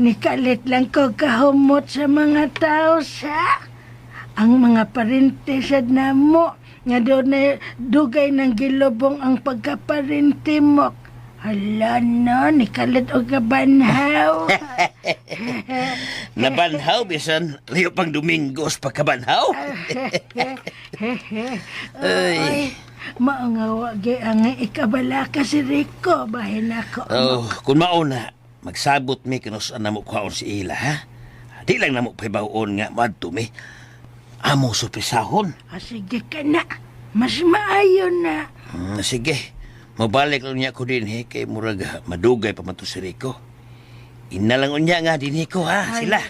Nikalit lang ko kahumot sa mga tao sa ang mga parente sad na mo. Nga doon na dugay ng gilubong ang pagkaparente mo. Hala no, nikalit o kabanhaw. Nabanhaw bisan liyo pang Domingos pagkabanhaw. Ay, maungawa ang ikabalaka si Rico. Bahin ako. Oh, kung mauna, magsabot mi kinos na mo kuhaon si Ila, ha? Di lang na mo paibaon nga madto mi. Amo supisahon. Sige ka na. Mas maayo na. Sige, mabalik lang niya ko din, he, kay murag madugay pa man to si Rico. Inalang unya nga din ko, ha, sila.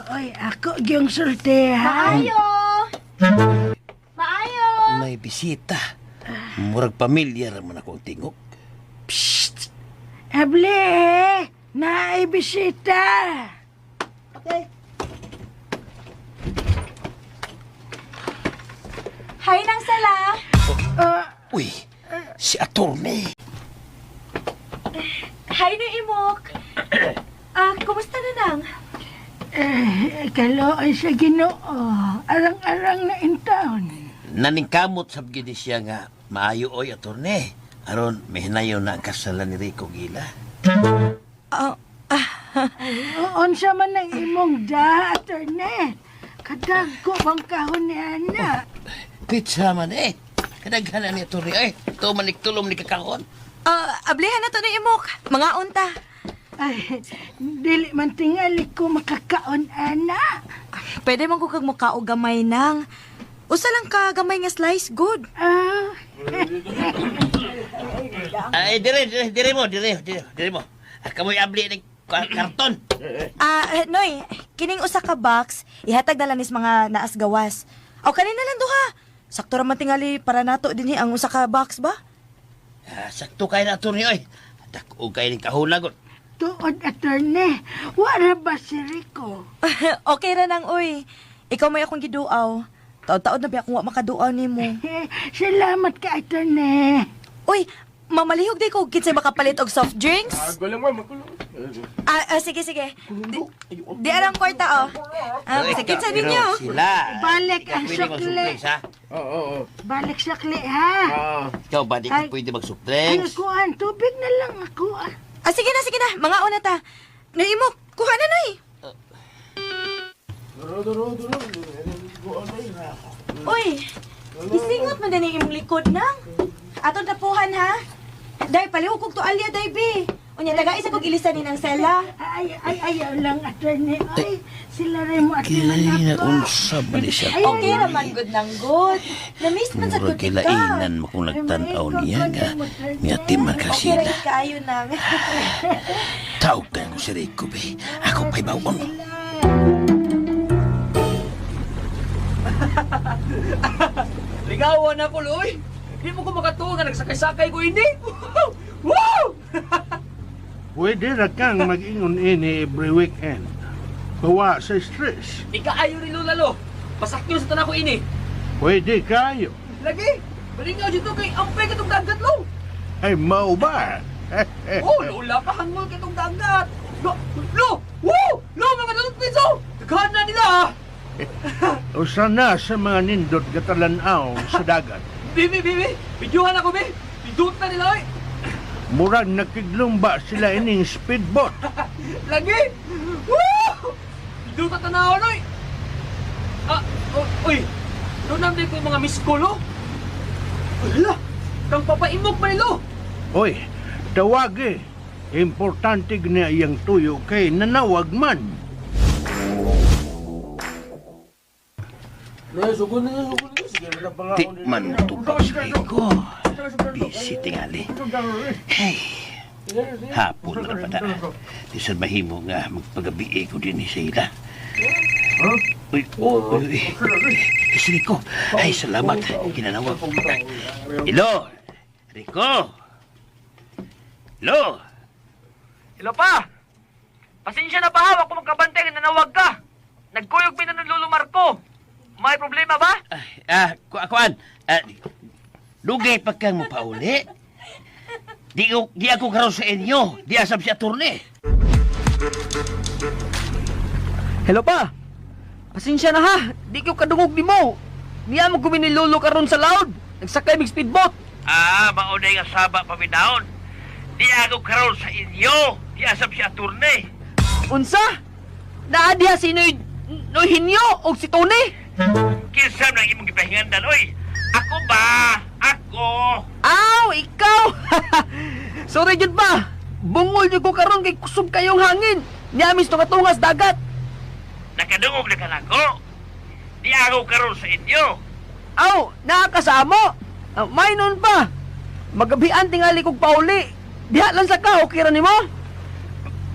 Ay, ako yung sulti, ha? Maayo! May bisita. Murag pamilyar man ako ang tingog. Psst! Able! Naibisita! Okay. Hay nang sala! Uy, si Attorney. Hay na imok! Kumusta na nang? Kaloy sa Ginoo. Arang-arang na intaon. Naningkamot sab gid siya nga maayo oy Attorney. Aron may hinayon na ang kasalan ni Rico Gila. Unsa man ang imong da, attorney? Kadagko bang kahon ni Ana? Pizza man eh. Kadaghanan ni Attorney ay. Ito maniktulom ni kakahon. Ablihan na to na imok. Mga unta. Ay, dili man tingali ko makakaon, Ana. Pwede man ko kag mukha o gamay nang. Usa lang ka gamay nga slice good. Ay, dire mo. Kamoy abli ng karton. Noy, kining usa ka box, ihatag na lang nis mga naas gawas. Aw kanina lang duha. Sakto ra man tingali para nato dinhi ang usa ka box ba? Sakto kay na Attorney oy. Dako kay ni kahulagot. Tuod, attorney. Wala ba si Rico? Okay ra nang uy. Ikaw may akong giduaw. Taod-taod na ba akong wa makaduaw nimo. Salamat ka, attorney. Uy, mamalihog di ko kinsay makapalit og soft drinks. Sige. Di alam kwarta, oh. Sige sa ninyo. Sila. Balik ang Pwede sukli. mag-suplex, ha? Balik sakli, ha? Ikaw ba, di ka Ay. pwede Ang mag-suplex? kuhan, tubig na lang ako, ah. Sige na. Mga una ta. Naimo, kuha na, Noy. Uy, isingot mo din yung likod na. Atong tapuhan, ha? Day, palihog kong tualya, day, be. Unya, nagais akong ilisan ni ng sela. Ayaw lang, attorney. Ay, sila rin mo at naman ako. Unsa ba ni siya? Okay naman, good ng good. Na-miss man sa Murag good kilainan mo kung nagtanaw niya nga. Miyati man ka Okay, sila. rin kaayo nang. Tawag ka ko si Rico, be. Ako pa'y bawon. Ligawan na ko, Loy. Di mo ko makatuwa nga nagsakay-sakay ko hindi. Woo! Pwede ra kang mag-ingon ini every weekend. Bawa sa stress. Ikaayo ni Lola, Lo. Pasakyo sa tanan ko ini. Pwede kayo. Lagi, balingaw dito kay ampay katong dagat, Lo. Ay, mau ba? Oh, Lola, pahangol katong dagat. Lo! Woo! Lo, mga dalot piso! Daghan na nila, ha? O sana sa mga nindot gatalanaw sa dagat. Bibi! Videohan ako, Bi! Bidot na nila, oy! Murag nakiglumba sila ining speedboat. Lagi! Woo! Bidot na tanawon, oy! Uy! Doon namin ko yung mga miss call, oh! Wala! Kang papaimok ba nilo? Oy, tawag eh. Importante na iyang tuyo kay nanawag man. Di man tupak si Rico. Busy tingali. Hey! Hapon na ba na? Di sa mahimo nga magpagabi ko din ni Sheila. Uy. Si Rico. Ay, salamat. Kinanawag. Hello! Rico! Hello! Hello pa! Pasensya na pa ha, ako magkabantay na nanawag ka. Nagkuyog mi na ng Lolo Marco. May problema ba? Kuan. Lugay pa kang mapauli. Di ako karon sa inyo. Di asab siya turne. Hello pa! Pasensya na ha, di ko kadungog ni mo. Niya mo gumi ni Lolo karon sa loud. Nagsakay mig speedboat. Maunay nga saba pa binaon. Di ako karon sa inyo. Di asab siya turne. Unsa? Naadiha si Noy Hinyo o si Tony? Kinsa nang imong gipahingandan, oy? Ako ba? Ako! Aw, ikaw! Sorry jud pa. Bungol jud ko karon kay kusog kayong hangin. Niamis to katungas dagat. Nakadungog na ka na ko. Di ako karon sa inyo. Aw, nakakasamo. May nun pa. Magabian tingali kog pauli. Diha lang sa ka, okay ra nimo?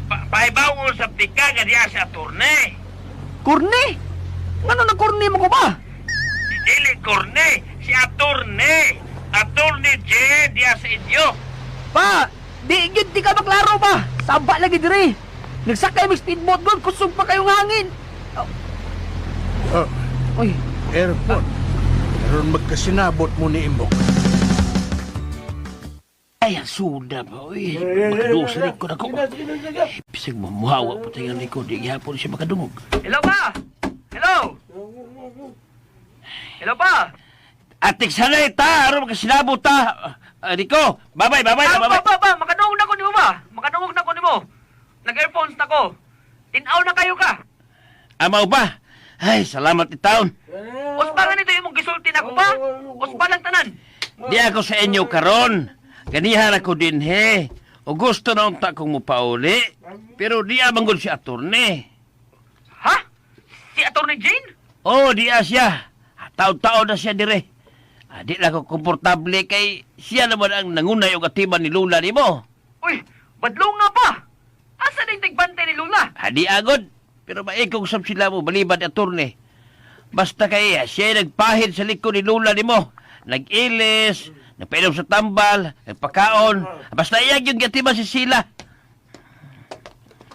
Pahibaw mo sa pika nga diya sa turne. Kurni? Ngano na kurni mo ko ba? Dili korne, si Aturne. Aturne J diya sa inyo. Pa, di gyud di ka maklaro pa. Saba lagi diri. Nagsakay mig speedboat doon, kusog pa kayong hangin. Oh, Uy, airport. Karon magkasinabot mo ni Imbok. Ay, ang suda ba, oy. Makadusa rin ko na ko. Bisig mamuhawa po tayo ni ko. Di gihapon siya makadungog. hello pa. Hello. Hello pa. Atik sanay ta, aron makasinabot ta. Rico, babay. Ba, makadungog na ko nimo ba? Makadungog na ko nimo. Nag-earphones na ko. Tinaw na kayo ka. Amaw ba? Ay, salamat ni taon. Uspa nga nito yung mong gisulti na ko pa. Uspa lang tanan. Di ako sa inyo karon. Ganihan ako din he. O gusto na unta kong mupauli. Pero di amanggol si Aturne. Ha? Si Atty. Jane? Oh, di siya. Taon-taon na siya dire. Di lang ako komportable kay siya naman ang nangunay o katiban ni Lula ni mo. Uy, badlong nga pa. Asa din tigbante ni Lula? Di agod. Pero maikong sab sila mo balibad ni Aturne. Basta kay siya nagpahid sa likod ni Lula ni mo. Nag-ilis, nagpainom sa tambal, nagpakaon. Basta iyag yung katiban si Sila.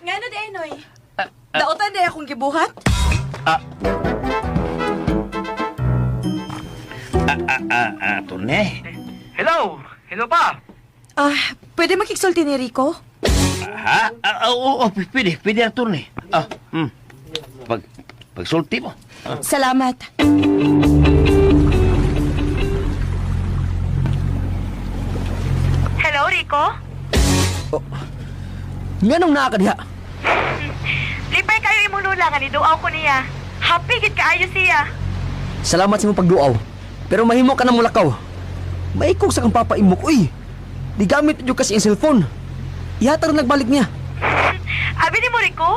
Ngano di ay, Noy? Daotan di akong gibuhat? Aturne. Hello? Hello pa? Pwede makiksulti ni Rico? Ha? Oo, pwede attorney. Pagsulti mo. Salamat. Hello, Rico? Nga nung nakakadiha. Lipay kayo imong lula nga niduaw ko niya. Happy gid kaayo siya. Salamat sa imong pagduaw. Pero mahimo ka na mulakaw. Maikog sa kang papaimok, uy. Di gamit yung kasi yung cellphone. Ihatag nagbalik niya. Abi ni mo, Rico?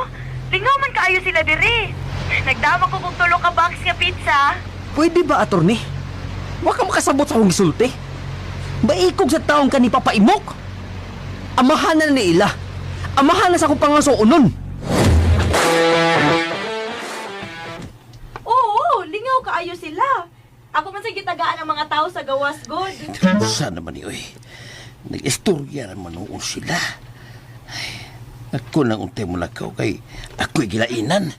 Lingaw man kaayo sila diri. Nagdama ko kung tulo ka box nga pizza. Pwede ba, attorney? Wa ka makasabot sa akong gisulti. Maikog sa taong ka ni papaimok. Amahan na ni ila. Amahan na sa akong pangasoonon. Oo, lingaw kaayo sila. Ako man sa gitagaan ang mga tao sa gawas god. Sana man oy. Nag-istorya naman noon sila. Ay, ako nang untay mo lakaw kay ako'y gilainan.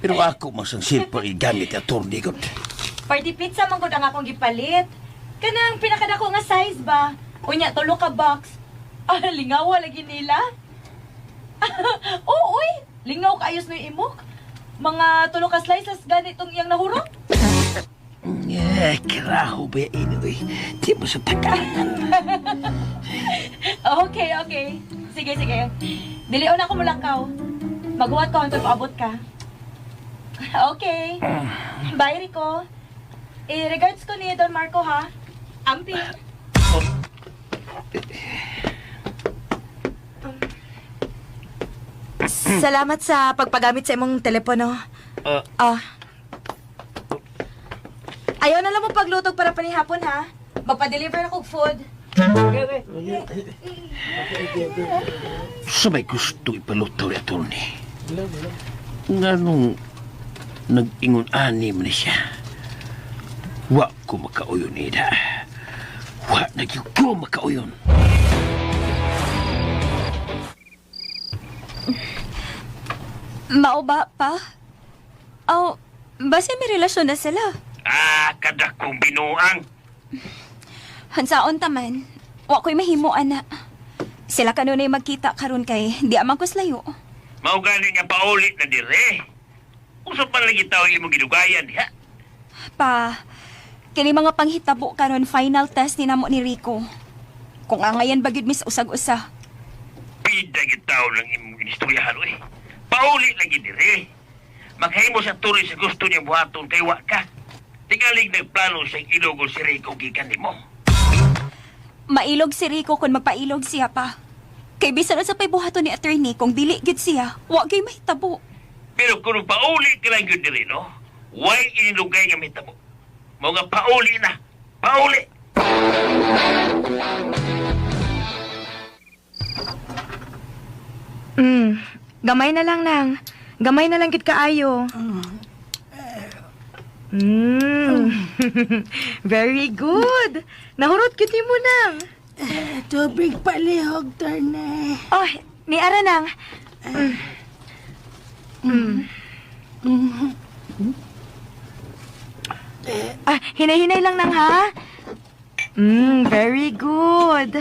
Pero ako masang silpa igamit attorney god. Party pizza man gud ang akong gipalit. Kanang pinakadako nga size ba? Unya tulo ka box. Lingaw lagi nila. Oo, uy. Lingaw kaayos no imok. Mga tulo ka slices ganitong iyang nahurot. Kiraho ba yun oy? Di mo sa tagaan. Okay. Sige. Dilion ako mulakaw. Maghuwat ka until paabot ka. Okay. Bye, Rico. Regards ko ni Don Marco, ha? Ampi. Salamat sa pagpagamit sa imong telepono. Ayaw na lang mo paglutog para panihapon, ha? Magpa-deliver na kong food. Sa may gusto ipalutaw ni attorney. Nga nung nag-ingon-ani man siya. Wa ko makauyon, Ida. Wa nagyo ko makauyon. Mao ba pa? Base may relasyon na sila. Kada kong binuang. Hansaon taman. Wa ko'y mahimo, ana. Sila kanunay magkita karon kay di amang kuslayo. Mao gani nga paulit na dire. Usap man lagi tao imong gidugayan, ha? Pa, kini mga panghitabo karon final test ni namo ni Rico. Kung angayan bagid mis usag-usa. Pida gid tao lang imong inistoryahan, oy. Paulit lagi dire. Maghimo sa tuloy sa gusto niya buhaton kay wa ka. Tingalig nagplano sa ilogol si Rico gikan nimo. Mailog si Rico kung magpailog siya pa. Kay bisan sa pay buhaton ni attorney kung dili gid siya, wa gyud mahitabo. Pero kung paulit ka lang yun dire, no? Way inilugay nga mahitabo. Mao nga pauli na. Pauli! Gamay na lang nang. Gamay na lang gid kaayo. Very good. Nahurot gid mo nang. Tubig palihog, Torne. Oh, ni ara nang. Hinay-hinay lang nang ha. Very good.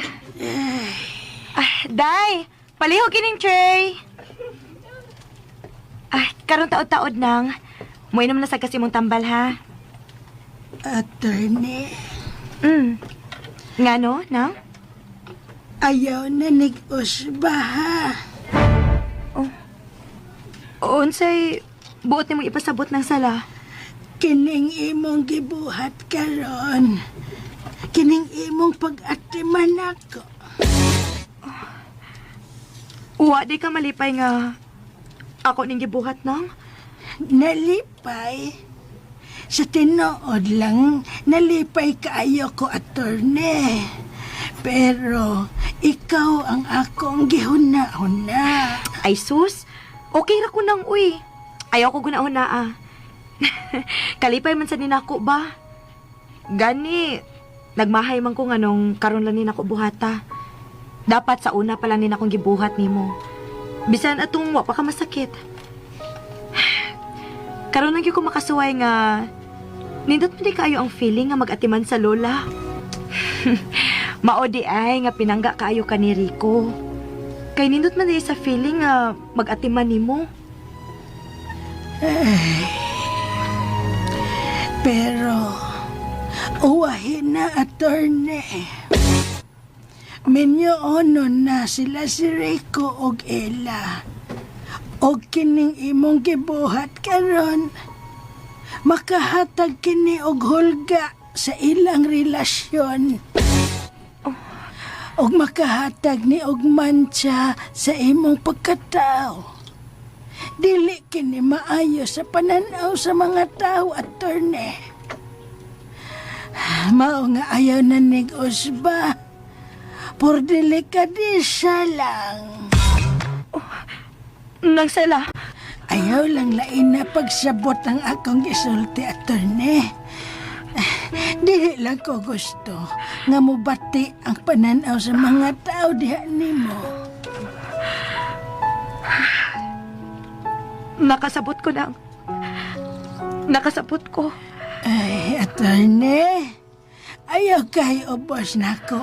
Day, palihog kining tray. Karon taod-taod nang. Muinom na sa kasi mong tambal ha. Attorney, Ngano, nang? ayaw na nag-usba, ha? Unsay buot nimong ipasabot ng sala? Kining imong gibuhat karon. Kining imong pag-atiman ako. Uwa, di ka malipay nga ako ning gibuhat nang? Nalipay. Sa tinuod lang, nalipay kaayo ko, attorney. Pero, ikaw ang akong gihuna-huna. Ay sus, okay ra ko nang uy. Ayaw ko gunahon na Kalipay man sa ninako ba? Gani, nagmahay man ko nga nung karon lang ninako buhata. Dapat sa una pa lang ninakong gibuhat nimo. Bisan atong wa pa ka masakit. Karon lang gyud ko makasuway nga nindot man di kaayo ang feeling nga mag-atiman sa lola. Mao di ay nga pinangga kaayo ka ni Rico. Kay nindot man din sa feeling nga mag-atiman nimo. Pero, uwahin na, attorney. Minyoonon na sila si Rico og Ella. Og kining imong gibuhat karon, makahatag kini og hulga sa ilang relasyon. Og makahatag ni og mancha sa imong pagkatao. Dili kini maayo sa pananaw sa mga tao, attorney. Mao nga ayaw na nig-usba. Por delikadesa lang. Nang sala. Ayaw lang lain na pagsabot ang akong gisulti, attorney. Dili lang ko gusto nga mubati ang pananaw sa mga tao diha nimo. Nakasabot ko lang. Nakasabot ko. Ay, attorney. Ayaw kay ubos na ko,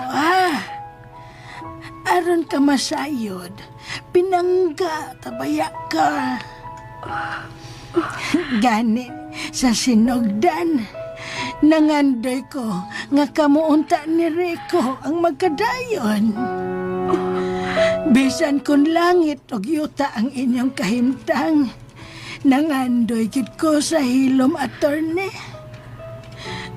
aron ka masayod, pinangga, tabaya ka. Gani, sa sinugdan, nangandoy ko nga kamuunta ni Rico ang magkadayon. Bisan kun langit og yuta ang inyong kahimtang, nangandoy gid ko sa hilom, attorney.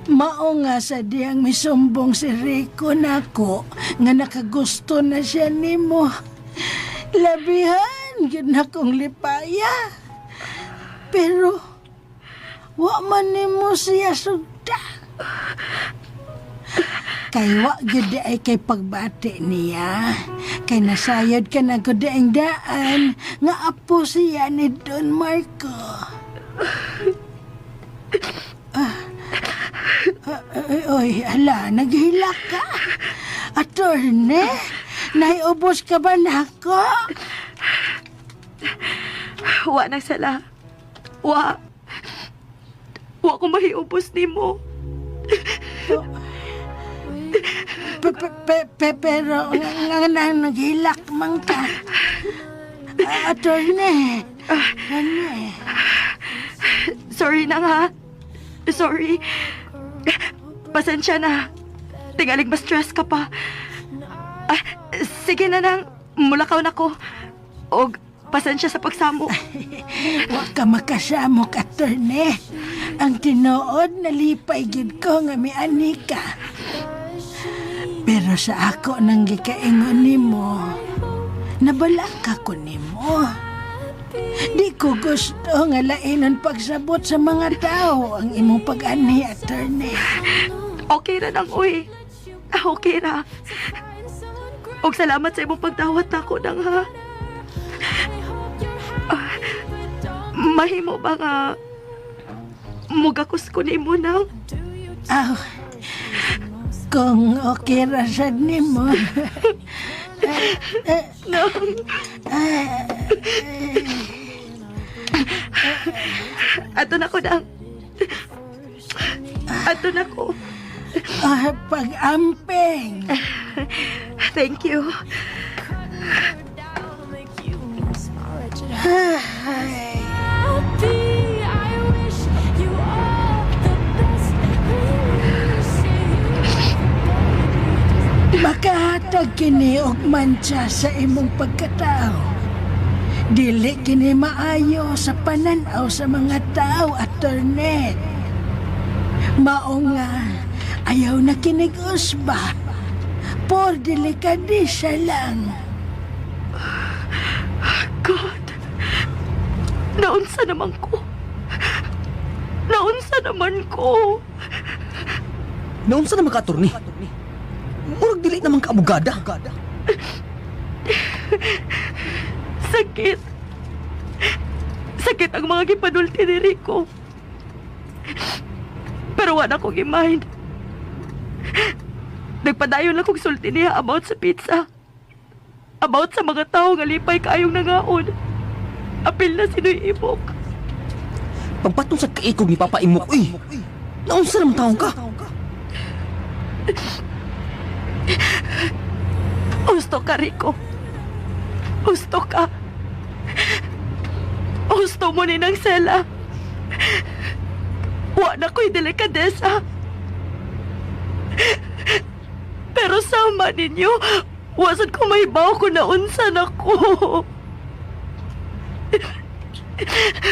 Mao nga sa diyang misumbong si Rico nako nga nakagusto na siya nimo. Labihan gyud na kong lipaya. Pero wa man nimo siya sugda. Kay wa gyud ay kay pagbati niya. Kay nasayod ka na gud ang daan nga apo siya ni Don Marco. Oy, ala, naghilak ka. Attorney, naiubos ka ba nako? Wa nang sala. Wa ko mahiubos nimo. Pero nga naghilak man ka. Attorney. Sorry na nga. Sorry. Pasensya na. Tingalig ma-stress ka pa. Sige na nang, mulakaw na ko. Og pasensya sa pagsamo. Wa ka makasamok, attorney. Ang tinuod, nalipay gid ko nga miani ka. Pero sa ako nang gikaingon nimo, nabalaka ko nimo. Di ko gusto nga lainon pagsabot sa mga tao ang imong pag-ani, attorney. Okay na nang, uy. Okay na. Og salamat sa imong pagdawat ako nang, ha. Mahimo ba nga mugakos ko nimo nang? Kung okay ra sad nimo. Ato na ko nang. Ato na ko. Pag-amping. Thank you. Makahatag kini og mancha sa imong pagkatao. Dili kini maayo sa pananaw sa mga tao, attorney. Mao nga ayaw na kinig-usba. Por delikadesa lang. God. Naunsa naman ko. Naunsa naman ko. Naunsa naman ka, attorney? Murag dili naman ka abogada. Sakit. Sakit ang mga gipadulti ni Rico. Pero wala ko gi-mind. Nagpadayon lang kong sulti niya about sa pizza. About sa mga tao nga lipay kaayong nangaon. Apil na sinoy ibok. Pagpatong sa kaikog ni Papa Imok, uy. Naunsa naman taong ka? Gusto ka, Rico. Husto ka. Husto mo ni ng sela. Wa na ko'y delikadesa. Pero sama ninyo, wasad ko mahibaw ko na unsan ako.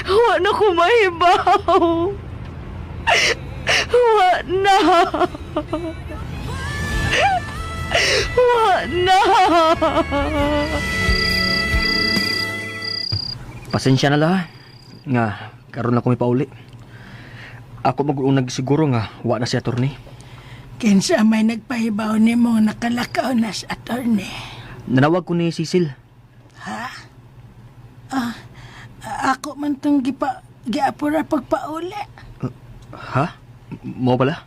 Wa na ko mahibaw. Wa na. Wa na. Pasensya na la, nga karon ako may pauli. Ako mag-unag siguro nga wa na si attorney. Kinsa may nagpahibaw ni mo nakalakaw na sa attorney. Nanawag ko ni Cecil. Ako man tong giapura pagpauli. Ha? Mo pala?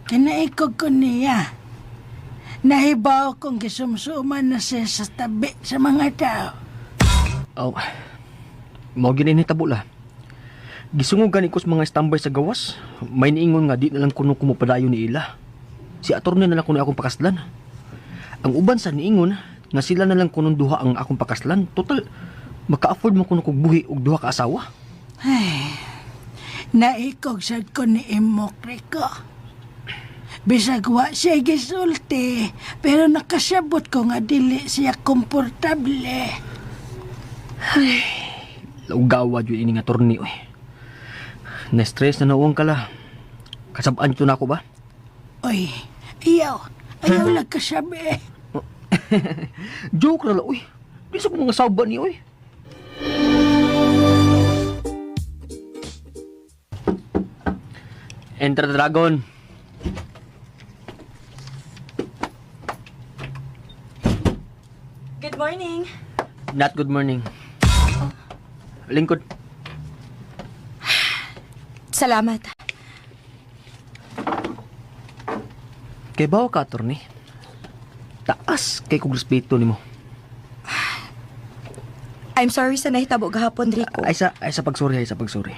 Kinaikog ko niya. Nahibaw kong gisumsuman na siya sa tabi sa mga tao. Oh, mo ginini tabula. Gisungog gani ko sa mga standby sa gawas. May niingon nga di na lang kuno kumupadayon ni ila. Si attorney na lang kuno akong pakaslan. Ang uban sa niingon nga sila na lang kuno duha ang akong pakaslan. Total, maka-afford mo kuno kog buhi og duha ka asawa. Naikog sad ko ni Imok Rico. Bisag wa siya gisulti, pero nakasabot ko nga dili siya komportable. Laugawa yun ini nga attorney, oy. Na-stress na nauwang kala. Kasabaan ito na ako ba? Oy, ayaw lang kasabi. Joke na lang, oy. Di sa mga saba ni, oy. Enter the dragon. Good morning. Not good morning. Lingkod. Salamat. Kay bawa ka, attorney. Taas kay kong respeto ni mo. I'm sorry sa nahitabo gahapon, Rico. Ay sa pagsuri, ay sa pagsuri.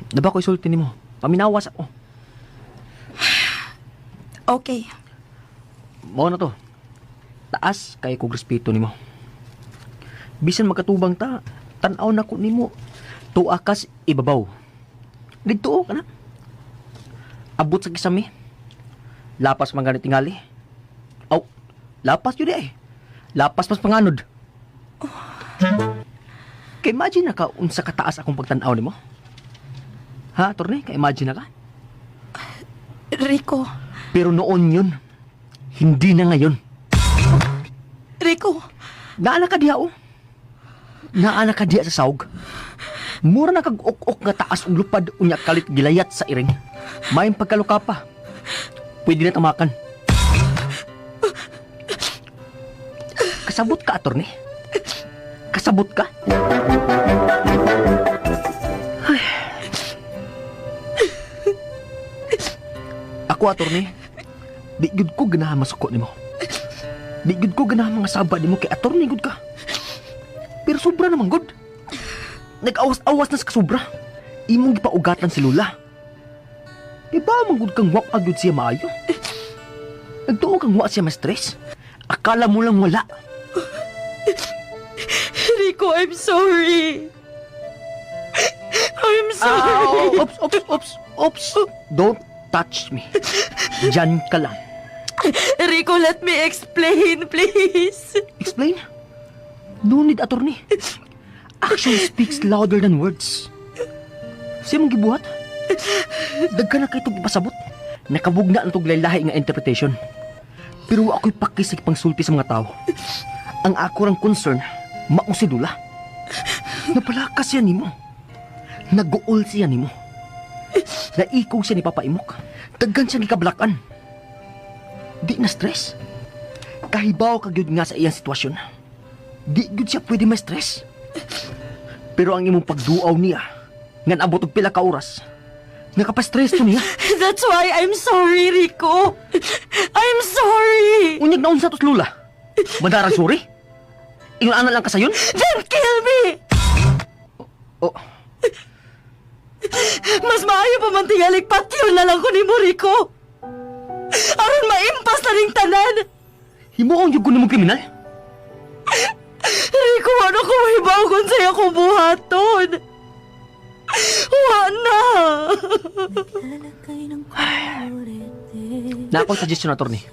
Diba ko isulti ni mo? Paminawas ako. Okay. Mo na to. Taas kay kong respeto ni mo. Bisan magkatubang ta, tanaw na ko ni mo. Tuakas ibabaw. Dito ka na. Abot sa kisami. Lapas man ganit tingali. Aw, lapas yun eh. Lapas pas panganod. Kay imagine na ka unsa kataas akong pagtanaw ni mo? Ha, attorney? Kay imagine na ka? Rico. Pero noon yun. Hindi na ngayon. Rico. Naana ka diha, oh. Naana ka diha sa sawg. Mura na kag-ok-ok nga taas ug lupad unya kalit gilayat sa iring. Mayong pagkaluka pa. Pwede na tamakan. Kasabot ka, attorney. Kasabot ka. Ay. Ako, attorney, di gud ko ganahan masuko nimo. Di gud ko ganahan mga saba nimo kay attorney gud ka. Pero sobra naman gud. Nag-awas-awas na sa kasubra. Imong gipaugatan si Lula. Diba manggod kang wak agud siya maayo? Nagtuo kang wak siya ma-stress? Akala mo lang wala. Rico, I'm sorry. I'm sorry. Oops. Don't touch me. Diyan ka lang. Rico, let me explain, please. Explain? No need, attorney. Action speaks louder than words. Siya mong gibuhat? Dagka na kayo itong ipasabot. Nakabugna na itong laylahi nga interpretation. Pero ako'y pakisig pangsulti sa mga tao. Ang ako rang concern, maong si Dula. Napalakas siya nimo. Nag-uol siya nimo. Naikog siya ni Papa Imok. Daggan siya gikablakan. Di na stress. Kahibaw kagyud nga sa iyang sitwasyon. Di gyud siya pwede ma-stress. Pero ang imong pagduaw niya, ngan abot og pila ka oras, nakapastress to niya. That's why I'm sorry, Rico. I'm sorry. Unyag na unsa tos Lula. Madarang sorry? Ingon ana lang ka sayon? Then kill me. Oh, Mas maayo pa man tingali patyo na lang ko ni mo, Rico. Aron maimpas na ring tanan. himuon jud ko nimo kriminal. Rico, ano ko mahibagon sa'yo akong buhaton? Wala! Na akong suggestion, attorney.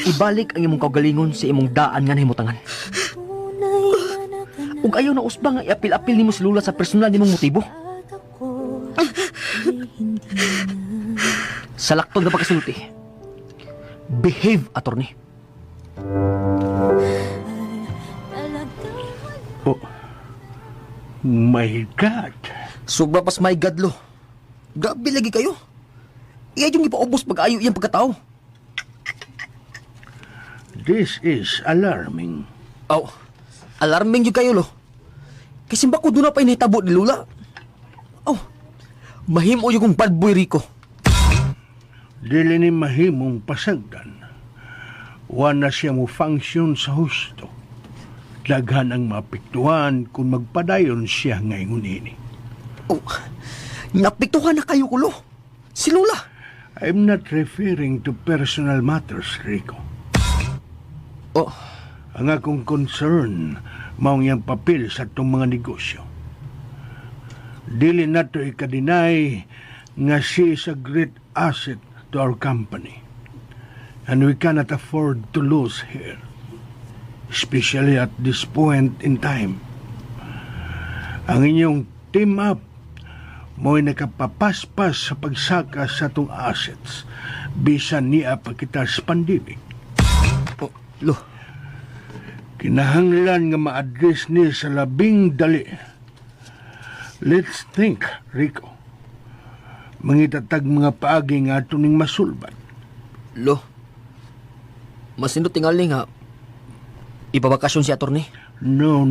Ibalik ang imong kaugalingon sa imong daan nga nahimutangan. Ug ayaw na usba nga iapil-apil nimo si Lula sa personal nimong motibo. Sa laktod na pagkasulti, behave, attorney. Oh, my God. Sobra pas my God, lo. Grabe lagi kayo. Iya yung ipaubos pag-ayo iyang pagkatao. This is alarming. Aw, alarming yung kayo, lo. Kasi bako doon na pa inahitabo ni Lula. Aw, mahimo yung kong bad boy, Rico. Dili ni mahimong pasagdan. Wala siya mo function sa husto. Daghan ang mapiktuhan kung magpadayon siya ngayon ini. Oh, napiktuhan na kayo, kulo. Si Lula. I'm not referring to personal matters, Rico. Oh, Ang akong concern, maong yang papel sa itong mga negosyo. Dili na to ikadinay nga she is a great asset to our company. And we cannot afford to lose her. Especially at this point in time. Ang inyong team up mo'y nakapapaspas sa pagsaka sa itong assets bisan niya pa kita sa pandibig. oh, lo. Kinahanglan nga ma-address ni sa labing dali. Let's think, Rico. Mangitatag mga paagi nga ito ning masulbat. Lo. Masindot tingali nga. Ipabakasyon si attorney. No.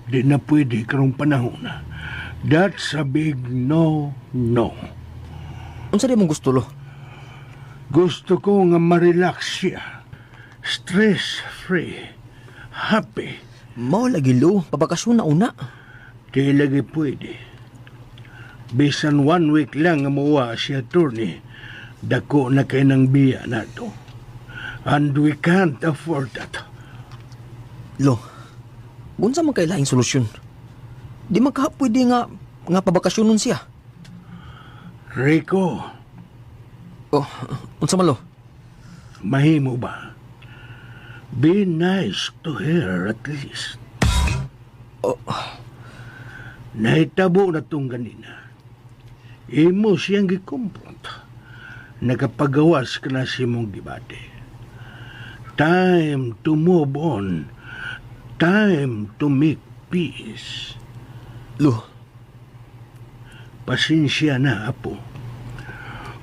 Di na pwede karong panahon na. That's a big no. Unsa di mong gusto, lo? Gusto ko nga ma-relax siya. Stress-free. Happy. Mao lagi, lo. Pabakasyon na una. Di lagi pwede. Bisan 1 week lang nga mawa si attorney, dako na kay nang biya na to. And we can't afford that. Lo, unsa man kay laing solusyon? Di man ka pwede nga pabakasyonon siya. Rico, Oh, unsa man, lo? mahimo ba? Be nice to her at least. Oh, Nahitabo na tong ganina. Imo siyang gikumpont. Nagapagawas ka na si mong gibate. Time to move on. Time to make peace. lo. Pasensya na, apo.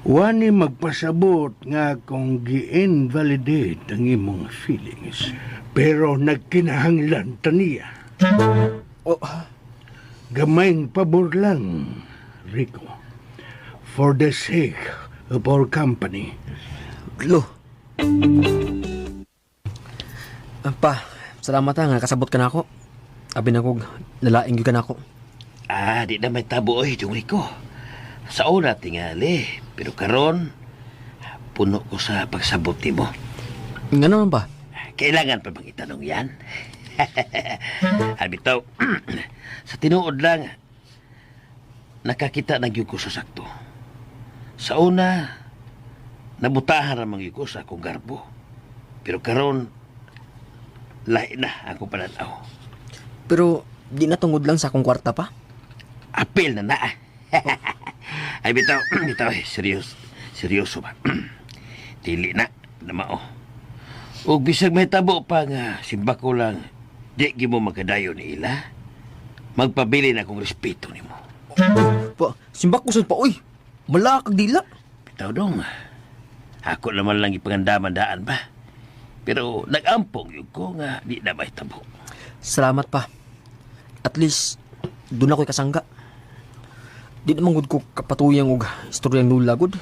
Wani magpasabot nga kung gi-invalidate ang imong feelings. Pero nagkinahanglan taniya. Oh, Gamayng pabor lang, Rico. For the sake of our company. lo. Pa, salamat nga kasabot ka na ako. Abi na kog nalaing gyud ka na ako. Di na may tabo oy, Jung Rico. Sa una tingali, pero karon puno ko sa pagsabot mo. Nga naman ba? Kailangan pa bang itanong yan? Bitaw, sa tinuod lang, nakakita na gyud ko sa sakto. Sa una, nabutahan ramang gyud ko sa akong garbo. Pero karon lain na akong pananaw. Pero di na tungod lang sa akong kwarta pa. Apil na na. Ay, bitaw, seryoso ba? Dili na mao. O bisag may tabo pa nga, simba ko lang, di mo magkadayo ni ila, magpabili na akong respeto ni mo. Pa, simbak ko pa, uy. Malakag dila. Bitaw dong, ako naman lang ipangandaman daan ba? Pero nag-ampong yun ko nga di na may tabo. Salamat pa. At least, doon ako'y kasangga. Di naman gud ko kapatuyang og istoryang Lula gud.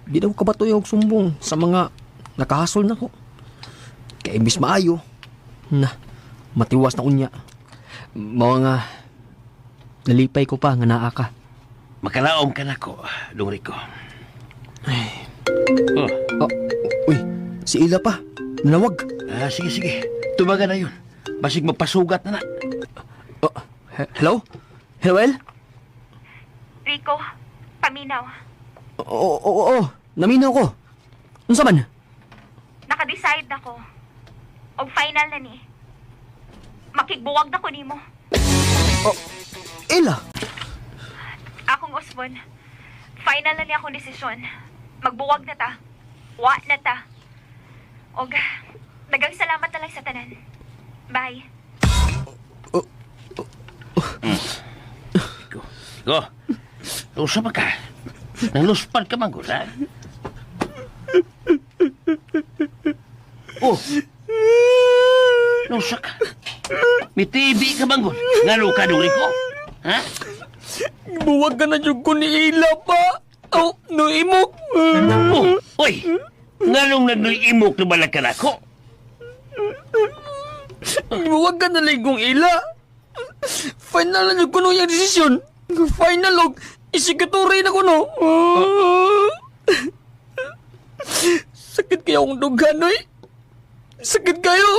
Di na ko kapatuyang og sumbong sa mga nakahasol na ko. Kaya imbis maayo, na, matiwas na unya. Mga nalipay ko pa nga naa ka. Makalaom ka na ko, Dong Rico. Oh, Oh, uy, si Ila pa. Nanawag. Sige, sige. Tumaga na yun. Basig mapasugat na na. Oh, hello? Hello, El? Rico, paminaw. Oo. Naminaw ko. Unsa man? Naka-decide na ko. O final na ni. Makigbuwag na ko nimo. Ella! Akong Osbon, final na niya akong desisyon. Magbuwag na ta. Wa na ta. Og, dagang salamat na lang sa tanan. Bye. Go. Usa pa ka. Naluspad ka man, Gud, ha? Oh. Nusa ka. May TV ka bang, Gud? Ngano ka, Rico? Ha? Buwag ka na yung ko ni Ella pa. Oh, no imok. Oh, oy. Nganong nagnuimok na balag ka na ko? Buwag ka na lang kong Ella. Final na yung kuno yung desisyon. Final og isikatuloy na kuno. Sakit kaya akong dugan, oy. Sakit kayo.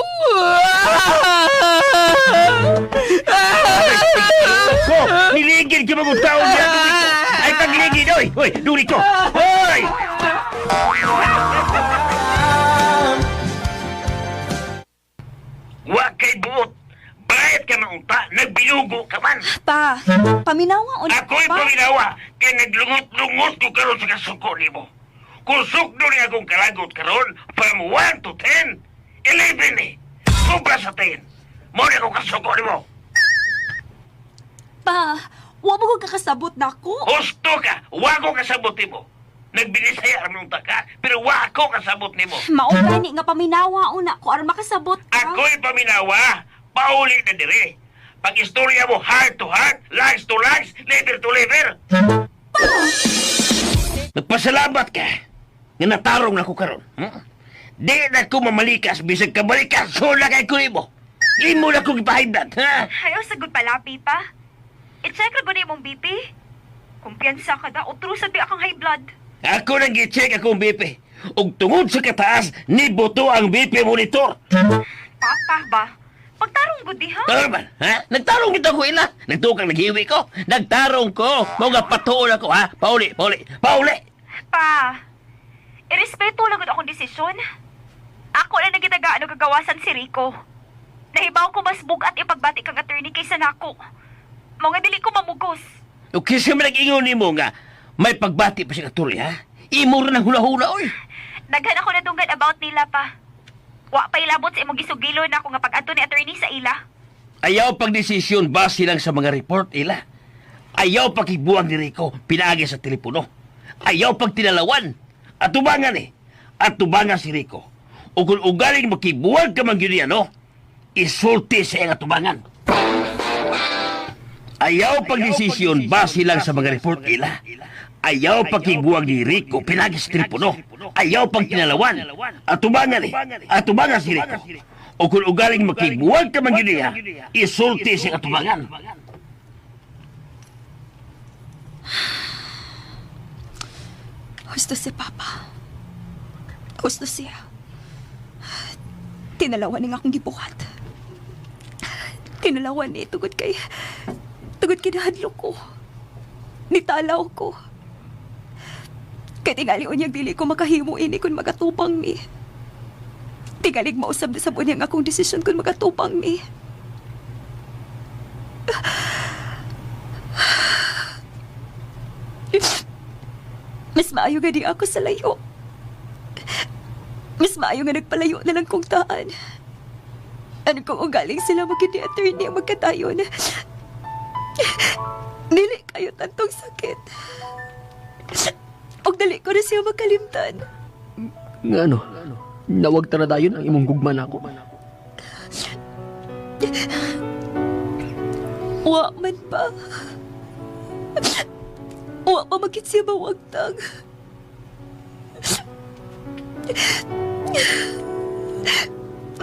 Ko, niligid ka mga tao niya, Rico. Ay, pagligid, oy. Oy, Rico. Oy! Wa kay buot. Bayad ka maunta, nagbinugo ka man. Pa, paminawa o Ako'y paminawa, kaya naglungot-lungot ko karon sa kasuko ni mo. Kung sukdo niya akong kalagot karon, from 1 to 10, 11 eh. Sobra sa 10. Mo niya akong kasuko ni mo. Pa, wa mo ko kakasabot na ako. Husto ka, wa ko kasabot ni mo. Nagbinisaya ramong ka, pero wa ko kasabot ni mo. Maugani nga paminawa una ko aron makasabot ka. Ako'y paminawa, pauli na dire. Pag istorya mo heart to heart, legs to legs, lever to lever. Nagpasalamat ka nga natarong na ko karon. Di na ko mamalikas, bisag kabalikas, sula kay ko mo. Imo na ko ipahindad, ha? Ayaw sagod palapi pa. I-check na guni mong BP. Kumpiyansa ka da, utro sabi akong high blood. Ako nang i-check akong BP. Ug tungod sa kataas, ni boto ang BP monitor. Papa ba? Pagtarong gudi ha? Tama ba? Ha? Nagtarong kita ko ila. Nagtukang naghiwi ko. Nagtarong ko. Mga patuon ako, ha? Pauli. Pa, irespeto lang gud akong desisyon. Ako na nagitagaan o gagawasan si Rico. Nahibaw ko mas bugat ipagbati kang attorney kaysa nako. Mga dili ko mamugos. O kasi man nag-ingon ni mo nga, may pagbati pa siya katuri, ha? Imo rin ang hula-hula, oy. Daghan ako nadunggan about nila pa. Wa pa ilabot sa imong gisugilo na ako nga pag-adto ni attorney sa ila. Ayaw pagdesisyon base lang sa mga report ila. Ayaw pagkibuang ni Rico, pinaagi sa telepono. Ayaw pagtinalawan. At tubangan eh. At tubangan si Rico. O kung ugaling makibuwag ka man yun no? Isulti sa iyang atubangan. Ayaw pagdesisyon base lang sa mga report ila. Ayaw pagkibuwag ni Rico, pinagi sa telepono. Ayaw pagtinalawan. At tubangan eh. At tubangan si Rico. O kung ugaling makibuwag ka man yun isulti sa iyang atubangan. Gusto si Papa. Gusto siya. Tinalawan niya akong gibuhat. Tinalawan niya tugod kay nahadlok ko. Nitalaw ko. Kaya tingali unyag dili ko makahimo ini kung magatupang mi. Tingalig mausab na sa bunyang akong desisyon kung magatupang mi. Mas maayo nga di ako sa layo. Mas maayo nga nagpalayo na lang kong taan. Ano kung ugaling sila magindi attorney ang magkatayon. Dili kayo tantong sakit. Og dali ko na siya makalimtan. Nga ano? Nawag taradayon ang imong gugman ako. Wa man pa. Wa pa magkit siya mawagtag.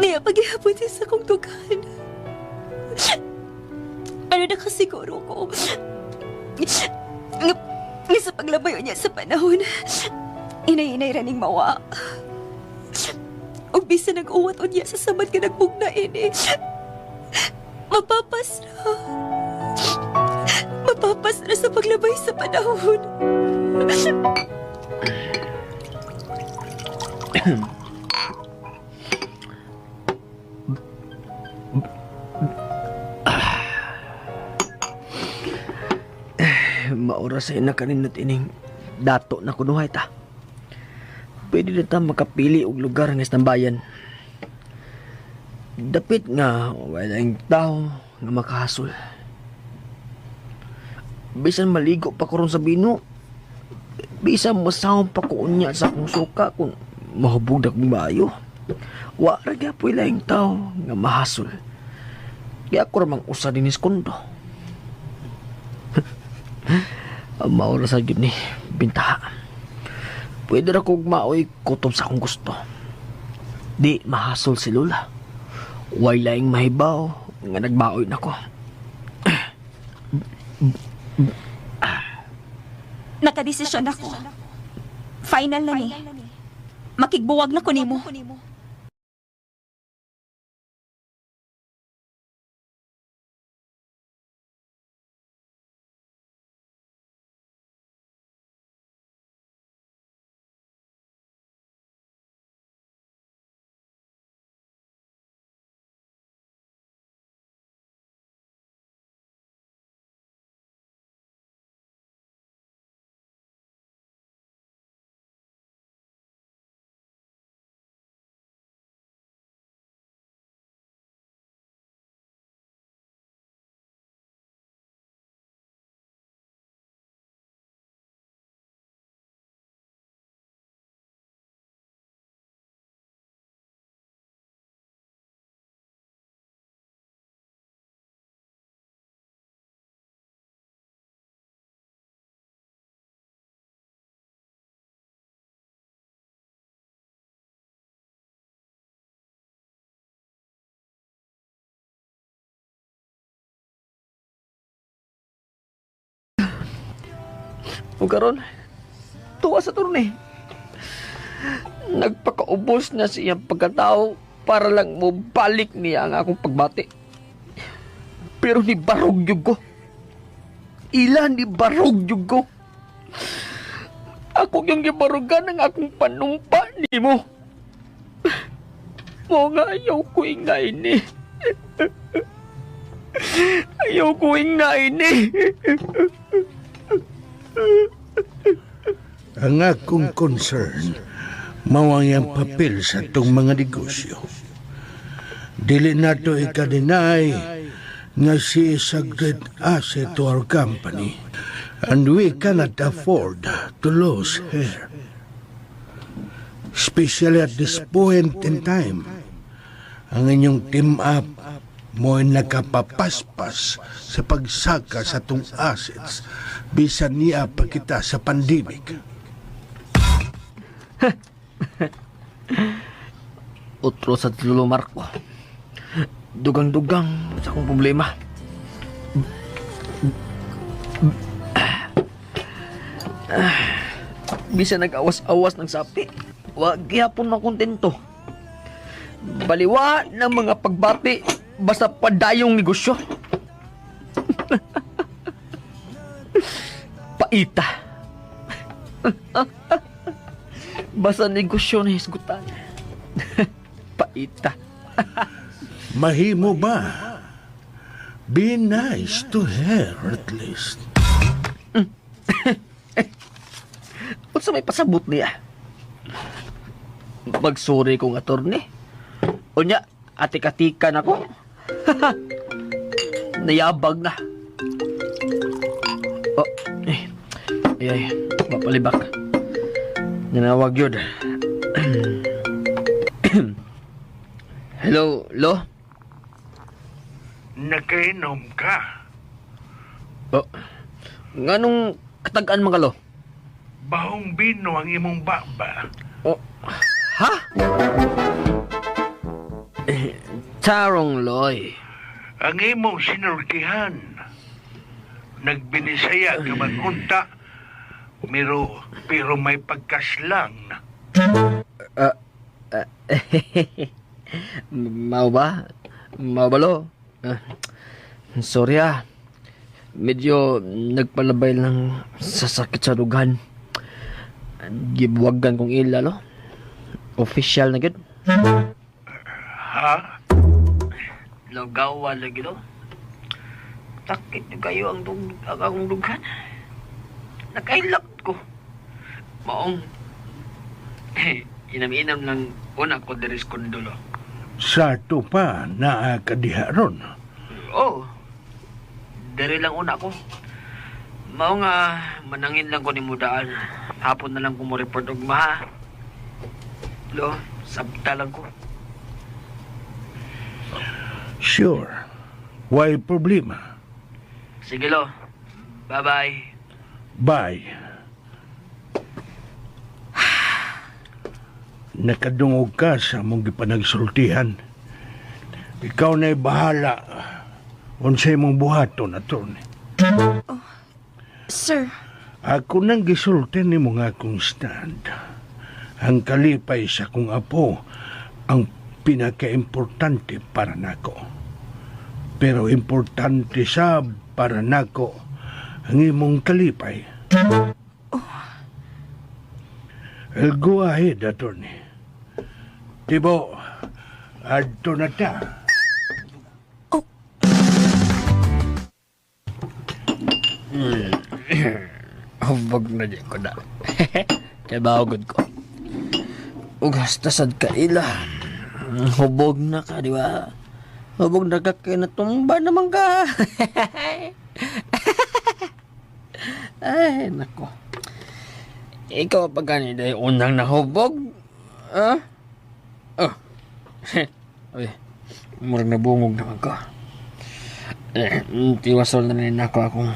Niya paghihapon siya sa kong dugan. Ano na kasiguro ko? Nga sa paglabayo niya sa panahon, inay-inay raning mawa. O bisa nag-uwat unya sa samad nga nagbugna ini. Mapapasra. Mapapasra sa paglabay sa panahon. Maura sa ina kaninot ining dato na kunuhay ta. Pwede na ta makapili og lugar nga istambayan. Dapit nga wala yung tao nga makahasol. Bisan maligo pa ko ron sa bino. Bisan masahon pa ko unya sa akong suka kung mahubog na kong maayo. Wala kaya po yung tao nga mahasol. Kaya ako ramang usa din is kondo. Ang maura sa yun ni bintaha. Pwede na kong maoy kutob sa akong gusto. Di mahasol si Lola. Wala yung mahibaw nga nagbaoy na ko. Nakadesisyon ako. Final na ni. Makigbuwag na ko nimo. O karon, tuwa sa turne. Nagpakaubos na siyang pagkatao para lang mo balik niya ang akong pagbati. Pero ni barog yun ko. Ilan ni barog yun ko. Ako yung gibarugan ng akong panumpa ni mo. Mo nga ayaw ko ingain eh. Ayaw ko ingain eh. Ang akong concern, mawang yung papel sa itong mga negosyo. Dili na ito ika-deny nga she is a great asset to our company and we cannot afford to lose her. Especially at this point in time, ang inyong team up mo ay nakapapaspas sa pagsaka sa itong assets bisan niya pa kita sa pandemic. Utro sa Lolo Marco. Dugang-dugang sa akong problema. Bisa nag-awas-awas ng sapi. Wag gyapon makontento. Baliwa ng mga pagbati basta padayong negosyo. Paita. Basta negosyo na hisgutan. Paita. Mahimo ba? Be nice to her at least. Kung sa may pasabot niya. Magsuri kong attorney. Unya, atik-atikan ako. Nayabag na. Oh, ay, mapalibak. Nanawag yun. Hello, Lo? Nakainom ka? Oh, nganong katagaan mga Lo? Bahong bino ang imong baba. Oh, ha? Tarong Loy. Ang imong sinurgihan. Nagbinisaya ka man unta, pero may pagkaslang na. Mau ba? Mau ba lo? Sorry Medyo nagpalabay lang sa sakit sa dugan. Gibuwagan kong ila, lo. Official na gid. Ha? Lagawa lagi, lo. Takit na kayo ang dugan. Nakailak ko. Maong, inam-inam lang una ko diris kondolo. Sa to pa naa kadiha ron. Oh, dari lang una ko. Mao nga, manangin lang ko ni mudaan. Hapon na lang ko mo report og maha. Lo, sabta lang ko. Sure. Why problema? Sige lo, bye-bye. Bye. Nakadungog ka sa mong gipanagsultihan. Ikaw na'y bahala. Unsay mong buhaton, attorney. Sir, Ako nang gisulti ni mga akong stand. Ang kalipay sa kong apo ang pinaka-importante para nako. Pero importante sa para nako ang imong kalipay. Go ahead, attorney. Tibo, adto na ta. Hubog na di ko na. Kaya bahugod ko. Ugas tasad ka ila. Hubog na ka, di ba? Hubog na ka kinatumba naman ka. Ay, nako. Ikaw pa ganito yung unang nahubog? Ha? Oh. Uy, murag nabungog naman ko. Tiwasol na rin ako akong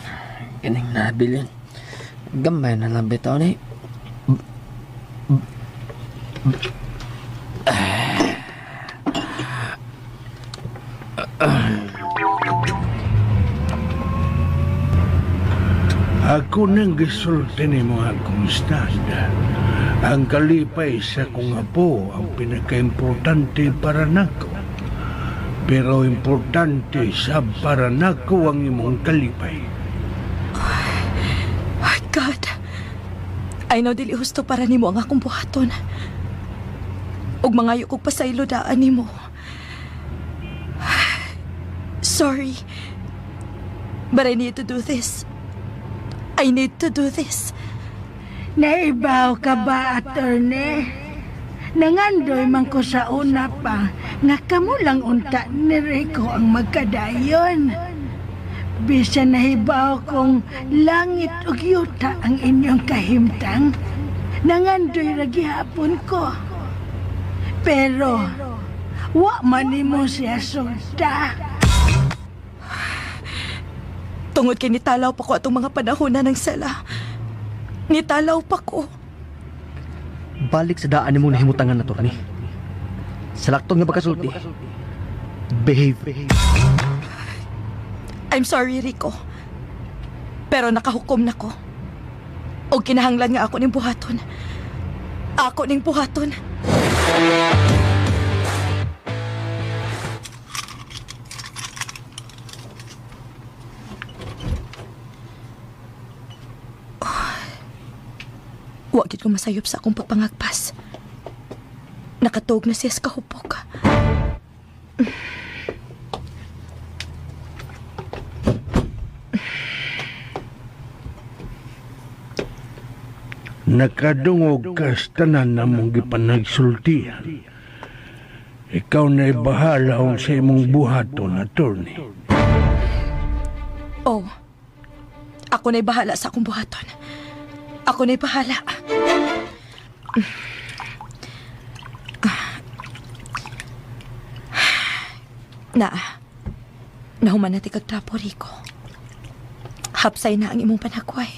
kining nabilin. Gamay na lang bitaw ni. Ako nang gisulti ni mga akong stand. Ang kalipay sa kong apo ang pinaka-importante para nako. Pero importante sa para nako ang imong kalipay. Oh, God. I know dili husto para nimo ang akong buhaton. Ug mangayo kog pasaylo daan nimo. Sorry. But I need to do this. I need to do this. Naibaw ka ba, attorney? Nangandoy man ko sa una pa nga kamo lang unta ni Rico ang magkadayon. Bisan nahibaw kong langit ug yuta ang inyong kahimtang, nangandoy ra gihapon ko. Pero wa man nimo siya sugda. Tungod kay nitalaw pa ko atong mga panahon na ng sala. Nitalaw pa ko. Balik sa daan mo na himutangan na to, ni. Salakton nga pagkasulti. Behave. I'm sorry, Rico. Pero nakahukom na ko. O kinahanglan nga ako ning buhaton. Ako ning buhaton. Wa gid ko masayop sa akong pagpangagpas. Nakatuog na siya sa kahupok. Nakadungog ka sa tanan na mong gipanagsultihan. Ikaw na'y bahala kung sa imong buhaton, attorney. Oh, ako na'y bahala sa akong buhaton. Ako na'y bahala. Nahuman na ti kagtrapo, Rico. Hapsay na ang imong panakway.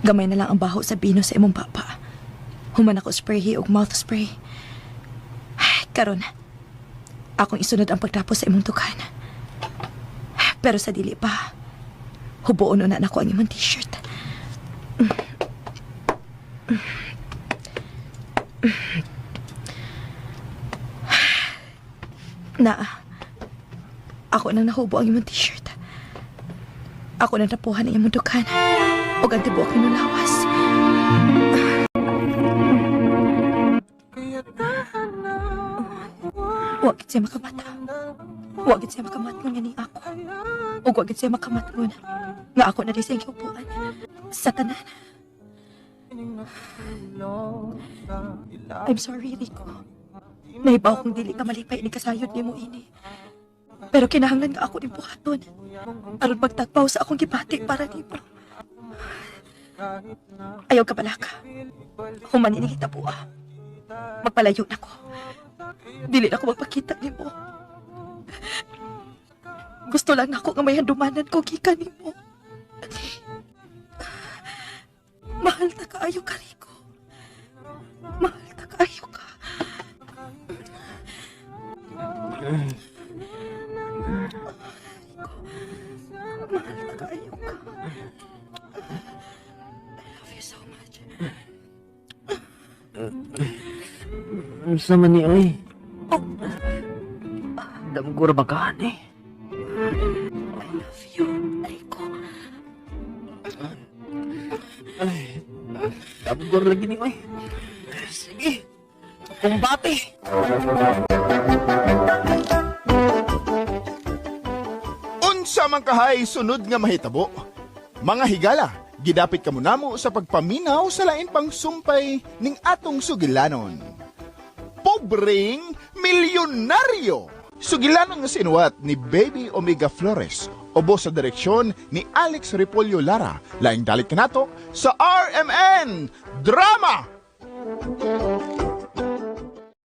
Gamay na lang ang baho sa bino sa imong papa. Human ako spray o mouth spray. Karon, akong isunod ang pagtapos sa imong tukan. Pero sa dili pa, Huboon na nako ang imong t-shirt. Na, ako nang nahubo ang imong t-shirt. Ako nang tapuhan ang imong dukan. O ang tibuok ni lawas. Wagit siya makamata. Wagit siya makamatngon nga ni ako. O wagit siya makamatngon nga ako na di sa inyong sa tanan. I'm sorry, Rico. Naibaw kong dili ka malipay ni kasayod ni mo ini. Pero kinahanglan nga ako ni buhaton. Aron magtagpaw sa akong gipati para ni mo. Ayaw ka balaka. Humanin ni kita buha. Magpalayo na ko. Dili na ako magpakita ni mo. Gusto lang ako nga may handumanan ko gikan ni mo. Mahal na kaayo ka, Rico. Mahal na kaayo ka. Mahal na kaayo ka. I love you so much. Sama ni ay. Damgura bakahan eh. I love you, Rico. Damgura lagi ni ay. Sige. Kung bati. Unsa man kahay sunod nga mahitabo. Mga higala, gidapit kamo namo sa pagpaminaw sa lain pang sumpay ning atong sugilanon. Pobreng milyonaryo. Sugilanon nga sinuwat ni Baby Omega Flores, ubo sa direksyon ni Alex Repolyo Lara. Laing dalit kanato sa RMN Drama.